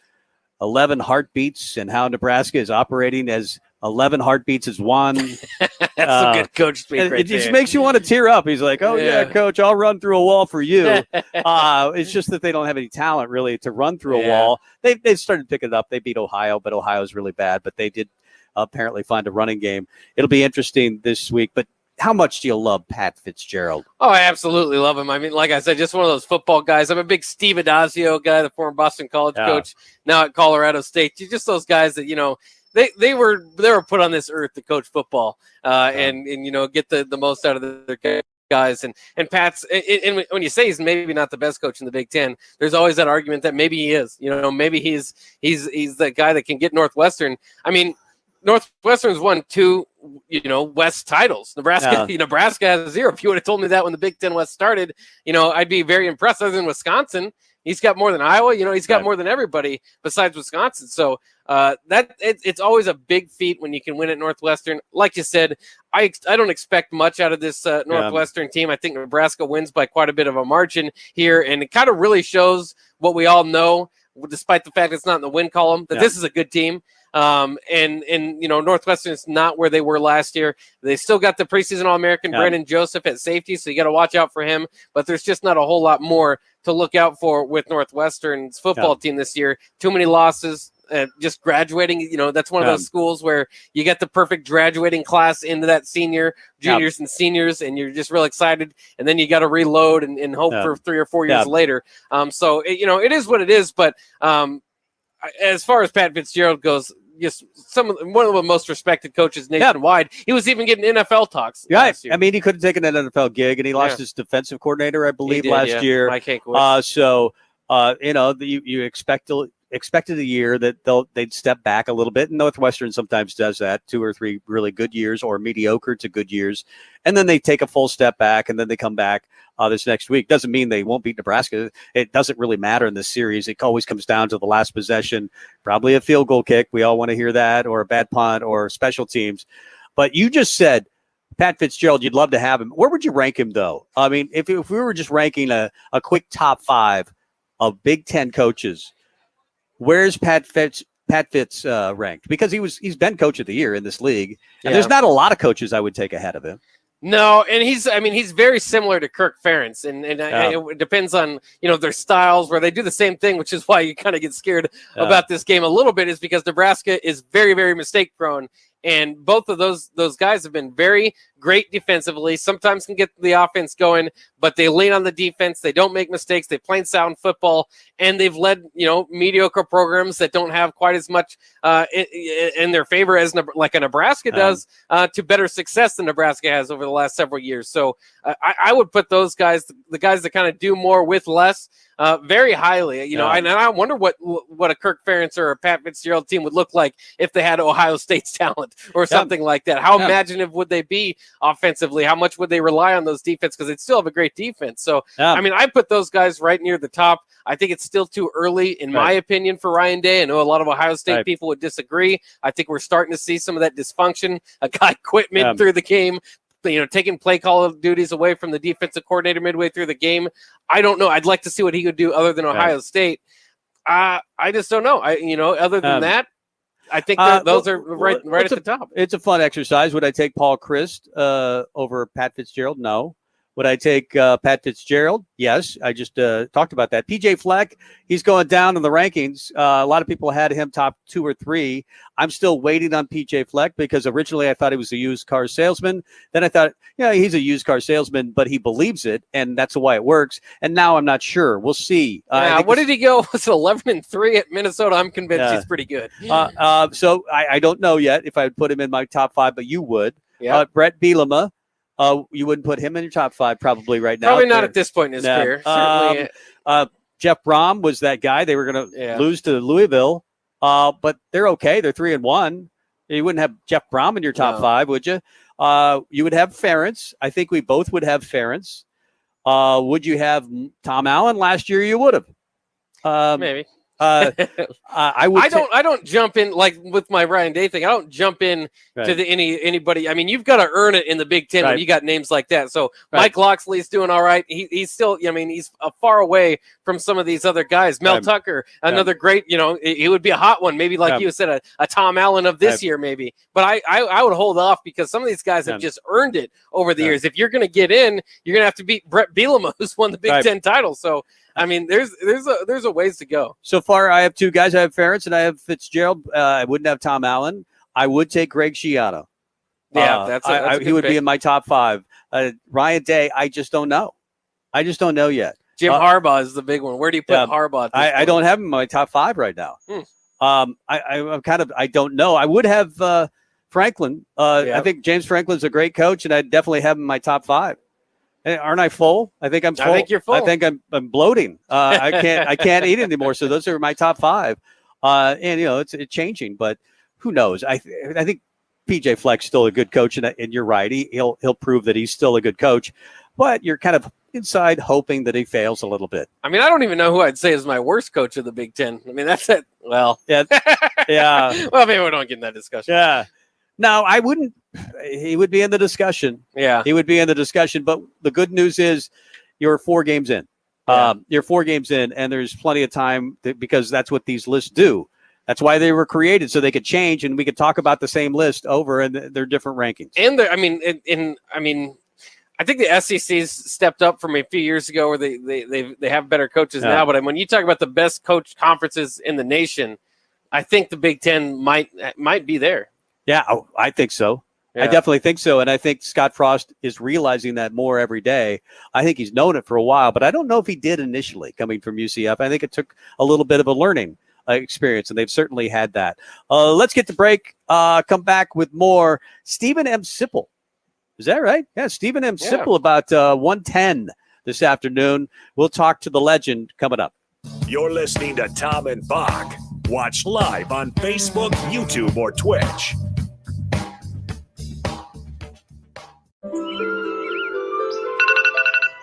11 heartbeats and how Nebraska is operating as 11 heartbeats as one. That's a good coach speak right It just there. makes you want to tear up. He's like, oh, yeah, coach, I'll run through a wall for you. It's just that they don't have any talent, really, to run through a wall. They've started picking it up. They beat Ohio, but Ohio's really bad. But they did apparently find a running game. It'll be interesting this week. But how much do you love Pat Fitzgerald? Oh, I absolutely love him. I mean, like I said, just one of those football guys. I'm a big Steve Adazio guy, the former Boston College coach, now at Colorado State. Just those guys that, they were put on this earth to coach football and get the most out of their guys. And Pat's, and when you say he's maybe not the best coach in the Big Ten, there's always that argument that maybe he is. Maybe he's the guy that can get Northwestern. I mean, Northwestern's won 2, West titles. Nebraska has 0. If you would have told me that when the Big Ten West started, I'd be very impressed. Other than Wisconsin, he's got more than Iowa. He's got more than everybody besides Wisconsin. So it's always a big feat when you can win at Northwestern. Like you said, I don't expect much out of this Northwestern team. I think Nebraska wins by quite a bit of a margin here, and it kind of really shows what we all know, despite the fact it's not in the win column, that this is a good team. Northwestern is not where they were last year. They still got the preseason All-American Brandon Joseph at safety, so you got to watch out for him. But there's just not a whole lot more to look out for with Northwestern's football team this year. Too many losses. Just graduating, that's one of those schools where you get the perfect graduating class into that juniors and seniors, and you're just real excited. And then you got to reload and hope for 3 or 4 years later. So it is what it is. But as far as Pat Fitzgerald goes, just one of the most respected coaches nationwide. He was even getting NFL talks. Right. I mean, he could have taken an NFL gig, and he lost his defensive coordinator, I believe, last year. Mike Hankwitz. You expected a year that they'd step back a little bit, and Northwestern sometimes does that, 2 or 3 really good years or mediocre to good years, and then they take a full step back, and then they come back this next week. Doesn't mean they won't beat Nebraska. It doesn't really matter in this series. It always comes down to the last possession, probably a field goal kick. We all want to hear that, or a bad punt, or special teams. But you just said Pat Fitzgerald, you'd love to have him. Where would you rank him, though? I mean, if we were just ranking a quick top 5 of Big Ten coaches, where's Pat Fitz ranked? Because he's been coach of the year in this league, and there's not a lot of coaches I would take ahead of him. No, and he's very similar to Kirk Ferentz, and it depends on their styles, where they do the same thing, which is why you kind of get scared about this game a little bit, is because Nebraska is very, very mistake prone. And both of those guys have been very great defensively, sometimes can get the offense going, but they lean on the defense. They don't make mistakes. They play sound football, and they've led, mediocre programs that don't have quite as much in their favor as like a Nebraska does to better success than Nebraska has over the last several years. So I would put those guys, the guys that kind of do more with less, very highly, and I wonder what a Kirk Ferentz or a Pat Fitzgerald team would look like if they had Ohio State's talent or something like that. How imaginative would they be offensively? How much would they rely on those defense? Because they'd still have a great defense. So, I mean, I put those guys right near the top. I think it's still too early, in my opinion, for Ryan Day. I know a lot of Ohio State people would disagree. I think we're starting to see some of that dysfunction. A guy quit mid through the game, taking play call duties away from the defensive coordinator midway through the game. I don't know. I'd like to see what he would do other than Ohio State. I just don't know. Other than that, I think those are right at the top. It's a fun exercise. Would I take Paul Chryst over Pat Fitzgerald? No. Would I take Pat Fitzgerald? Yes. I just talked about that. PJ Fleck, he's going down in the rankings. A lot of people had him top 2 or 3. I'm still waiting on PJ Fleck because originally I thought he was a used car salesman. Then I thought, he's a used car salesman, but he believes it, and that's the way it works. And now I'm not sure. We'll see. What did he go? Was it 11-3 at Minnesota? I'm convinced he's pretty good. So I don't know yet if I would put him in my top 5, but you would. Yeah. Brett Bielema. You wouldn't put him in your top 5 probably right now. Probably not at this point in his career. Certainly. Jeff Brom was that guy. They were going to lose to Louisville, but they're okay. They're 3-1. You wouldn't have Jeff Brom in your top 5, would you? You would have Ferentz. I think we both would have Ferentz. Would you have Tom Allen? Last year you would have. Maybe. I don't jump in like with my Ryan Day thing. I don't jump in to anybody. I mean, you've got to earn it in the Big Ten when you got names like that. So Mike Loxley's doing all right. He's still, he's far away from some of these other guys. Mel Tucker, another great, he would be a hot one. Maybe like you said, a Tom Allen of this year, maybe. But I would hold off because some of these guys have just earned it over the years. If you're going to get in, you're going to have to beat Brett Bielema, who's won the Big Ten title. So, I mean, there's a ways to go. So far, I have 2 guys. I have Ferentz and I have Fitzgerald. I wouldn't have Tom Allen. I would take Greg Schiano. Yeah, he would be in my top 5. Ryan Day, I just don't know. Yet. Jim Harbaugh is the big one. Where do you put Harbaugh? I don't have him in my top 5 right now. I'm I don't know. I would have Franklin. I think James Franklin's a great coach, and I definitely have him in my top 5. Aren't I full? I think I'm full. I think you're full. I think I'm bloating. I can't eat anymore. So those are my top 5. And it's changing, but who knows? I think PJ Fleck's still a good coach, and you're right. He'll prove that he's still a good coach, but you're kind of inside hoping that he fails a little bit. I mean, I don't even know who I'd say is my worst coach of the Big Ten. I mean, that's it. Well, yeah. Well, maybe we don't get in that discussion. Yeah. No, I wouldn't. He would be in the discussion. Yeah. He would be in the discussion. But the good news is you're 4 games in. You're 4 games in, and there's plenty of time because that's what these lists do. That's why they were created, so they could change, and we could talk about the same list over, and they're different rankings. And I think the SEC's stepped up from a few years ago, where they have better coaches now. But when you talk about the best coach conferences in the nation, I think the Big Ten might be there. Yeah, I think so. Yeah. I definitely think so, and I think Scott Frost is realizing that more every day. I think he's known it for a while, but I don't know if he did initially coming from UCF. I think it took a little bit of a learning experience, and they've certainly had that. Let's get to break. Come back with more. Stephen M. Sipple. Is that right? Yeah, Stephen M. Sipple about 1:10 this afternoon. We'll talk to the legend coming up. You're listening to Tom and Bock. Watch live on Facebook, YouTube, or Twitch.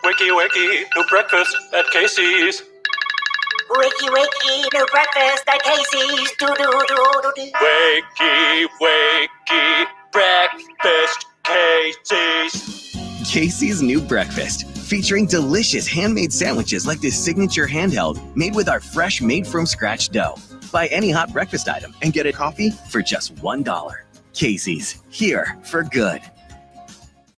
Wakey, wakey, new breakfast at Casey's. Wakey, wakey, new breakfast at Casey's. Do-do-do-do-do. Wakey, wakey, breakfast, Casey's. Casey's new breakfast, featuring delicious handmade sandwiches like this signature handheld made with our fresh made-from-scratch dough. Buy any hot breakfast item and get a coffee for just $1. Casey's, here for good.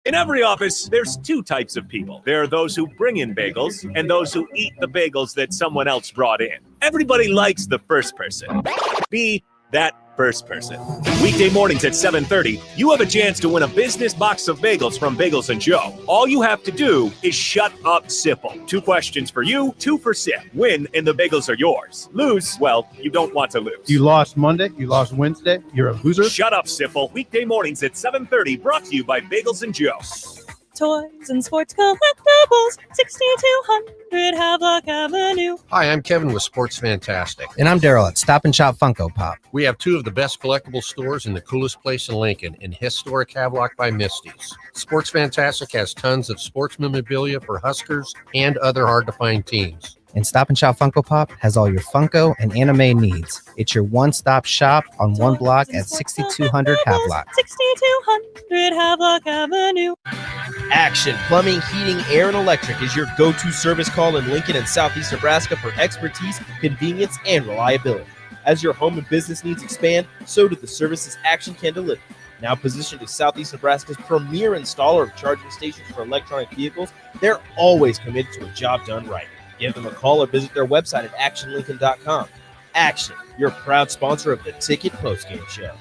In every office, there's 2 types of people. There are those who bring in bagels and those who eat the bagels that someone else brought in. Everybody likes the first person. Be that first person. Weekday mornings at 7:30, you have a chance to win a business box of bagels from Bagels & Joe. All you have to do is shut up, Sipple. 2 questions for you, 2 for Sip. Win, and the bagels are yours. Lose, well, you don't want to lose. You lost Monday, you lost Wednesday, you're a loser. Shut up, Sipple. Weekday mornings at 7:30, brought to you by Bagels & Joe. Toys and sports collectibles, 6200 Havelock Avenue. Hi, I'm Kevin with Sports Fantastic. And I'm Daryl at Stop and Shop Funko Pop. We have 2 of the best collectible stores in the coolest place in Lincoln, in historic Havelock by Misty's. Sports Fantastic has tons of sports memorabilia for Huskers and other hard-to-find teams. And Stop and Shop Funko Pop has all your Funko and anime needs. It's your one-stop shop on one block at 6200 Havelock. 6200 Havelock Avenue. Action Plumbing, Heating, Air, and Electric is your go-to service call in Lincoln and Southeast Nebraska for expertise, convenience, and reliability. As your home and business needs expand, so do the services Action can deliver. Now positioned as Southeast Nebraska's premier installer of charging stations for electronic vehicles, they're always committed to a job done right. Give them a call or visit their website at actionlincoln.com. Action, your proud sponsor of the Ticket Postgame Show.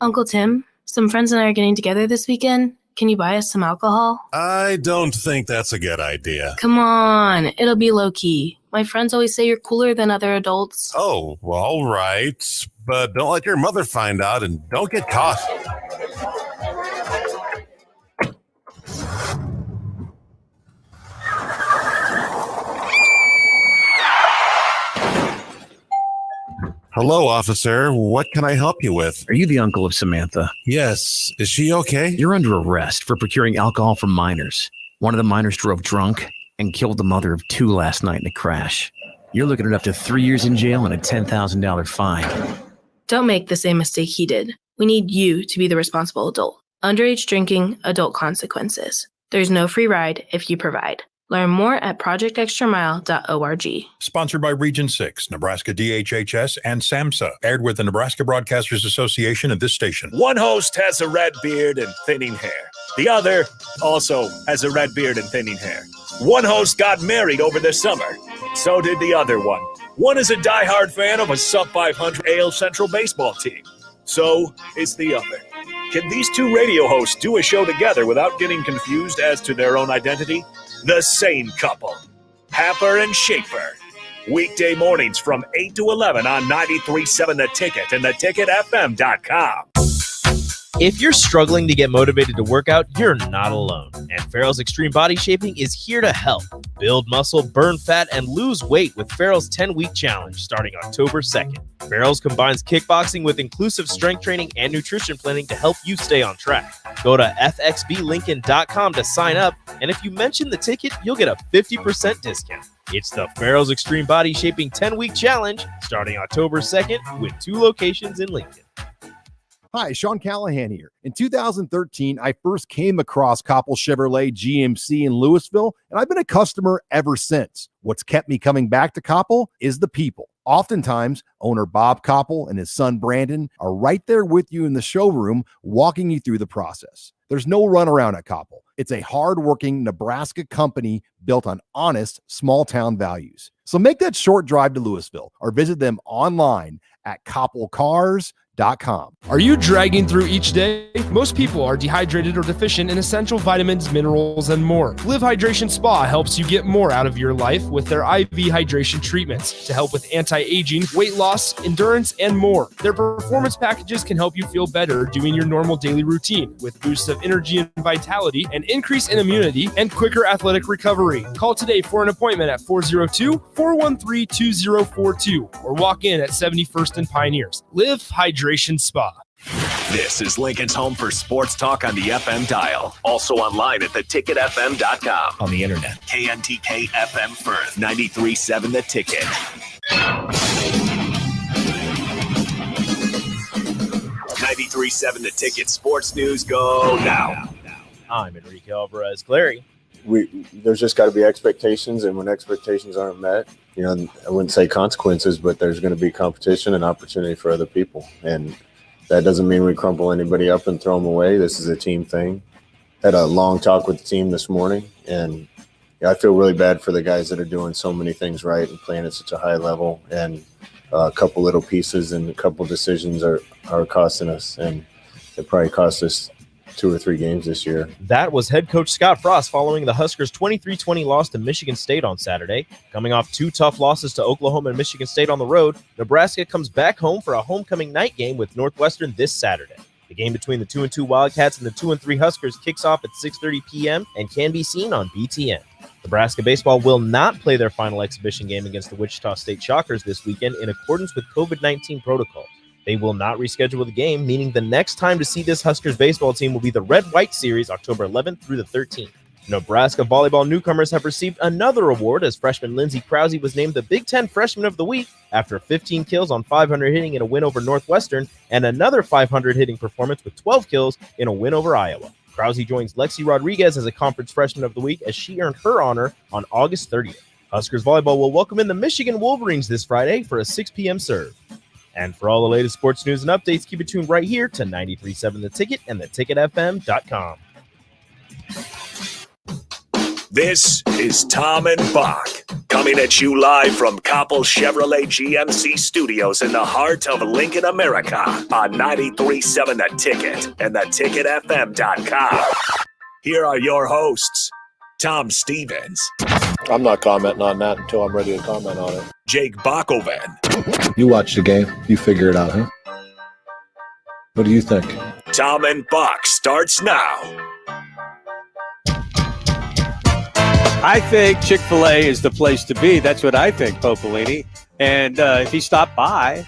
Uncle Tim, some friends and I are getting together this weekend. Can you buy us some alcohol? I don't think that's a good idea. Come on, it'll be low-key. My friends always say you're cooler than other adults. Oh, well, all right. But don't let your mother find out and don't get caught. Hello, officer. What can I help you with? Are you the uncle of Samantha? Yes. Is she okay? You're under arrest for procuring alcohol from minors. One of the minors drove drunk and killed the mother of 2 last night in a crash. You're looking at up to 3 years in jail and a $10,000 fine. Don't make the same mistake he did. We need you to be the responsible adult. Underage drinking, adult consequences. There's no free ride if you provide. Learn more at projectextramile.org. Sponsored by Region 6, Nebraska DHHS, and SAMHSA. Aired with the Nebraska Broadcasters Association at this station. One host has a red beard and thinning hair. The other also has a red beard and thinning hair. One host got married over the summer. So did the other one. One is a diehard fan of a sub-500 AL Central baseball team. So is the other. Can these two radio hosts do a show together without getting confused as to their own identity? The same couple, Happer and Schaefer. Weekday mornings from 8 to 11 on 93.7 The Ticket and theticketfm.com. If you're struggling to get motivated to work out, you're not alone. And Farrell's Extreme Body Shaping is here to help. Build muscle, burn fat, and lose weight with Farrell's 10-week challenge starting October 2nd. Farrell's combines kickboxing with inclusive strength training and nutrition planning to help you stay on track. Go to fxblincoln.com to sign up, and if you mention The Ticket, you'll get a 50% discount. It's the Farrell's Extreme Body Shaping 10-week challenge starting October 2nd with 2 locations in Lincoln. Hi, Sean Callahan here. In 2013, I first came across Koppel Chevrolet GMC in Louisville, and I've been a customer ever since. What's kept me coming back to Koppel is the people. Oftentimes, owner Bob Koppel and his son Brandon are right there with you in the showroom, walking you through the process. There's no runaround at Koppel. It's a hardworking Nebraska company built on honest, small-town values. So make that short drive to Louisville or visit them online at koppelcars.com. Are you dragging through each day? Most people are dehydrated or deficient in essential vitamins, minerals, and more. Live Hydration Spa helps you get more out of your life with their IV hydration treatments to help with anti-aging, weight loss, endurance, and more. Their performance packages can help you feel better doing your normal daily routine with boosts of energy and vitality, an increase in immunity, and quicker athletic recovery. Call today for an appointment at 402-413-2042 or walk in at 71st and Pioneers. Live Hydration Spa. This is Lincoln's home for sports talk on the FM dial. Also online at theticketfm.com. On the internet. KNTK FM Firth, 93.7 The Ticket. 93.7 The Ticket sports news go now. I'm Enrique Alvarez-Clary. There's just got to be expectations, and when expectations aren't met, I wouldn't say consequences, but there's going to be competition and opportunity for other people. And that doesn't mean we crumple anybody up and throw them away. This is a team thing. Had a long talk with the team this morning, and I feel really bad for the guys that are doing so many things right and playing at such a high level. And a couple little pieces and a couple decisions are costing us, and it probably cost us 2 or 3 games this year. That was head coach Scott Frost following the Huskers' 23-20 loss to Michigan State on Saturday. Coming off 2 tough losses to Oklahoma and Michigan State on the road, Nebraska comes back home for a homecoming night game with Northwestern this Saturday. The game between the 2-2 Wildcats and the 2-3 Huskers kicks off at 6:30 p.m. and can be seen on BTN. Nebraska baseball will not play their final exhibition game against the Wichita State Shockers this weekend in accordance with COVID-19 protocols. They will not reschedule the game, meaning the next time to see this Huskers baseball team will be the Red-White Series October 11th through the 13th. Nebraska volleyball newcomers have received another award as freshman Lindsey Krause was named the Big Ten Freshman of the Week after 15 kills on 500 hitting in a win over Northwestern and another 500 hitting performance with 12 kills in a win over Iowa. Krause joins Lexi Rodriguez as a Conference Freshman of the Week as she earned her honor on August 30th. Huskers volleyball will welcome in the Michigan Wolverines this Friday for a 6 p.m. serve. And for all the latest sports news and updates, keep it tuned right here to 93.7 The Ticket and theticketfm.com. This is Tom and Bock, coming at you live from Koppel Chevrolet GMC Studios in the heart of Lincoln, America, on 93.7 The Ticket and theticketfm.com. Here are your hosts, Tom Stevens. I'm not commenting on that until I'm ready to comment on it. Jake Bockoven. You watch the game. You figure it out, huh? What do you think? Tom and Bock starts now. I think Chick-fil-A is the place to be. That's what I think, Popolini. And if he stopped by,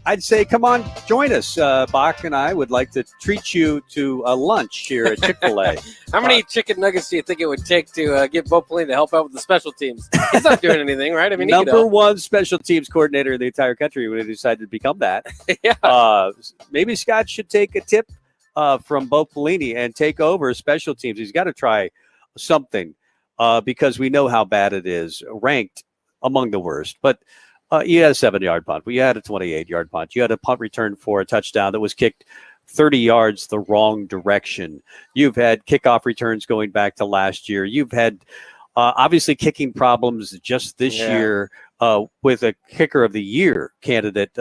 I'd say, come on, join us. Bock and I would like to treat you to a lunch here at Chick-fil-A. How many chicken nuggets do you think it would take to get Popolini to help out with the special teams? He's not doing anything, right? I mean, number one special teams coordinator in the entire country when he decided to become that. Yeah. Maybe Scott should take a tip from Popolini and take over special teams. He's got to try something. Because we know how bad it is, ranked among the worst. But you had a 7-yard punt. You had a 28-yard punt. You had a punt return for a touchdown that was kicked 30 yards the wrong direction. You've had kickoff returns going back to last year. You've had obviously kicking problems just this year with a kicker of the year candidate.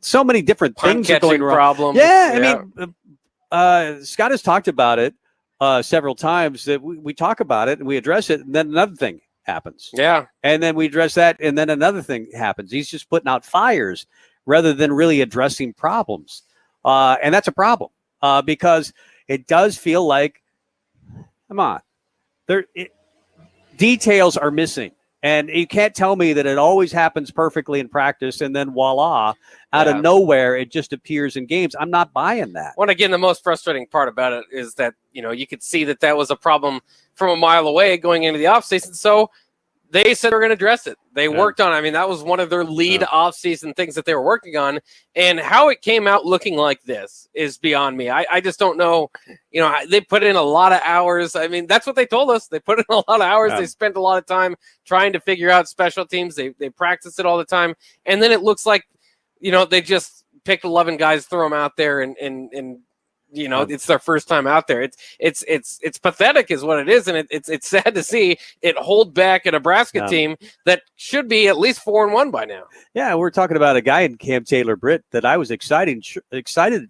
So many different things are going wrong. Problem. Yeah, I mean, Scott has talked about it several times, that we talk about it and we address it, and then another thing happens. Yeah. And then we address that, and then another thing happens. He's just putting out fires rather than really addressing problems. And that's a problem because it does feel like, come on, details are missing. And you can't tell me that it always happens perfectly in practice and then voila, out of nowhere, it just appears in games. I'm not buying that. Well, again, the most frustrating part about it is that, you could see that was a problem from a mile away going into the offseason. So they said they're going to address it. They worked on it. I mean, that was one of their lead offseason things that they were working on. And how it came out looking like this is beyond me. I just don't know. They put in a lot of hours. I mean, that's what they told us. They put in a lot of hours. They spent a lot of time trying to figure out special teams. They practice it all the time. And then it looks like, they just picked 11 guys, throw them out there, and it's their first time out there. It's pathetic is what it is. And it's sad to see it hold back a Nebraska team that should be at least 4-1 by now. Yeah. We're talking about a guy in Cam Taylor-Britt that I was excited,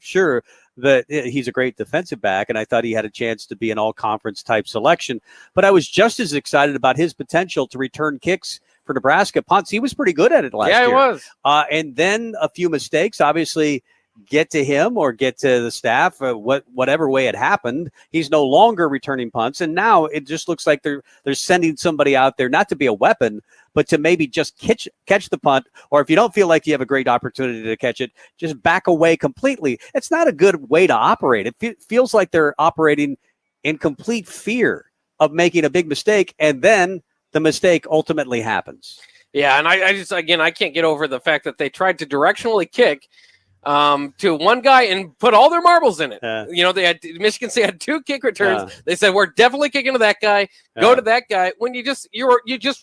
sure, that he's a great defensive back. And I thought he had a chance to be an all conference type selection, but I was just as excited about his potential to return kicks for Nebraska punts. He was pretty good at it last year. Yeah, he was. And then a few mistakes, obviously, get to him or get to the staff, whatever way it happened. He's no longer returning punts, and now it just looks like they're sending somebody out there not to be a weapon, but to maybe just catch the punt, or if you don't feel like you have a great opportunity to catch it, just back away completely. It's not a good way to operate. It feels like they're operating in complete fear of making a big mistake, and then the mistake ultimately happens. Yeah, and I can't get over the fact that they tried to directionally kick to one guy and put all their marbles in it. They had Michigan State had 2 kick returns. They said, we're definitely kicking to that guy. Go to that guy. When you just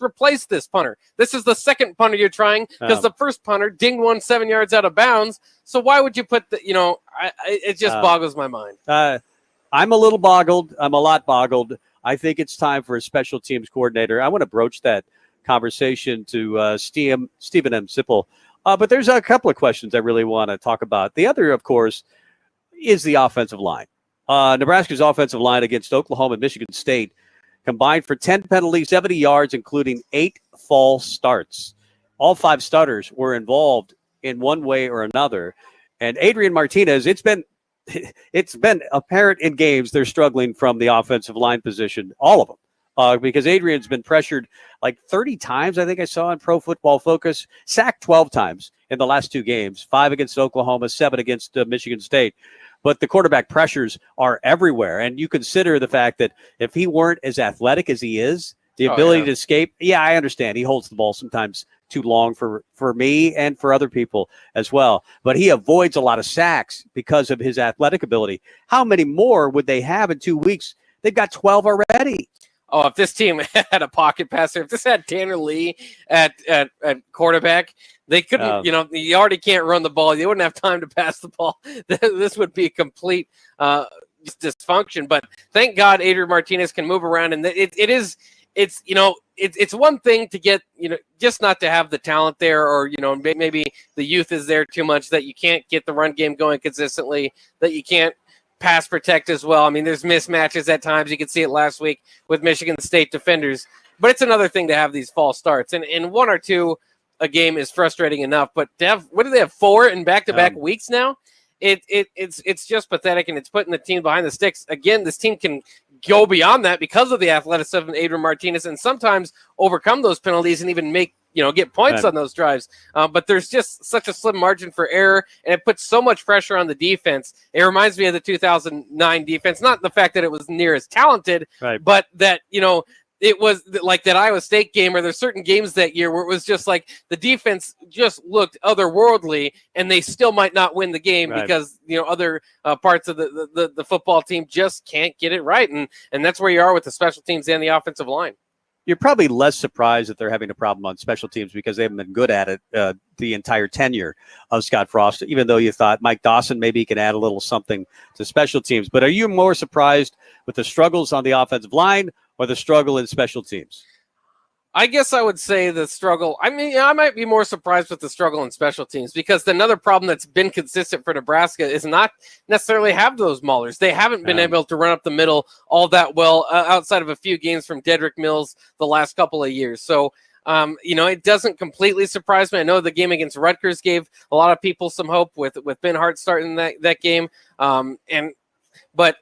replace this punter. This is the second punter you're trying, because the first punter dinged one 7 yards out of bounds. So why would you put it just boggles my mind. I'm a little boggled. I'm a lot boggled. I think it's time for a special teams coordinator. I want to broach that conversation to Stephen M. Sipple. But there's a couple of questions I really want to talk about. The other, of course, is the offensive line. Nebraska's offensive line against Oklahoma and Michigan State combined for 10 penalties, 70 yards, including 8 false starts. All 5 starters were involved in one way or another. And Adrian Martinez, it's been apparent in games they're struggling from the offensive line position, all of them. Because Adrian's been pressured like 30 times, I think I saw in Pro Football Focus, sacked 12 times in the last 2 games, 5 against Oklahoma, 7 against Michigan State. But the quarterback pressures are everywhere. And you consider the fact that if he weren't as athletic as he is, the ability to escape, I understand. He holds the ball sometimes too long for me and for other people as well. But he avoids a lot of sacks because of his athletic ability. How many more would they have in 2 weeks? They've got 12 already. Oh, if this team had a pocket passer, if this had Tanner Lee at quarterback, they couldn't, you already can't run the ball. You wouldn't have time to pass the ball. This would be complete dysfunction. But thank God Adrian Martinez can move around. And it's one thing to get, just not to have the talent there, or, maybe the youth is there too much that you can't get the run game going consistently, that you can't pass protect as well. I mean, there's mismatches at times. You could see it last week with Michigan State defenders. But it's another thing to have these false starts. And 1 or 2 a game is frustrating enough. But to have, what do they have, 4 in back-to-back weeks now? It's just pathetic, and it's putting the team behind the sticks. Again, this team can go beyond that because of the athleticism of Adrian Martinez, and sometimes overcome those penalties and even get points on those drives. But there's just such a slim margin for error, and it puts so much pressure on the defense. It reminds me of the 2009 defense, not the fact that it was near as talented, but that, it was like that Iowa State game, or there's certain games that year where it was just like the defense just looked otherworldly, and they still might not win the game because, other parts of the football team just can't get it right. And that's where you are with the special teams and the offensive line. You're probably less surprised that they're having a problem on special teams because they haven't been good at it the entire tenure of Scott Frost, even though you thought Mike Dawson maybe can add a little something to special teams. But are you more surprised with the struggles on the offensive line or the struggle in special teams? I guess I would say the struggle. I mean, I might be more surprised with the struggle in special teams because another problem that's been consistent for Nebraska is not necessarily have those maulers. They haven't been able to run up the middle all that well outside of a few games from Dedrick Mills the last couple of years. So, it doesn't completely surprise me. I know the game against Rutgers gave a lot of people some hope with Ben Hart starting that game. But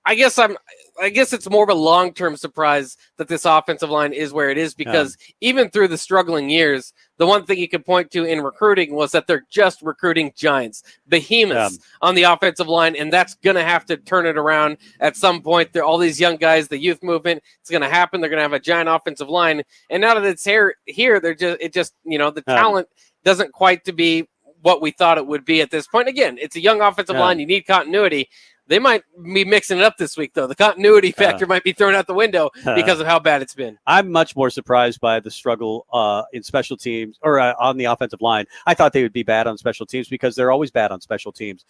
I guess it's more of a long-term surprise that this offensive line is where it is because even through the struggling years, the one thing you could point to in recruiting was that they're just recruiting giants, behemoths on the offensive line, and that's going to have to turn it around at some point. They're all these young guys, the youth movement, it's going to happen. They're going to have a giant offensive line, and now that it's here, the talent doesn't quite to be what we thought it would be at this point. Again, it's a young offensive line. You need continuity. They might be mixing it up this week, though. The continuity factor might be thrown out the window because of how bad it's been. I'm much more surprised by the struggle in special teams or on the offensive line. I thought they would be bad on special teams because they're always bad on special teams.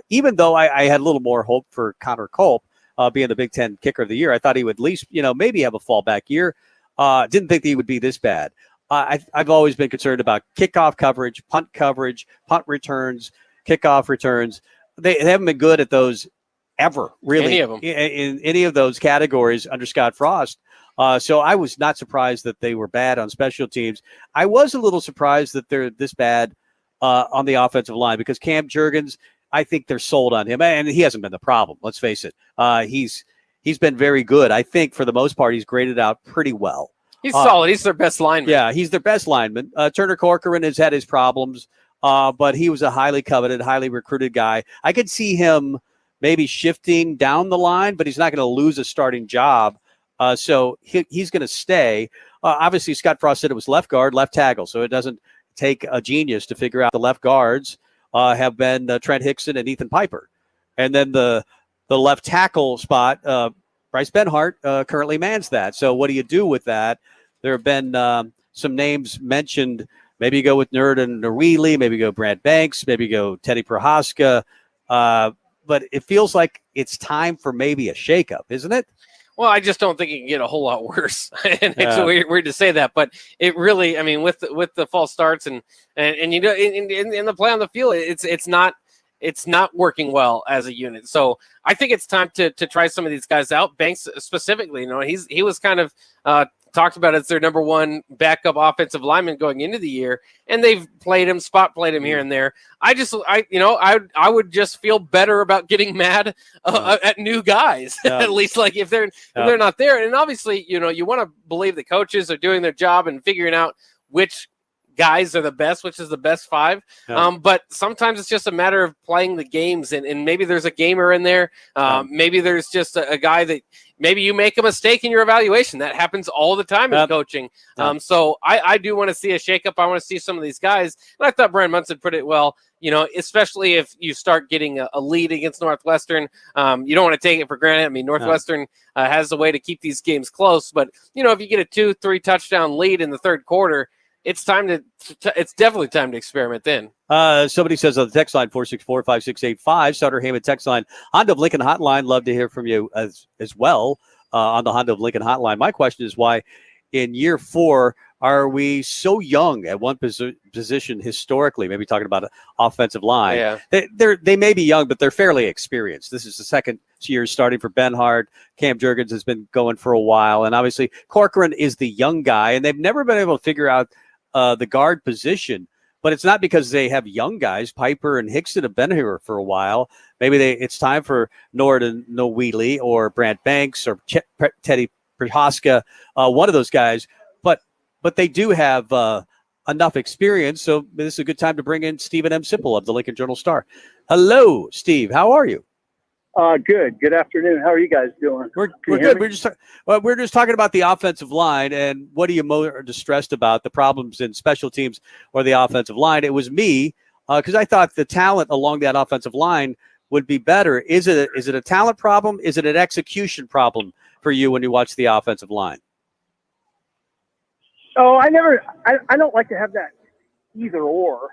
Even though I had a little more hope for Connor Culp being the Big Ten kicker of the year, I thought he would at least, maybe have a fallback year. Didn't think he would be this bad. I've always been concerned about kickoff coverage, punt returns, kickoff returns. They haven't been good at those ever, really. Any of them. In any of those categories under Scott Frost. So I was not surprised that they were bad on special teams. I was a little surprised that they're this bad on the offensive line because Cam Jurgens, I think they're sold on him. And he hasn't been the problem, let's face it. He's been very good. I think for the most part, he's graded out pretty well. He's solid. He's their best lineman. Yeah, he's their best lineman. Turner Corcoran has had his problems. But he was a highly coveted, highly recruited guy. I could see him maybe shifting down the line, but he's not going to lose a starting job. So he's going to stay. Obviously, Scott Frost said it was left guard, left tackle. So it doesn't take a genius to figure out the left guards have been Trent Hickson and Ethan Piper. And then the left tackle spot, Bryce Benhart currently mans that. So what do you do with that? There have been some names mentioned. Maybe you go with Nerd and Norwheely. Maybe go Brad Banks. Maybe go Teddy Prohaska. But it feels like it's time for maybe a shakeup, isn't it? Well, I just don't think it can get a whole lot worse. And it's weird to say that, but it really, I mean, with the false starts and in the play on the field, it's not working well as a unit. So I think it's time to try some of these guys out. Banks specifically, he was kind of talked about as their number one backup offensive lineman going into the year, and they've spot played him here and there. I would just feel better about getting mad at new guys, at least like if they're not there. And obviously, you want to believe the coaches are doing their job and figuring out which guys are the best, which is the best five. But sometimes it's just a matter of playing the games, and maybe there's a gamer in there. Maybe there's just a guy that maybe you make a mistake in your evaluation. That happens all the time in coaching. So I do want to see a shakeup. I want to see some of these guys. And I thought Brian Munson put it well, especially if you start getting a lead against Northwestern. You don't want to take it for granted. I mean, Northwestern has a way to keep these games close. But, if you get a 2-3 touchdown lead in the third quarter, it's definitely time to experiment then. Somebody says on the text line 464-5685, Sutter Heyman text line, Honda of Lincoln hotline. Love to hear from you as well on the Honda of Lincoln hotline. My question is why in year 4 are we so young at one position historically? Maybe talking about an offensive line. Yeah. They may be young, but they're fairly experienced. This is the second year starting for Benhart. Cam Jurgens has been going for a while, and obviously Corcoran is the young guy, and they've never been able to figure out the guard position. But it's not because they have young guys. Piper and Hickson have been here for a while. Maybe it's time for Nord and Norwheely or Brant Banks or Teddy Prohaska, one of those guys. But they do have enough experience, so this is a good time to bring in Stephen M. Simple of the Lincoln Journal-Star. Hello, Steve. How are you? Good. Good afternoon. How are you guys doing? We're good. We're just talking about the offensive line, and what are you more distressed about, the problems in special teams or the offensive line? It was me, because I thought the talent along that offensive line would be better. Is it a talent problem? Is it an execution problem for you when you watch the offensive line? Oh, I don't like to have that either or.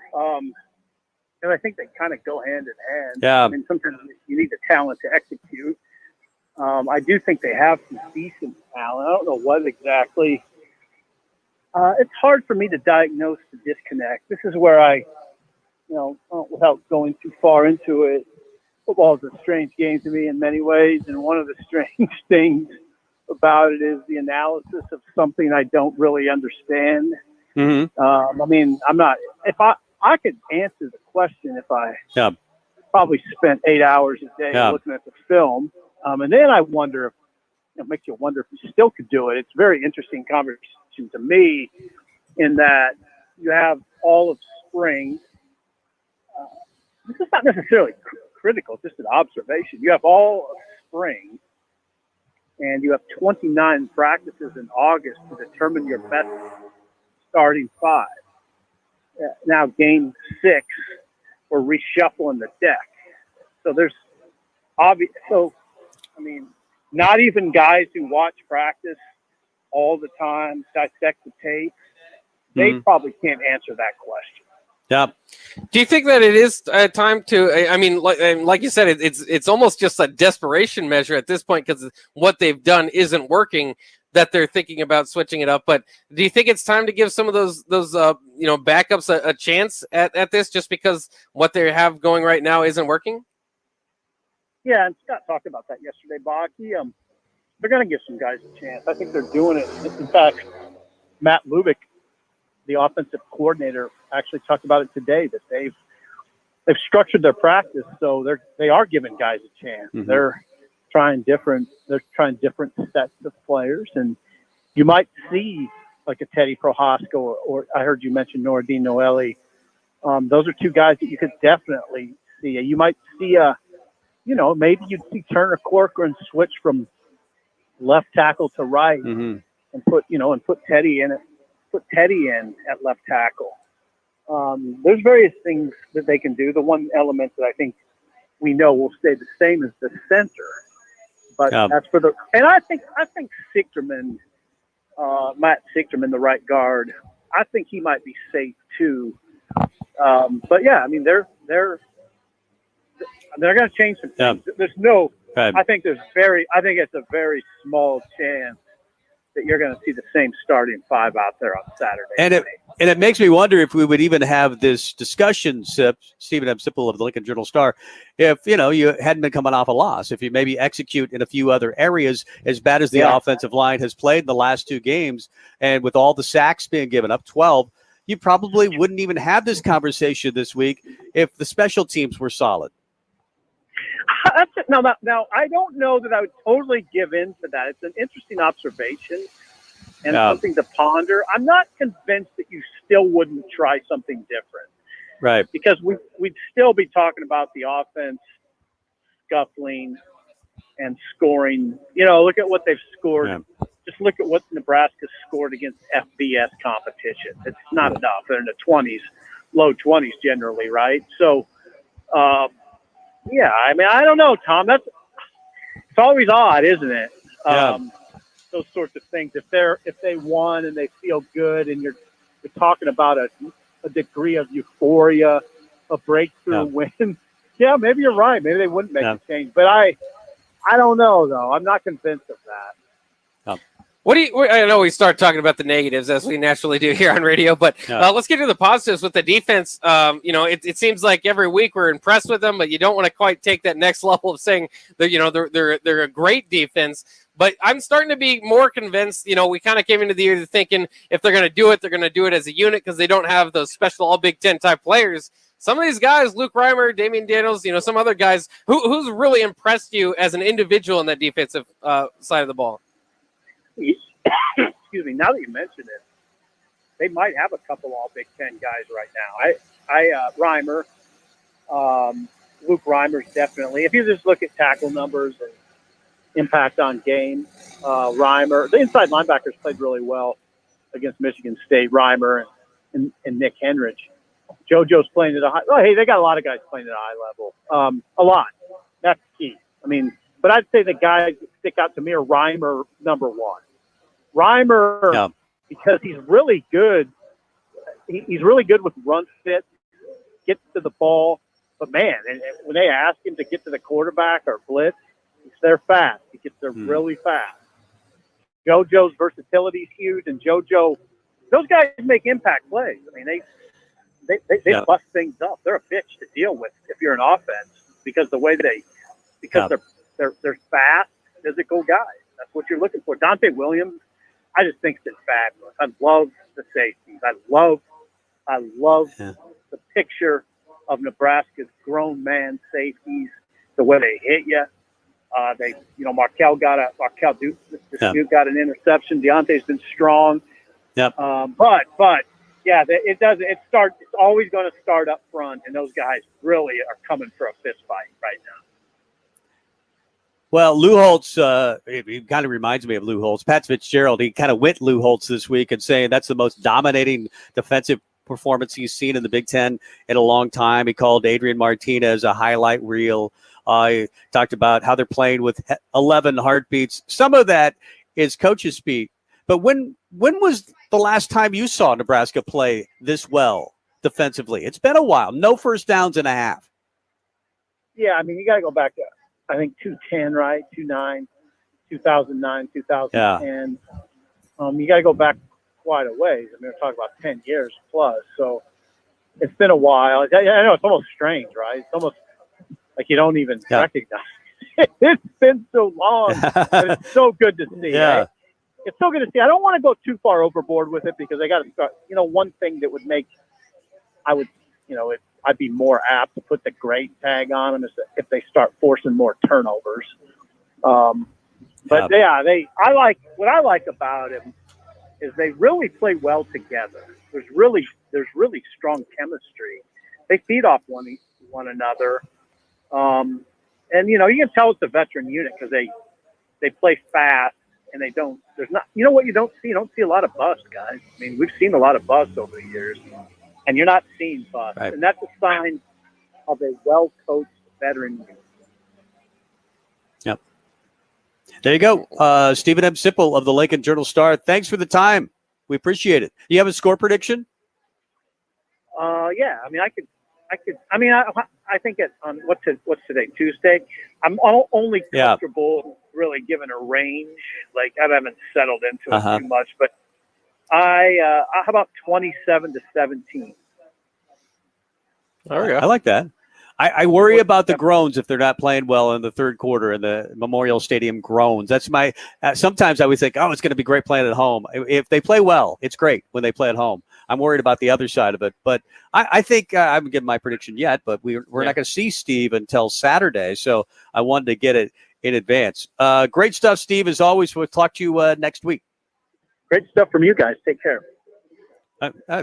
And I think they kind of go hand in hand. Yeah. I mean, sometimes you need the talent to execute. I do think they have some decent talent. I don't know what exactly It's hard for me to diagnose the disconnect. This is where I, without going too far into it, football is a strange game to me in many ways. And one of the strange things about it is the analysis of something I don't really understand. Mm-hmm. I mean, if I could answer the question if I probably spent 8 hours a day looking at the film. And then I wonder if, it makes you wonder if you still could do it. It's a very interesting conversation to me in that you have all of spring. This is not necessarily critical, it's just an observation. You have all of spring and you have 29 practices in August to determine your best starting five. Now game 6, we're reshuffling the deck. So there's obvious. So, I mean, not even guys who watch practice all the time, dissect the tape, they probably can't answer that question. Yep. Do you think that it is time to? I mean, like you said, it's almost just a desperation measure at this point because what they've done isn't working. That they're thinking about switching it up. But do you think it's time to give some of those backups a chance at this, just because what they have going right now isn't working? Yeah, and Scott talked about that yesterday, Bock. They're going to give some guys a chance. I think they're doing it. In fact, Matt Lubick, the offensive coordinator, actually talked about it today that they've structured their practice so they are giving guys a chance. Mm-hmm. They're trying different sets of players, and you might see like a Teddy Prohaska or I heard you mention Nordine Noeli. Those are two guys that you could definitely see. You might see maybe you'd see Turner Corcoran switch from left tackle to right and put Teddy in at left tackle. There's various things that they can do. The one element that I think we know will stay the same is the center. But that's for and I think Sichterman, Matt Sichterman, the right guard, I think he might be safe too. But yeah, I mean they're going to change some things. There's no. I think it's a very small chance that you're going to see the same starting five out there on Saturday. And it makes me wonder if we would even have this discussion, Stephen M. Sipple of the Lincoln Journal-Star, if, you hadn't been coming off a loss, if you maybe execute in a few other areas as bad as the offensive line has played in the last 2 games, and with all the sacks being given up, 12, you probably wouldn't even have this conversation this week if the special teams were solid. Now, I don't know that I would totally give in to that. It's an interesting observation and something to ponder. I'm not convinced that you still wouldn't try something different. Right. Because we'd still be talking about the offense scuffling and scoring. Look at what they've scored. Yeah. Just look at what Nebraska scored against FBS competition. It's not enough. They're in the 20s, low 20s generally, right? So, yeah, I mean, I don't know, Tom. It's always odd, isn't it? Those sorts of things. If they won and they feel good, and you're talking about a degree of euphoria, a breakthrough win. Yeah, maybe you're right. Maybe they wouldn't make a change, but I don't know though. I'm not convinced of that. I know we start talking about the negatives as we naturally do here on radio, but let's get to the positives with the defense. It seems like every week we're impressed with them, but you don't want to quite take that next level of saying that, they're a great defense. But I'm starting to be more convinced. We kind of came into the year thinking if they're going to do it, they're going to do it as a unit because they don't have those special All Big Ten type players. Some of these guys, Luke Reimer, Damian Daniels, some other guys, who's really impressed you as an individual in that defensive side of the ball? Excuse me. Now that you mention it, they might have a couple All Big Ten guys right now. Reimer, Luke Reimer's definitely. If you just look at tackle numbers and impact on game, Reimer, the inside linebackers played really well against Michigan State. Reimer and Nick Henrich. JoJo's playing at a high. Oh, hey, they got a lot of guys playing at a high level. A lot. That's key. I mean, but I'd say the guys that stick out to me are Reimer, number one. Reimer, because he's really good. He's really good with run fit, gets to the ball. But, man, and when they ask him to get to the quarterback or blitz, he's there fast. He gets there really fast. JoJo's versatility is huge, and JoJo those guys make impact plays. I mean, they bust things up. They're a bitch to deal with if you're an offense because they're fast, physical guys. That's what you're looking for. Dante Williams, I just think it's fabulous. I love the safeties. I love the picture of Nebraska's grown man safeties, the way they hit you. Markel got an interception. Deontay's been strong. Yep. But yeah, it's always going to start up front, and those guys really are coming for a fist fight right now. Well, Lou Holtz, it kind of reminds me of Lou Holtz. Pat Fitzgerald, he kind of went Lou Holtz this week and saying that's the most dominating defensive performance he's seen in the Big Ten in a long time. He called Adrian Martinez a highlight reel. He talked about how they're playing with 11 heartbeats. Some of that is coach's speak. But when was the last time you saw Nebraska play this well defensively? It's been a while. No first downs and a half. Yeah, I mean, you got to go back to, I think, 2010, right? 2009, 2010. Yeah. You got to go back quite a ways. I mean, we're talking about 10 years plus. So it's been a while. I know it's almost strange, right? It's almost like you don't even recognize it. It's been so long. And it's so good to see. Yeah. Right? It's so good to see. I don't want to go too far overboard with it because I got to start. One thing that would make I'd be more apt to put the great tag on them is if they start forcing more turnovers. What I like about him is they really play well together. There's really strong chemistry. They feed off one another. You can tell it's a veteran unit because they play fast and they don't. There's not. You know what you don't see? You don't see a lot of bust, guys. I mean, we've seen a lot of bust over the years, and you're not seeing bust, right. And that's a sign of a well-coached veteran unit. Yep. There you go, Stephen M. Sipple of the Lincoln Journal-Star. Thanks for the time. We appreciate it. Do you have a score prediction? Yeah. I mean, I could. I mean, I think on what's today? Tuesday. I'm only comfortable really giving a range. Like I haven't settled into it too much, but how about 27-17? I like that. I worry about the groans if they're not playing well in the third quarter and the Memorial Stadium groans. That's my. Sometimes I would think, it's going to be great playing at home. If they play well, it's great when they play at home. I'm worried about the other side of it, but I think I haven't given my prediction yet. But we're not going to see Steve until Saturday, so I wanted to get it in advance. Great stuff, Steve. As always, we'll talk to you next week. Great stuff from you guys. Take care.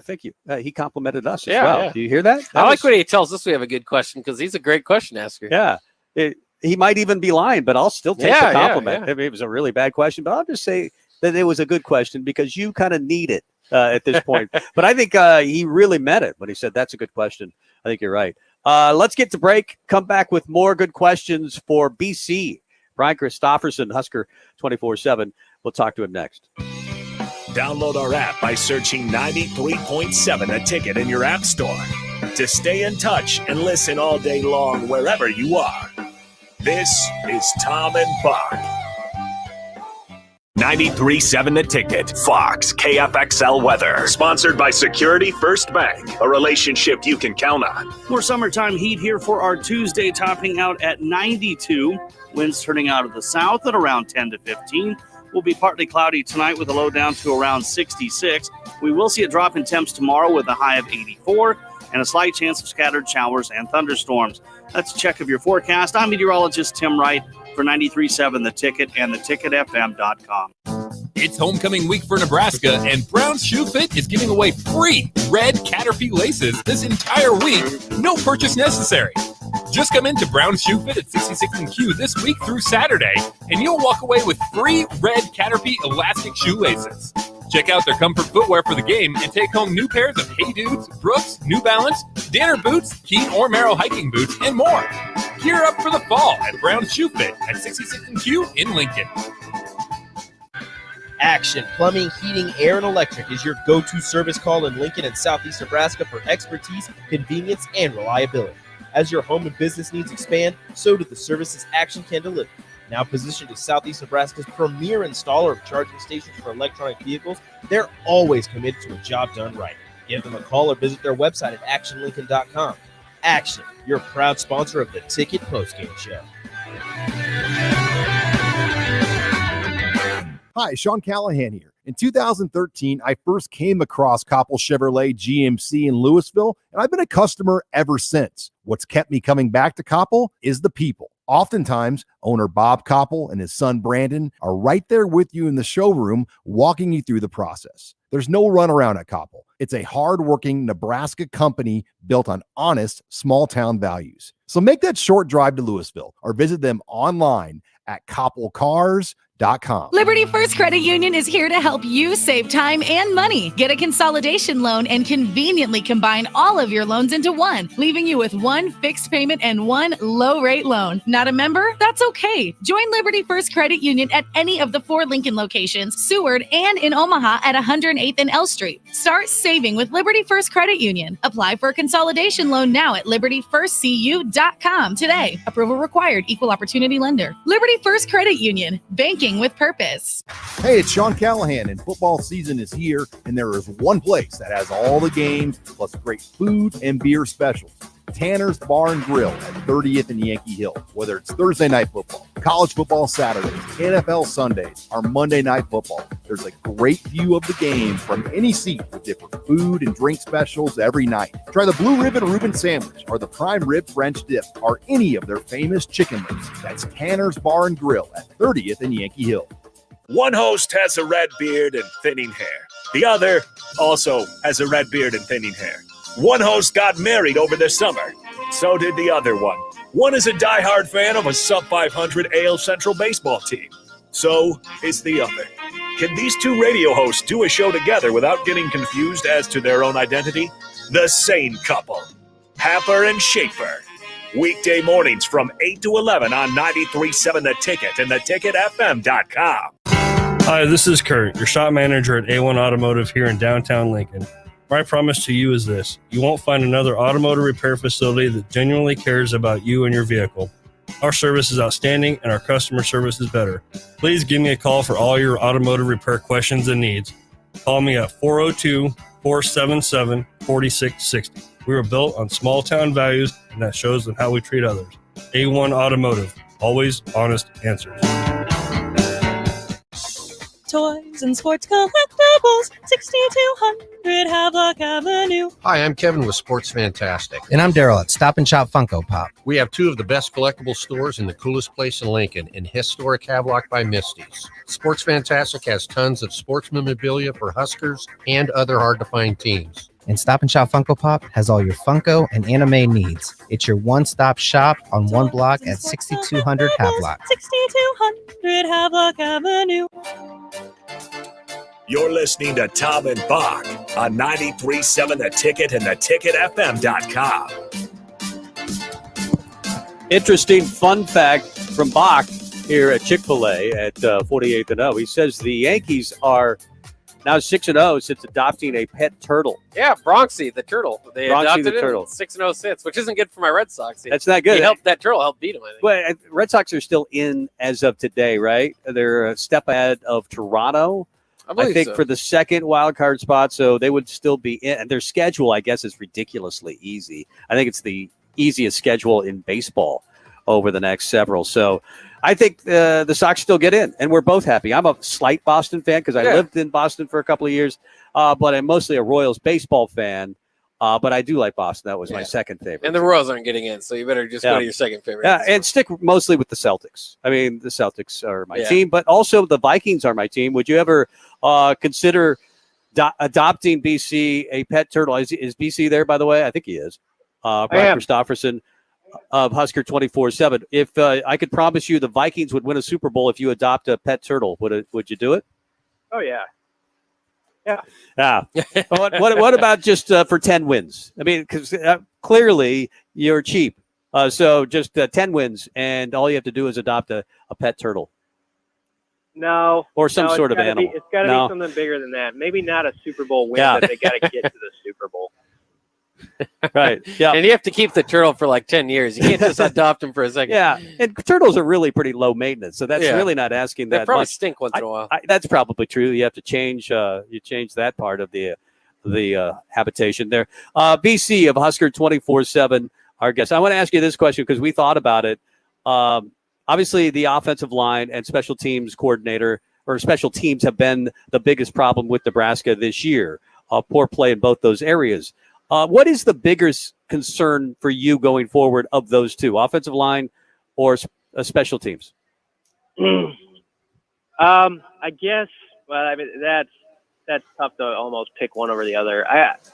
Thank you. He complimented us as well. Yeah. Do you hear that? I like when he tells us we have a good question because he's a great question asker. Yeah. He might even be lying, but I'll still take the compliment. Yeah. It was a really bad question, but I'll just say that it was a good question because you kind of need it at this point. But I think he really meant it when he said that's a good question. I think you're right. Let's get to break. Come back with more good questions for BC. Brian Christopherson, Husker 24/7. We'll talk to him next. Download our app by searching 93.7 The Ticket in your app store to stay in touch and listen all day long wherever you are. This is Tom and Bock. 93.7 The Ticket, Fox, KFXL weather. Sponsored by Security First Bank, a relationship you can count on. More summertime heat here for our Tuesday, topping out at 92. Winds turning out of the south at around 10 to 15. Will be partly cloudy tonight with a low down to around 66. We will see a drop in temps tomorrow with a high of 84 and a slight chance of scattered showers and thunderstorms. That's a check of your forecast. I'm meteorologist Tim Wright for 93.7 The Ticket and theticketfm.com. It's homecoming week for Nebraska, and Brown's Shoe Fit is giving away free red Caterpie laces this entire week. No purchase necessary. Just come into Brown's Shoe Fit at 66th and Q this week through Saturday, and you'll walk away with free red Caterpie elastic shoelaces. Check out their comfort footwear for the game and take home new pairs of Hey Dudes, Brooks, New Balance, Danner boots, Keen or Merrill hiking boots, and more. Gear up for the fall at Brown's Shoe Fit at 66th and Q in Lincoln. Action Plumbing, Heating, Air, and Electric is your go-to service call in Lincoln and Southeast Nebraska for expertise, convenience, and reliability. As your home and business needs expand, so do the services Action can deliver. Now positioned as Southeast Nebraska's premier installer of charging stations for electronic vehicles, they're always committed to a job done right. Give them a call or visit their website at actionlincoln.com. Action, your proud sponsor of the Ticket Postgame Show. Hi, Sean Callahan here. In 2013, I first came across Koppel Chevrolet GMC in Louisville, and I've been a customer ever since. What's kept me coming back to Koppel is the people. Oftentimes, owner Bob Koppel and his son Brandon are right there with you in the showroom, walking you through the process. There's no runaround at Koppel. It's a hardworking Nebraska company built on honest, small-town values. So make that short drive to Louisville or visit them online at koppelcars.com. Liberty First Credit Union is here to help you save time and money. Get a consolidation loan and conveniently combine all of your loans into one, leaving you with one fixed payment and one low-rate loan. Not a member? That's okay. Join Liberty First Credit Union at any of the 4 Lincoln locations, Seward, and in Omaha at 108th and L Street. Start saving with Liberty First Credit Union. Apply for a consolidation loan now at libertyfirstcu.com today. Approval required. Equal opportunity lender. Liberty First Credit Union. Banking with purpose. Hey, it's Sean Callahan, and football season is here, and there is one place that has all the games, plus great food and beer specials. Tanner's Bar and Grill at 30th and Yankee Hill. Whether it's Thursday night football, college football Saturdays, NFL Sundays, or Monday night football, there's a great view of the game from any seat with different food and drink specials every night. Try the Blue Ribbon Reuben Sandwich or the Prime Rib French Dip or any of their famous chicken lips. That's Tanner's Bar and Grill at 30th and Yankee Hill. One host has a red beard and thinning hair. The other also has a red beard and thinning hair. One host got married over the summer. So did the other one. One is a diehard fan of a sub-500 AL Central baseball team. So is the other. Can these two radio hosts do a show together without getting confused as to their own identity? The same couple. Happer and Schaefer. Weekday mornings from 8 to 11 on 93.7 The Ticket and theticketfm.com. Hi, this is Kurt, your shop manager at A1 Automotive here in downtown Lincoln. My promise to you is this: you won't find another automotive repair facility that genuinely cares about you and your vehicle. Our service is outstanding and our customer service is better. Please give me a call for all your automotive repair questions and needs. Call me at 402-477-4660. We were built on small town values, and that shows in how we treat others. A1 Automotive, always honest answers. Toys and sports collectibles, 6200 Havelock Avenue. Hi, I'm Kevin with Sports Fantastic. And I'm Daryl at Stop and Shop Funko Pop. We have 2 of the best collectible stores in the coolest place in Lincoln, in historic Havelock by Misty's. Sports Fantastic has tons of sports memorabilia for Huskers and other hard-to-find teams. And Stop and Shop Funko Pop has all your Funko and anime needs. It's your one-stop shop on one block at 6200 Havelock. 6200 Havelock Avenue. You're listening to Tom and Bock on 93.7 The Ticket and theticketfm.com. Interesting fun fact from Bock here at Chick-fil-A at 48th and 0. He says the Yankees are now 6-0 since adopting a pet turtle. Yeah, Bronxy, the turtle. They Bronxy adopted the it. turtle. 6-0 since, which isn't good for my Red Sox. That's not good. That turtle helped beat them, I think. Well, Red Sox are still in as of today, right? They're a step ahead of Toronto, I think, so. for the second wild card spot. So they would still be in. And their schedule, I guess, is ridiculously easy. I think it's the easiest schedule in baseball over the next several. So I think the Sox still get in, and we're both happy. I'm a slight Boston fan because I lived in Boston for a couple of years, but I'm mostly a Royals baseball fan. But I do like Boston. That was my second favorite. And the Royals aren't getting in, so you better just go to your second favorite. Yeah, and stick mostly with the Celtics. I mean, the Celtics are my Yeah. team, but also the Vikings are my team. Would you ever consider adopting BC a pet turtle? Is BC there, by the way? I think he is. Brian Christopherson of Husker 24/7. If I could promise you the Vikings would win a Super Bowl if you adopt a pet turtle, would you do it? Oh, yeah. Yeah. Yeah. What about just for 10 wins? I mean, because clearly you're cheap. So just 10 wins, and all you have to do is adopt a pet turtle. No. Or some sort of animal. It's got to be something bigger than that. Maybe not a Super Bowl win, but they got to get to the Super Bowl. Right. Yeah. And you have to keep the turtle for like 10 years. You can't just adopt him for a second. Yeah. And turtles are really pretty low maintenance. So that's really not asking They that probably much. stink once in a while. That's probably true. You have to change that part of the habitation there. BC of Husker 24/7, our guest. I want to ask you this question because we thought about it. Obviously, the offensive line and special teams coordinator or special teams have been the biggest problem with Nebraska this year. Poor play in both those areas. What is the biggest concern for you going forward of those two, offensive line or special teams? I guess. Well, I mean that's tough to almost pick one over the other.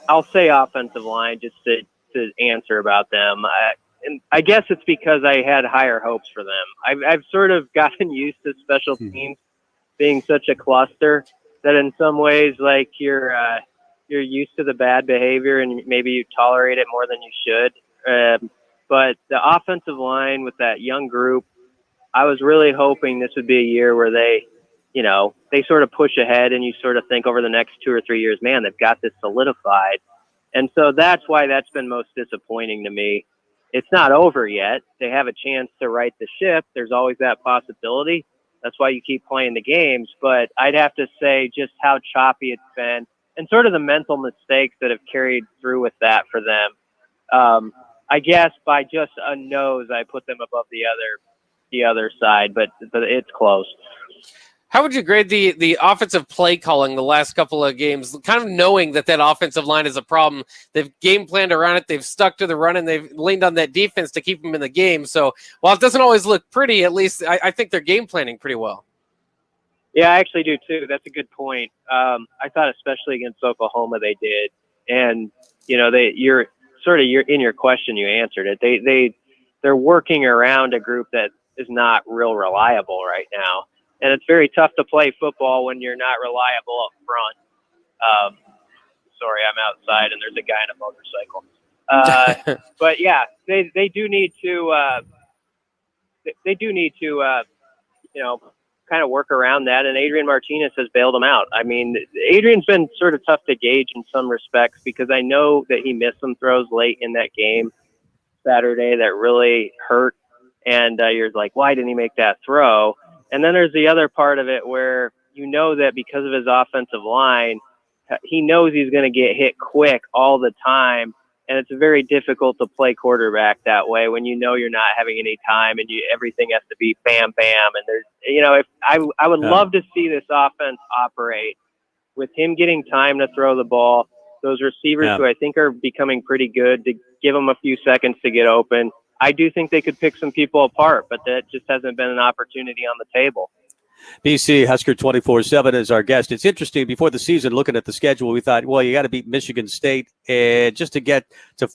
I'll say offensive line just to answer about them. And I guess it's because I had higher hopes for them. I've sort of gotten used to special teams being such a cluster that in some ways, like you're used to the bad behavior and maybe you tolerate it more than you should. But the offensive line with that young group, I was really hoping this would be a year where they sort of push ahead and you sort of think over the next 2 or 3 years, man, they've got this solidified. And so that's why that's been most disappointing to me. It's not over yet. They have a chance to right the ship. There's always that possibility. That's why you keep playing the games. But I'd have to say just how choppy it's been and sort of the mental mistakes that have carried through with that for them. I guess by just a nose, I put them above the other side, but it's close. How would you grade the offensive play calling the last couple of games, kind of knowing that offensive line is a problem? They've game planned around it. They've stuck to the run, and they've leaned on that defense to keep them in the game. So while it doesn't always look pretty, at least I think they're game planning pretty well. Yeah, I actually do too. That's a good point. I thought especially against Oklahoma they did. And, you're in your question, you answered it. They're working around a group that is not real reliable right now. And it's very tough to play football when you're not reliable up front. Sorry, I'm outside and there's a guy on a motorcycle. But yeah, they do need to. Kind of work around that. And Adrian Martinez has bailed them out. I mean, Adrian's been sort of tough to gauge in some respects because I know that he missed some throws late in that game Saturday that really hurt. And you're like, why didn't he make that throw? And then there's the other part of it where that because of his offensive line, he knows he's going to get hit quick all the time. And it's very difficult to play quarterback that way when you're not having any time and everything has to be bam, bam. And there's, I would love to see this offense operate with him getting time to throw the ball. Those receivers who I think are becoming pretty good, to give them a few seconds to get open. I do think they could pick some people apart, but that just hasn't been an opportunity on the table. BC Husker 24/7 is our guest. It's interesting. Before the season, looking at the schedule, we thought, well, you got to beat Michigan State just to get to,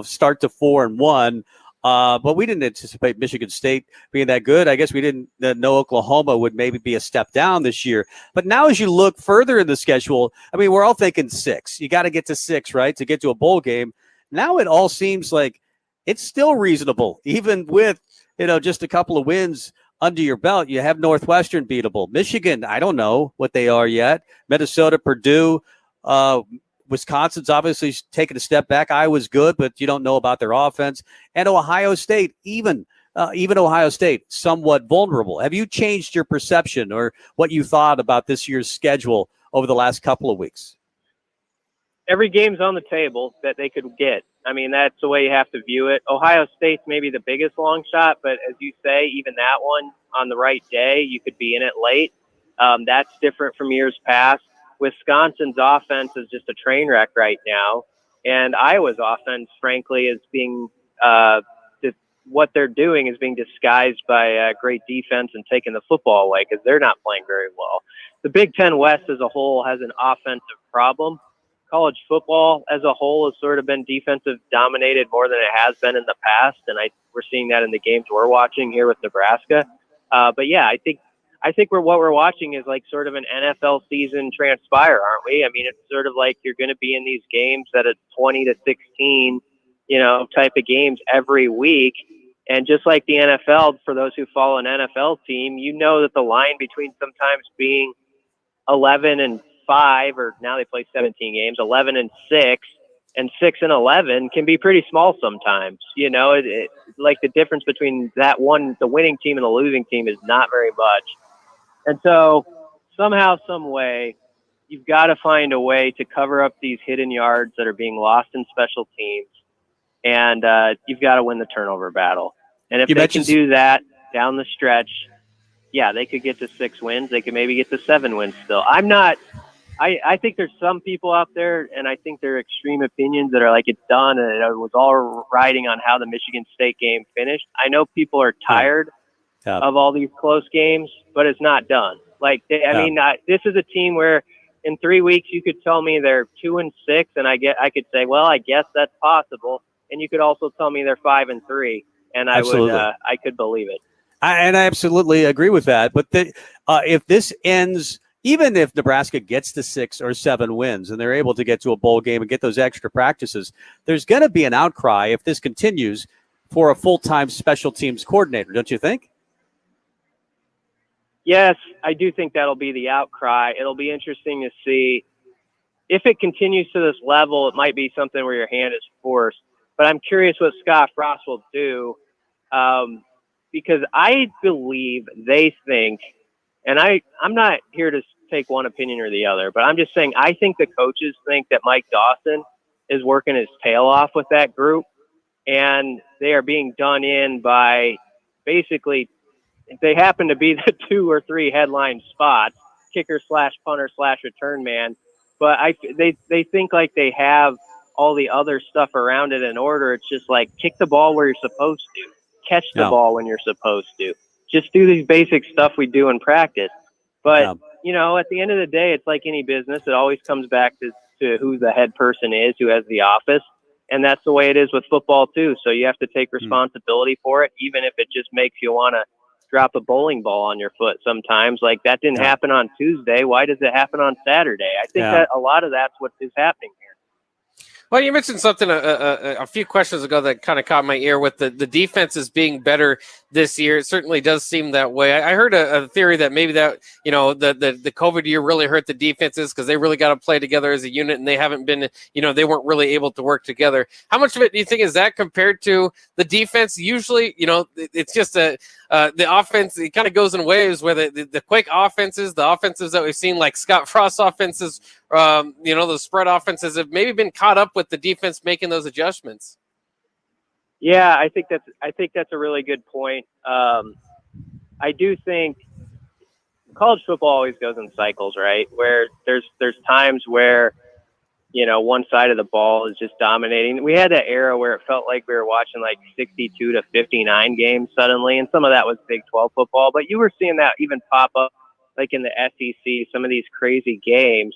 start to 4-1. But we didn't anticipate Michigan State being that good. I guess we didn't know Oklahoma would maybe be a step down this year. But now as you look further in the schedule, I mean, we're all thinking 6. You got to get to 6, right, to get to a bowl game. Now it all seems like it's still reasonable, even with, just a couple of wins under your belt. You have Northwestern beatable. Michigan, I don't know what they are yet. Minnesota, Purdue, Wisconsin's obviously taken a step back. Iowa's good, but you don't know about their offense. And Ohio State, even Ohio State, somewhat vulnerable. Have you changed your perception or what you thought about this year's schedule over the last couple of weeks? Every game's on the table that they could get. I mean, that's the way you have to view it. Ohio State's maybe the biggest long shot, but as you say, even that one on the right day, you could be in it late. That's different from years past. Wisconsin's offense is just a train wreck right now. And Iowa's offense, frankly, is being what they're doing is being disguised by great defense and taking the football away because they're not playing very well. The Big Ten West as a whole has an offensive problem. College football as a whole has sort of been defensive dominated more than it has been in the past. And we're seeing that in the games we're watching here with Nebraska. But yeah, I think what we're watching is like sort of an NFL season transpire, aren't we? I mean, it's sort of like you're going to be in these games that are 20-16, type of games every week. And just like the NFL, for those who follow an NFL team, that the line between sometimes being 11-5, or now they play 17 games, 11-6, and 6 and 11 can be pretty small sometimes. Like the difference between the winning team and the losing team is not very much. And so somehow, some way, you've got to find a way to cover up these hidden yards that are being lost in special teams. And you've got to win the turnover battle. And if they can do that down the stretch, yeah, they could get to 6 wins. They could maybe get to 7 wins still. I think there's some people out there, and I think they're extreme opinions that are like, it's done, and it was all riding on how the Michigan State game finished. I know people are tired of all these close games, but it's not done. Like, this is a team where in 3 weeks you could tell me they're 2-6, and I could say, well, I guess that's possible. And you could also tell me they're 5-3, and I could believe it. I absolutely agree with that. But if this ends, even if Nebraska gets to 6 or 7 wins and they're able to get to a bowl game and get those extra practices, there's going to be an outcry if this continues for a full-time special teams coordinator, don't you think? Yes, I do think that'll be the outcry. It'll be interesting to see if it continues to this level. It might be something where your hand is forced, but I'm curious what Scott Frost will do, because I believe they think, and I'm not here to take one opinion or the other, but I'm just saying I think the coaches think that Mike Dawson is working his tail off with that group, and they are being done in by basically, they happen to be the 2 or 3 headline spots, kicker / punter / return man, but they think like they have all the other stuff around it in order. It's just like, kick the ball where you're supposed to, catch the ball when you're supposed to, just do these basic stuff we do in practice. But at the end of the day, it's like any business. It always comes back to who the head person is, who has the office. And that's the way it is with football too. So you have to take responsibility for it, even if it just makes you want to drop a bowling ball on your foot sometimes. Like, that didn't happen on Tuesday. Why does it happen on Saturday? I think that a lot of that's what is happening here. Well, you mentioned something a few questions ago that kind of caught my ear with the defenses being better this year. It certainly does seem that way. I heard a theory that maybe that, the COVID year really hurt the defenses because they really got to play together as a unit, and they haven't been, they weren't really able to work together. How much of it do you think is that compared to the defense? Usually, it's just the offense, it kind of goes in waves where the quick offenses, the offenses that we've seen, like Scott Frost offenses, the spread offenses have maybe been caught up with the defense making those adjustments. Yeah, I think that's a really good point. I do think college football always goes in cycles, right? Where there's times where, one side of the ball is just dominating. We had that era where it felt like we were watching like 62-59 games suddenly, and some of that was Big 12 football, but you were seeing that even pop up like in the SEC, some of these crazy games.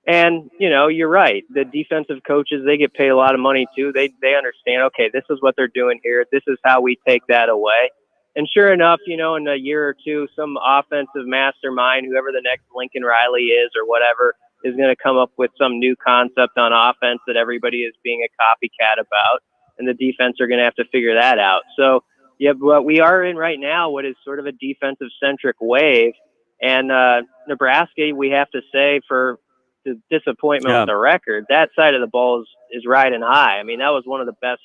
And, you're right. The defensive coaches, they get paid a lot of money too. They understand, okay, this is what they're doing here. This is how we take that away. And sure enough, in a year or two, some offensive mastermind, whoever the next Lincoln Riley is or whatever, is going to come up with some new concept on offense that everybody is being a copycat about. And the defense are going to have to figure that out. So, yeah, what we are in right now, what is sort of a defensive-centric wave. And Nebraska, we have to say, for the disappointment with the record, that side of the ball is riding high. I mean, that was one of the best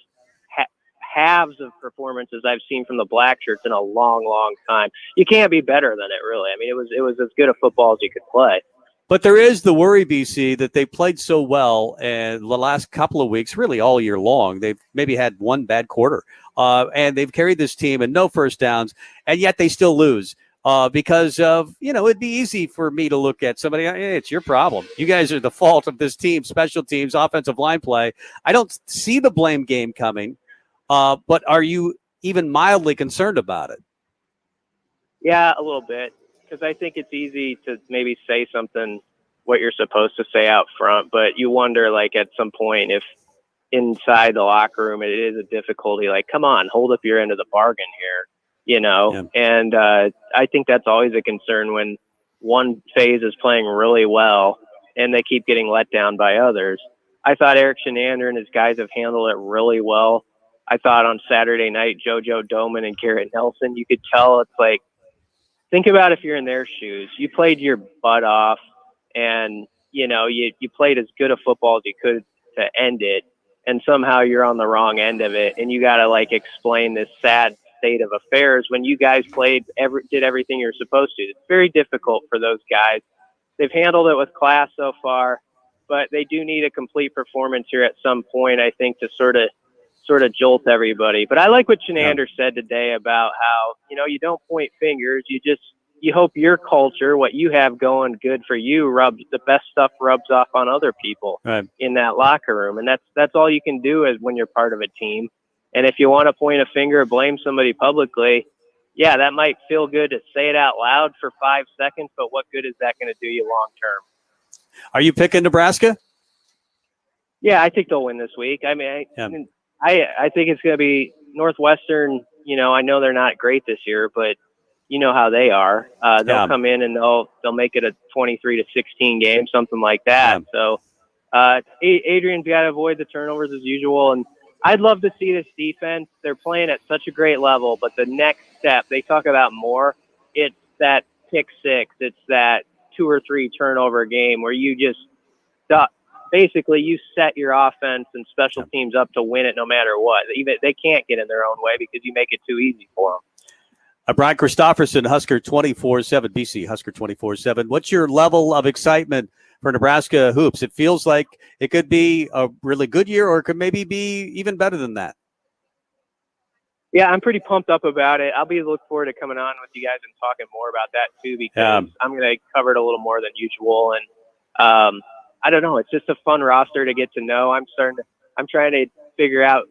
halves of performances I've seen from the Black Shirts in a long, long time. You can't be better than it, really. I mean, it was as good a football as you could play. But there is the worry, BC, that they played so well in the last couple of weeks, really all year long. They've maybe had one bad quarter, and they've carried this team and no first downs, and yet they still lose. Because of, it'd be easy for me to look at somebody, hey, it's your problem. You guys are the fault of this team, special teams, offensive line play. I don't see the blame game coming, but are you even mildly concerned about it? Yeah, a little bit, because I think it's easy to maybe say something what you're supposed to say out front, but you wonder, like, at some point if inside the locker room it is a difficulty, like, come on, hold up your end of the bargain here. And I think that's always a concern when one phase is playing really well and they keep getting let down by others. I thought Eric Shenander and his guys have handled it really well. I thought on Saturday night, JoJo Doman and Garrett Nelson, you could tell it's like, think about if you're in their shoes. You played your butt off and, you played as good a football as you could to end it, and somehow you're on the wrong end of it, and you got to like explain this sad state of affairs when you guys did everything you're supposed to. It's very difficult for those guys. They've handled it with class so far, but they do need a complete performance here at some point, I think, to sort of jolt everybody. But I like what Shenander said today about how, you don't point fingers. You hope your culture, what you have going good for you, the best stuff rubs off on other people in that locker room. And that's all you can do as when you're part of a team. And if you want to point a finger or blame somebody publicly, yeah, that might feel good to say it out loud for 5 seconds, but what good is that going to do you long term? Are you picking Nebraska? Yeah, I think they'll win this week. I mean, I think it's going to be Northwestern. I know they're not great this year, but you know how they are. They'll come in and they'll make it a 23-16 game, something like that. So Adrian's got to avoid the turnovers as usual. And I'd love to see this defense. They're playing at such a great level, but the next step, they talk about more, it's that pick six. It's that 2 or 3 turnover game where you just basically you set your offense and special teams up to win it no matter what. Even they can't get in their own way because you make it too easy for them. Brian Christopherson, Husker 24/7, BC Husker 24/7. What's your level of excitement for Nebraska hoops? It feels like it could be a really good year, or it could maybe be even better than that. Yeah, I'm pretty pumped up about it. I'll be looking forward to coming on with you guys and talking more about that too, because I'm going to cover it a little more than usual. And I don't know, it's just a fun roster to get to know. I'm trying to figure out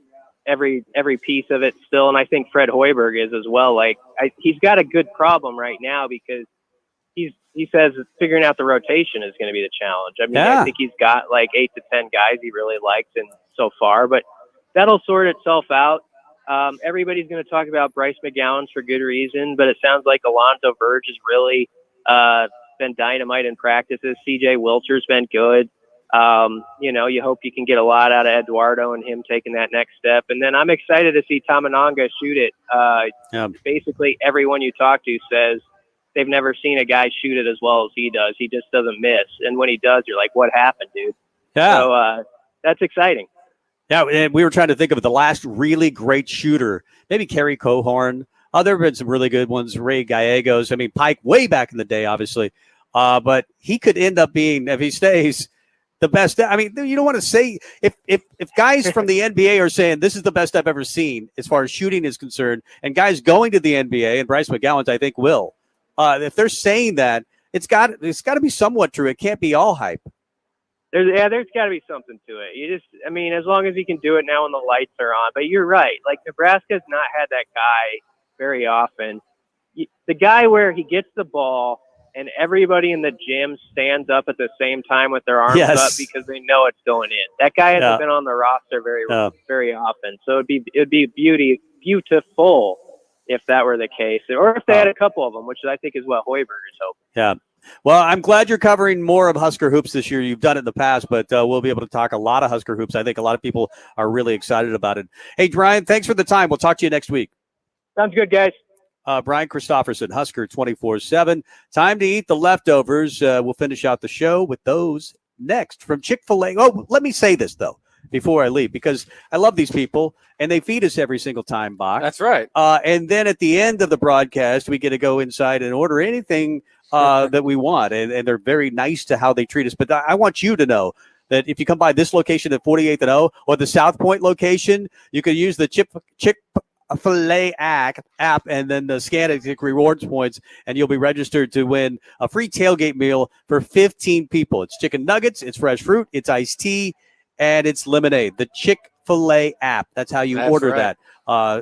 every piece of it still, and I think Fred Hoiberg is as well. He's got a good problem right now because he says figuring out the rotation is going to be the challenge. I mean, I think he's got like 8 to 10 guys he really likes so far, but that'll sort itself out. Everybody's going to talk about Bryce McGowan for good reason, but it sounds like Alonzo Verge has really been dynamite in practices. CJ Wilcher's been good. You hope you can get a lot out of Eduardo and him taking that next step. And then I'm excited to see Tamananga shoot it. Basically, everyone you talk to says they've never seen a guy shoot it as well as he does. He just doesn't miss. And when he does, you're like, what happened, dude? Yeah. So that's exciting. Yeah, and we were trying to think of the last really great shooter. Maybe Kerry Cohorn. There have been some really good ones. Ray Gallegos. I mean, Pike way back in the day, obviously. But he could end up being, if he stays, the best. I mean, you don't want to say if guys from the NBA are saying this is the best I've ever seen as far as shooting is concerned, and guys going to the NBA, and Bryce McGowan's I think will. If they're saying that, it's got to be somewhat true. It can't be all hype. There's got to be something to it. As long as he can do it now when the lights are on. But you're right. Like, Nebraska's not had that guy very often. The guy where he gets the ball and everybody in the gym stands up at the same time with their arms up because they know it's going in. That guy hasn't been on the roster very often. So it'd be beautiful if that were the case, or if they had a couple of them, which I think is what Hoiberg is hoping. Yeah. Well, I'm glad you're covering more of Husker hoops this year. You've done it in the past, but we'll be able to talk a lot of Husker hoops. I think a lot of people are really excited about it. Hey, Brian, thanks for the time. We'll talk to you next week. Sounds good, guys. Brian Christopherson, Husker 24/7. Time to eat the leftovers. We'll finish out the show with those next from Chick-fil-A. Oh, let me say this, though, before I leave, because I love these people, and they feed us every single time, Bock. That's right. And then at the end of the broadcast, we get to go inside and order anything that we want, and they're very nice to how they treat us. But I want you to know that if you come by this location at 48th and O or the South Point location, you can use the Chick-fil-A app and then scan it to rewards points, and you'll be registered to win a free tailgate meal for 15 people. It's chicken nuggets, it's fresh fruit, it's iced tea, and it's lemonade. The Chick-fil-A app. That's how you order that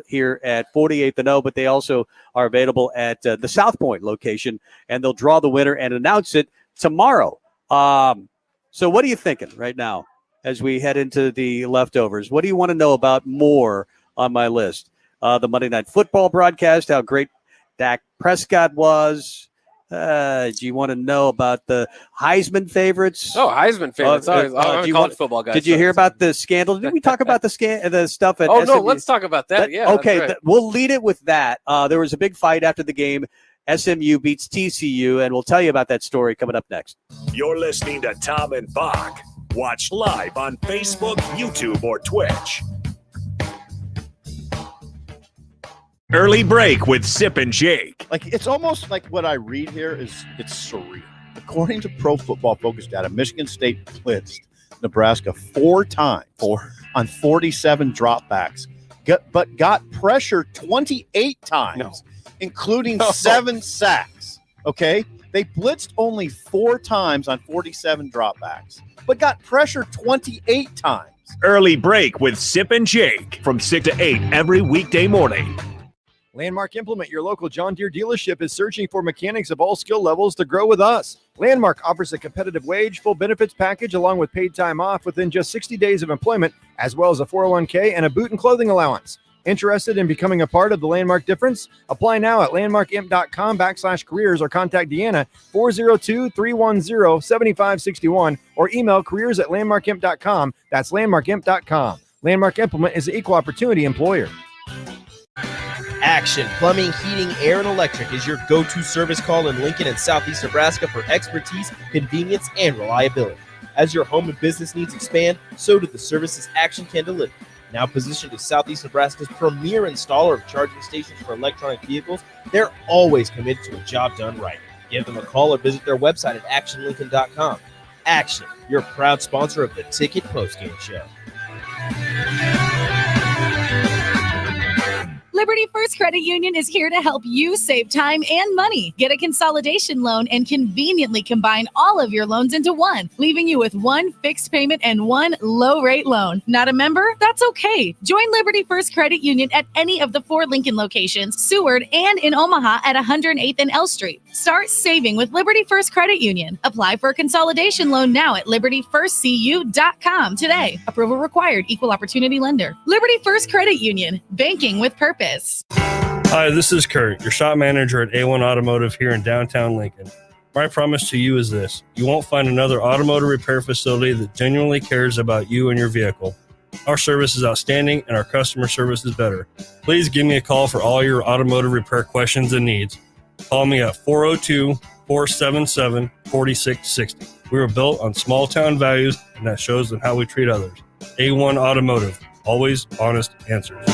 here at 48th and O, but they also are available at the South Point location, and they'll draw the winner and announce it tomorrow. So what are you thinking right now as we head into the leftovers? What do you want to know about more on my list? The Monday Night Football broadcast, how great Dak Prescott was. Do you want to know about the Heisman favorites? Oh, Heisman favorites. I'm a college football guy. Did you hear about the scandal? Did we talk about the stuff at SMU? No, let's talk about that. Yeah. Okay, right. We'll lead it with that. There was a big fight after the game. SMU beats TCU, and we'll tell you about that story coming up next. You're listening to Tom and Bock Watch live on Facebook, YouTube, or Twitch. Early break with Sip and Jake. Like, it's almost like what I read here it's surreal. According to Pro Football Focus data, Michigan State blitzed Nebraska 4 times on 47 dropbacks, but got pressure 28 times, including 7 sacks. Okay? They blitzed only 4 times on 47 dropbacks, but got pressure 28 times. Early break with Sip and Jake from 6 to 8 every weekday morning. Landmark Implement, your local John Deere dealership, is searching for mechanics of all skill levels to grow with us. Landmark offers a competitive wage, full benefits package, along with paid time off within just 60 days of employment, as well as a 401k and a boot and clothing allowance. Interested in becoming a part of the Landmark difference? Apply now at landmarkimp.com/careers or contact Deanna 402-310-7561 or email careers@landmarkimp.com. That's landmarkimp.com. Landmark Implement is an equal opportunity employer. Action Plumbing, Heating, Air, and Electric is your go-to service call in Lincoln and Southeast Nebraska for expertise, convenience, and reliability. As your home and business needs expand, so do the services Action can deliver. Now positioned as Southeast Nebraska's premier installer of charging stations for electronic vehicles, they're always committed to a job done right. Give them a call or visit their website at actionlincoln.com. Action, your proud sponsor of the Ticket Postgame Show. Liberty First Credit Union is here to help you save time and money. Get a consolidation loan and conveniently combine all of your loans into one, leaving you with one fixed payment and one low-rate loan. Not a member? That's okay. Join Liberty First Credit Union at any of the 4 Lincoln locations, Seward, and in Omaha at 108th and L Street. Start saving with Liberty First Credit Union. Apply for a consolidation loan now at libertyfirstcu.com today. Approval required. Equal opportunity lender. Liberty First Credit Union. Banking with purpose. Hi, this is Kurt, your shop manager at A1 Automotive here in downtown Lincoln. My promise to you is this: you won't find another automotive repair facility that genuinely cares about you and your vehicle. Our service is outstanding and our customer service is better. Please give me a call for all your automotive repair questions and needs. Call me at 402-477-4660. We were built on small town values, and that shows in how we treat others. A1 Automotive, always honest answers.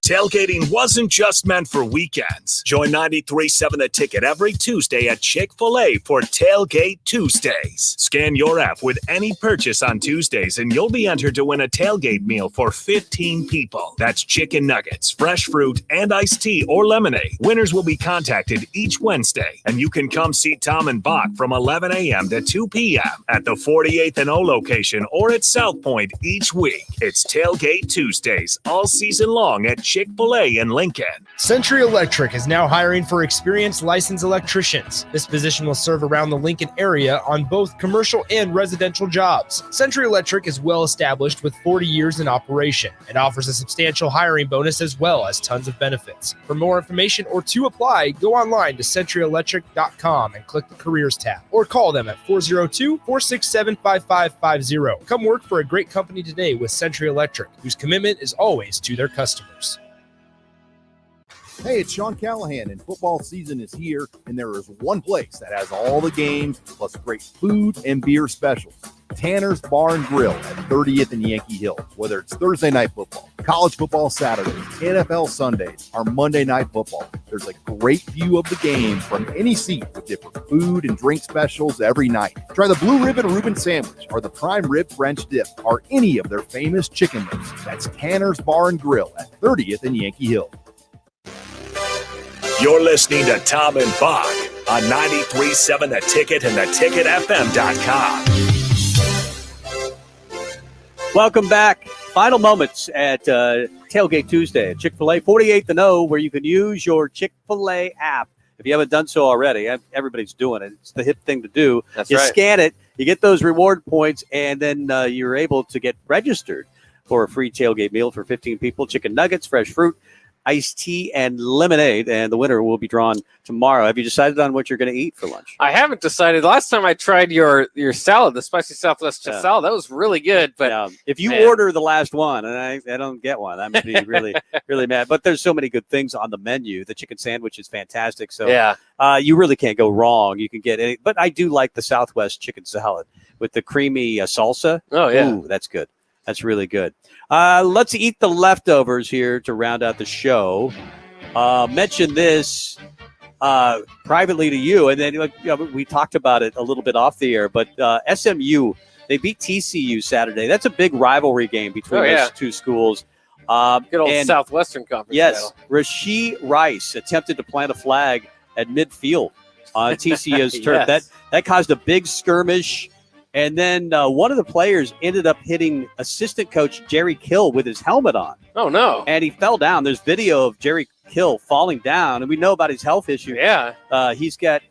Tailgating wasn't just meant for weekends. Join 93.7 The Ticket every Tuesday at Chick-fil-A for Tailgate Tuesdays. Scan your app with any purchase on Tuesdays and you'll be entered to win a tailgate meal for 15 people. That's chicken nuggets, fresh fruit, and iced tea or lemonade. Winners will be contacted each Wednesday, and you can come see Tom and Bock from 11 a.m. to 2 p.m. at the 48th and O location or at South Point each week. It's Tailgate Tuesdays all season long at Chick-fil-A in Lincoln. Century Electric is now hiring for experienced licensed electricians. This position will serve around the Lincoln area on both commercial and residential jobs. Century Electric is well established with 40 years in operation and offers a substantial hiring bonus as well as tons of benefits. For more information or to apply, go online to centuryelectric.com and click the Careers tab or call them at 402-467-5550. Come work for a great company today with Century Electric, whose commitment is always to their customers. Hey, it's Sean Callahan, and football season is here, and there is one place that has all the games, plus great food and beer specials. Tanner's Bar and Grill at 30th and Yankee Hill. Whether it's Thursday night football, college football Saturdays, NFL Sundays, or Monday night football, there's a great view of the game from any seat with different food and drink specials every night. Try the Blue Ribbon Reuben Sandwich or the Prime Rib French Dip or any of their famous chicken wings. That's Tanner's Bar and Grill at 30th and Yankee Hill. You're listening to Tom and Bock on 93.7 The Ticket and theticketfm.com. Welcome back. Final moments at Tailgate Tuesday at Chick-fil-A, 48th and O, where you can use your Chick-fil-A app. If you haven't done so already, everybody's doing it. It's the hip thing to do. That's you right. Scan it, you get those reward points, and then you're able to get registered for a free tailgate meal for 15 people. Chicken nuggets, fresh fruit, iced tea and lemonade, and the winner will be drawn tomorrow. Have you decided on what you're going to eat for lunch? I haven't decided. Last time I tried your salad, the spicy Southwest salad, that was really good. But if you order the last one and I don't get one, I'm going to be really, really mad. But there's so many good things on the menu. The chicken sandwich is fantastic. So you really can't go wrong. You can get any, but I do like the Southwest chicken salad with the creamy salsa. Oh, yeah. Ooh, that's good. That's really good. Let's eat the leftovers here to round out the show. Mention this privately to you, and then we talked about it a little bit off the air, but SMU, they beat TCU Saturday. That's a big rivalry game between those two schools. Good old Southwestern Conference. Yes, Rashee Rice attempted to plant a flag at midfield on TCU's turf. That caused a big skirmish. And then one of the players ended up hitting assistant coach Jerry Kill with his helmet on. Oh, no. And he fell down. There's video of Jerry Kill falling down, and we know about his health issue. Yeah. He's got,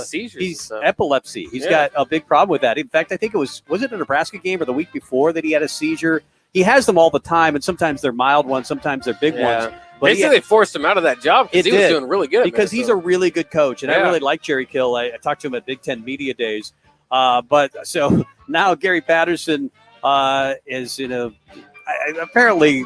seizures. He's epilepsy. He's got a big problem with that. In fact, I think was it a Nebraska game or the week before that he had a seizure? He has them all the time, and sometimes they're mild ones, sometimes they're big ones. But basically, they forced him out of that job because he was doing really good. Because he's a really good coach, and I really like Jerry Kill. I talked to him at Big Ten Media Days. But so now Gary Patterson is apparently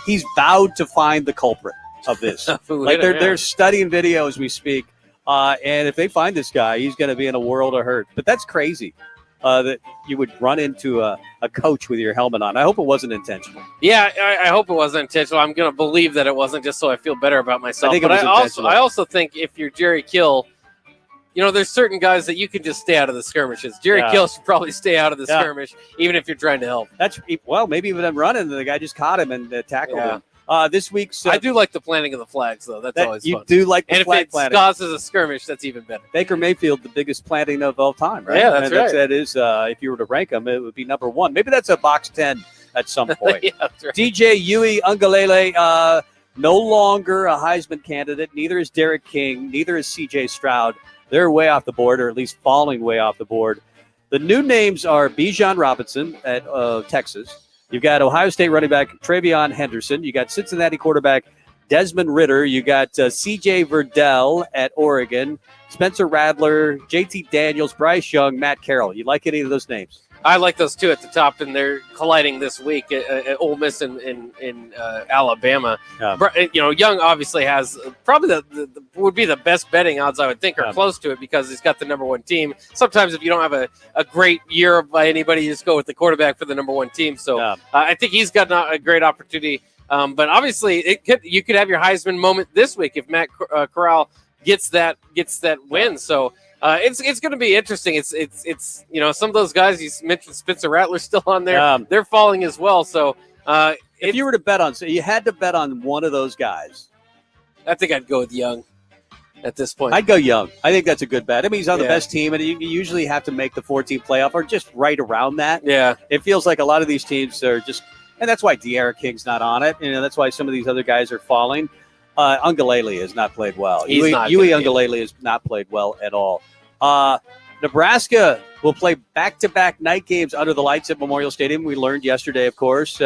he's vowed to find the culprit of this. They're studying video as we speak. And if they find this guy, he's going to be in a world of hurt. But that's crazy that you would run into a coach with your helmet on. I hope it wasn't intentional. Yeah, I hope it wasn't intentional. I'm going to believe that it wasn't, just so I feel better about myself. I think I also think if you're Jerry Kill, there's certain guys that you can just stay out of the skirmishes. Jerry Kill should probably stay out of the skirmish, even if you're trying to help. Maybe even them running, the guy just caught him and tackled him. This week's I do like the planting of the flags, though. That's always fun. You do like the flag planting. And if it causes a skirmish, that's even better. Baker Mayfield, the biggest planting of all time, right? Yeah, that's right. That is, if you were to rank them, it would be number one. Maybe that's a box 10 at some point. Yeah, that's right. DJ Uiagalelei, no longer a Heisman candidate. Neither is Derek King. Neither is C.J. Stroud. They're way off the board, or at least falling way off the board. The new names are Bijan Robinson at Texas. You've got Ohio State running back Travion Henderson. You got Cincinnati quarterback Desmond Ridder. You got C.J. Verdell at Oregon. Spencer Radler, J.T. Daniels, Bryce Young, Matt Carroll. You like any of those names? I like those two at the top, and they're colliding this week at Ole Miss in Alabama. Young obviously has probably would be the best betting odds, I would think, or close to it, because he's got the number one team. Sometimes if you don't have a great year by anybody, you just go with the quarterback for the number one team. So I think he's got a great opportunity. But obviously, you could have your Heisman moment this week if Matt Corral gets that win. So. It's going to be interesting. It's some of those guys you mentioned, Spencer Rattler still on there. They're falling as well. So if you were to bet on, so you had to bet on one of those guys, I think I'd go with Young at this point. I'd go Young. I think that's a good bet. I mean, he's on the best team, and you usually have to make the 14 playoff or just right around that. Yeah, it feels like a lot of these teams are just, and that's why De'Ara King's not on it. That's why some of these other guys are falling. Uiagalelei has not played well. Uiagalelei has not played well at all. Nebraska will play back-to-back night games under the lights at Memorial Stadium. We learned yesterday, of course.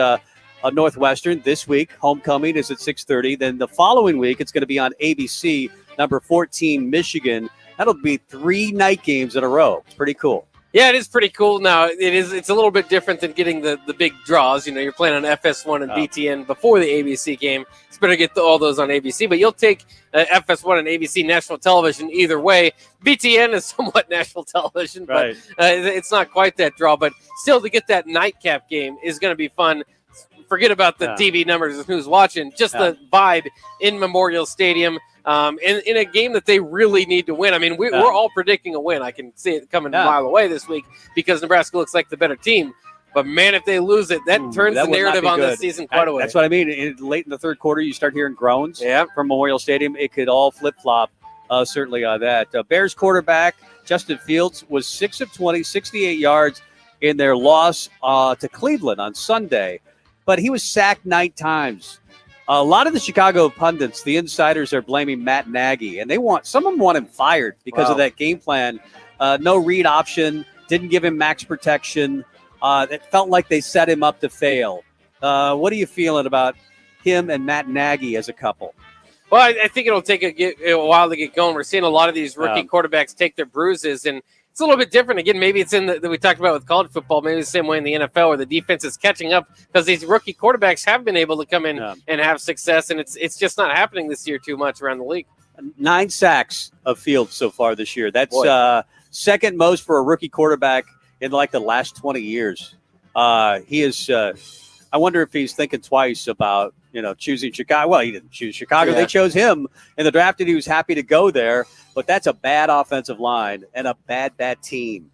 Northwestern this week, homecoming is at 6:30. Then the following week, it's going to be on ABC, number 14, Michigan. That'll be 3 night games in a row. It's pretty cool. Yeah, it is pretty cool. Now, it's a little bit different than getting the big draws. You're playing on FS1 and BTN before the ABC game. It's better to get all those on ABC, but you'll take FS1 and ABC national television either way. BTN is somewhat national television, but it's not quite that draw. But still, to get that nightcap game is going to be fun. Forget about the TV numbers and who's watching. Just the vibe in Memorial Stadium. In a game that they really need to win. I mean, we're all predicting a win. I can see it coming a mile away this week because Nebraska looks like the better team. But, man, if they lose it, that turns the narrative on this season quite away. That's what I mean. Late in the third quarter, you start hearing groans from Memorial Stadium. It could all flip-flop, certainly on that. Bears quarterback Justin Fields was 6 of 20, 68 yards in their loss to Cleveland on Sunday. But he was sacked 9 times. A lot of the Chicago pundits, the insiders, are blaming Matt Nagy, and some of them want him fired because of that game plan. No read option, didn't give him max protection. It felt like they set him up to fail. What are you feeling about him and Matt Nagy as a couple? Well, I think it'll take a while to get going. We're seeing a lot of these rookie quarterbacks take their bruises, and it's a little bit different. Again, maybe it's in that we talked about with college football, maybe the same way in the NFL where the defense is catching up because these rookie quarterbacks have been able to come in and have success, and it's just not happening this year too much around the league. 9 sacks of Fields so far this year. That's second most for a rookie quarterback in like the last 20 years. He is. I wonder if he's thinking twice about choosing Chicago. Well, he didn't choose Chicago. Yeah. They chose him in the draft, and he was happy to go there. But that's a bad offensive line and a bad team.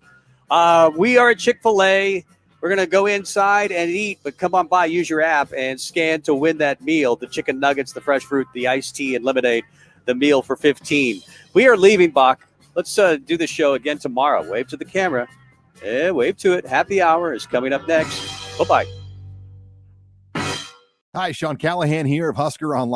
We are at Chick-fil-A. We're going to go inside and eat, but come on by, use your app, and scan to win that meal. The chicken nuggets, the fresh fruit, the iced tea, and lemonade, the meal for $15. We are leaving, Bock. Let's do the show again tomorrow. Wave to the camera. Wave to it. Happy hour is coming up next. Bye-bye. Hi, Sean Callahan here of Husker Online.